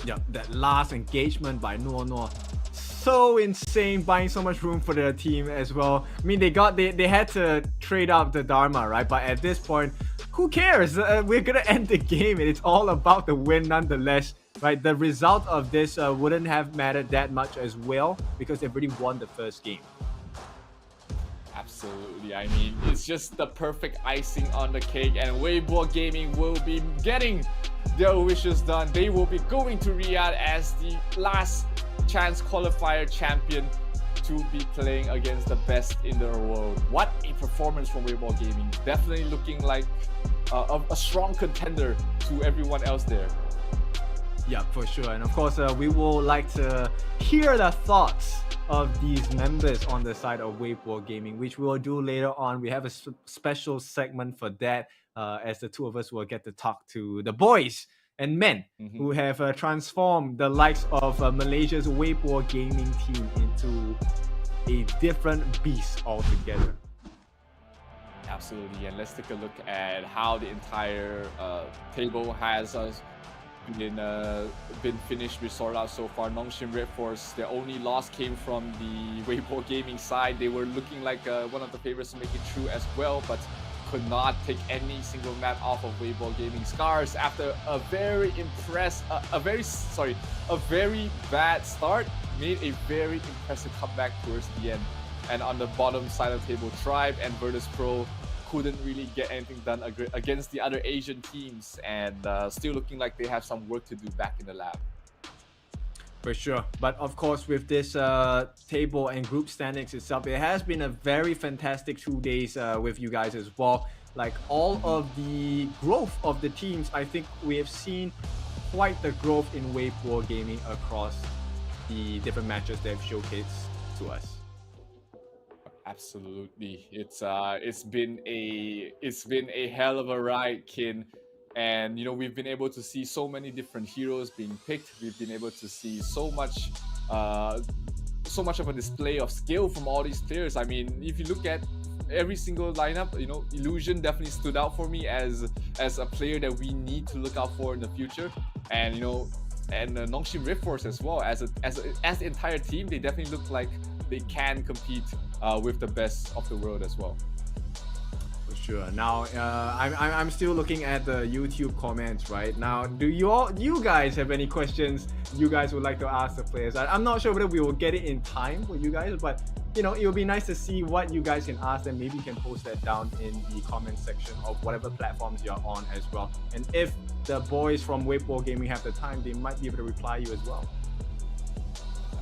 Yeah, that last engagement by Nuo, so insane, buying so much room for their team as well. I mean, they had to trade up the Dharma, right? But at this point, who cares? We're gonna end the game, and it's all about the win nonetheless, right? The result of this wouldn't have mattered that much as well, because they've already won the first game. Absolutely. I mean, it's just the perfect icing on the cake, and Weibo Gaming will be getting their wishes done. They will be going to Riyadh as the last chance qualifier champion to be playing against the best in the world. What a performance from Weibo Gaming. Definitely looking like a strong contender to everyone else there. Yeah, for sure. And of course, we will like to hear the thoughts of these members on the side of Weibo Gaming, which we will do later on. We have a special segment for that, as the two of us will get to talk to the boys and men who have transformed the likes of Malaysia's Weibo Gaming team into a different beast altogether. Absolutely. And let's take a look at how the entire table has been finished with sorted out so far. NONGSHIN Red Force, their only loss came from the Weibo Gaming side. They were looking like one of the favorites to make it through as well, but could not take any single map off of Weibo Gaming. SCARZ, after a very bad start, made a very impressive comeback towards the end. And on the bottom side of the table, Tribe and Virtus Pro couldn't really get anything done against the other Asian teams, and still looking like they have some work to do back in the lab. For sure. But of course, with this table and group standings itself, it has been a very fantastic 2 days with you guys as well. Like, all of the growth of the teams, I think we have seen quite the growth in Weibo Gaming across the different matches they've showcased to us. Absolutely, it's been a hell of a ride, Kin, and you know, we've been able to see so many different heroes being picked. We've been able to see so much of a display of skill from all these players. I mean, if you look at every single lineup, you know, Illusion definitely stood out for me as a player that we need to look out for in the future, and you know, and NONGSHIN Red Force as well, as the entire team, they definitely look like they can compete with the best of the world as well. For sure. Now, I'm still looking at the YouTube comments right now. Do you guys have any questions you guys would like to ask the players? I'm not sure whether we will get it in time for you guys, but you know, it would be nice to see what you guys can ask, and maybe you can post that down in the comment section of whatever platforms you're on as well. And if the boys from Weibo Gaming have the time, they might be able to reply you as well.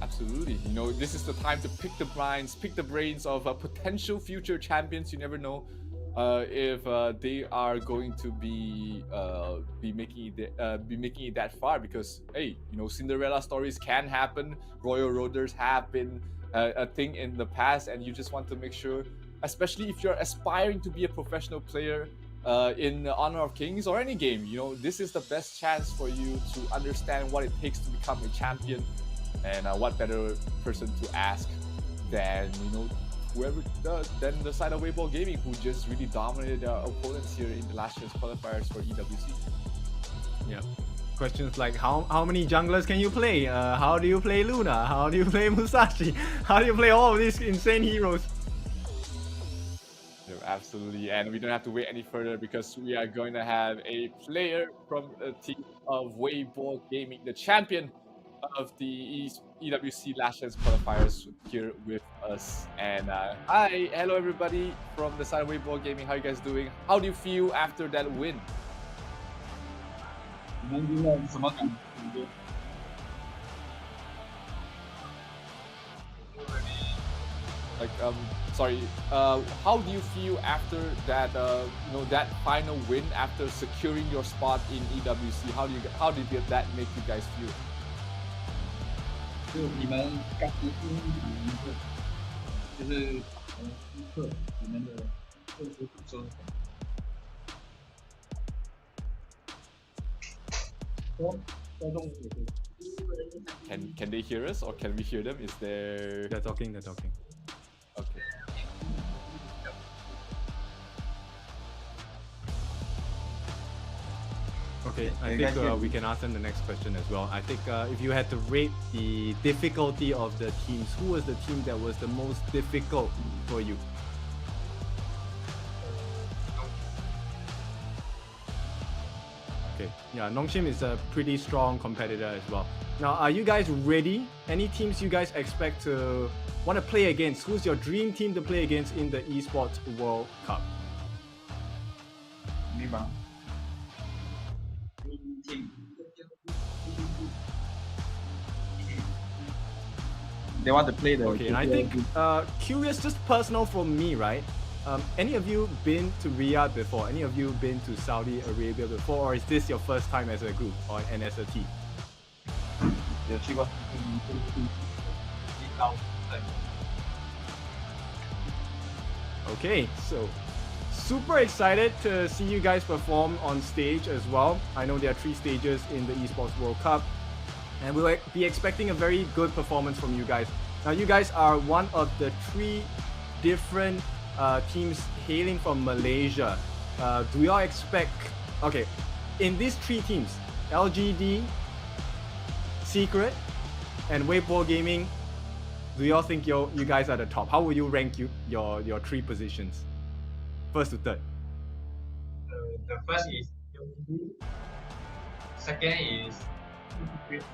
Absolutely. You know, this is the time to pick the brains of potential future champions. You never know if they are going to be making it that far, because hey, you know, Cinderella stories can happen. Royal Roaders have been a thing in the past, and you just want to make sure, especially if you're aspiring to be a professional player in Honor of Kings or any game, you know, this is the best chance for you to understand what it takes to become a champion. And what better person to ask than, you know, whoever than the side of Weibo Gaming, who just really dominated their opponents here in the last year's qualifiers for EWC. Yeah. Questions like how many junglers can you play? How do you play Luna? How do you play Musashi? How do you play all of these insane heroes? Yeah, absolutely, and we don't have to wait any further, because we are going to have a player from the team of Weibo Gaming, the champion of the EWC Last Chance qualifiers, here with us. And hello everybody from the side of Weibo Gaming. How you guys doing? How do you feel after that win? 你们赢了什么感觉？ Like sorry, how do you feel after that that final win after securing your spot in EWC? How did that make you guys feel? 就你们刚结束一场赢的，就是输克你们的20分钟。说观众也可以。 Can they hear us or can we hear them? Is there? They're talking. Okay. Okay, I think we can ask them the next question as well. I think if you had to rate the difficulty of the teams, who was the team that was the most difficult for you? Okay, yeah, NONGSHIN is a pretty strong competitor as well. Now, are you guys ready? Any teams you guys expect to want to play against? Who's your dream team to play against in the Esports World Cup? 明白。They want to play the. Okay, and I think curious, just personal for me, right? Any of you been to Riyadh before? Any of you been to Saudi Arabia before, or is this your first time as a group and as a team? 有去过。Okay, so super excited to see you guys perform on stage as well. I know there are 3 stages in the Esports World Cup, and we'll be expecting a very good performance from you guys. Now, you guys are one of the 3 different teams hailing from Malaysia. Do y'all expect? Okay, in these 3 teams, LGD, Secret, and Weibo Gaming, do y'all think you guys are the top? How will you rank your 3 positions? First to third. The first is LGD, second is Secret,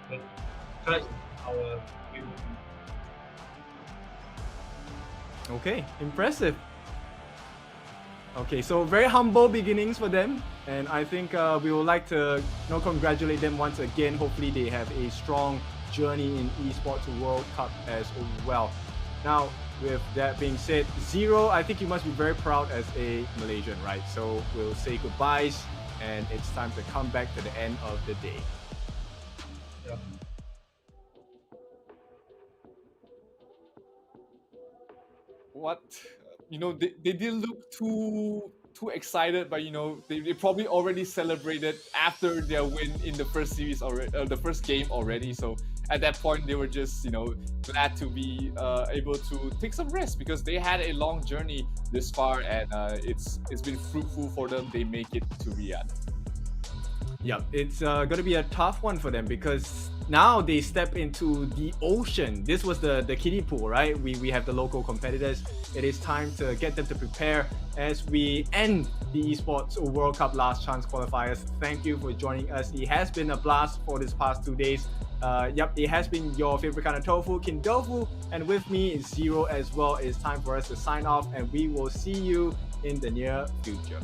the third is our Weibo. Okay, impressive. Okay, so very humble beginnings for them, and I think we would like to congratulate them once again. Hopefully they have a strong journey in Esports World Cup as well. Now, with that being said, Zero, I think you must be very proud as a Malaysian, right? So we'll say goodbyes, and it's time to come back to the end of the day. Yeah. What? They didn't look too excited, but they probably already celebrated after their win in the first series already, the first game already. So at that point, they were just glad to be able to take some rest because they had a long journey this far, and it's been fruitful for them. They make it to Riyadh. Yeah, it's gonna be a tough one for them because now they step into the ocean. This was the kiddie pool, right? We have the local competitors. It is time to get them to prepare as we end the Esports World Cup Last Chance qualifiers. Thank you for joining us. It has been a blast for this past 2 days. Yep, it has been your favorite kind of tofu, Kindofu, and with me is Zero as well. It's time for us to sign off, and we will see you in the near future.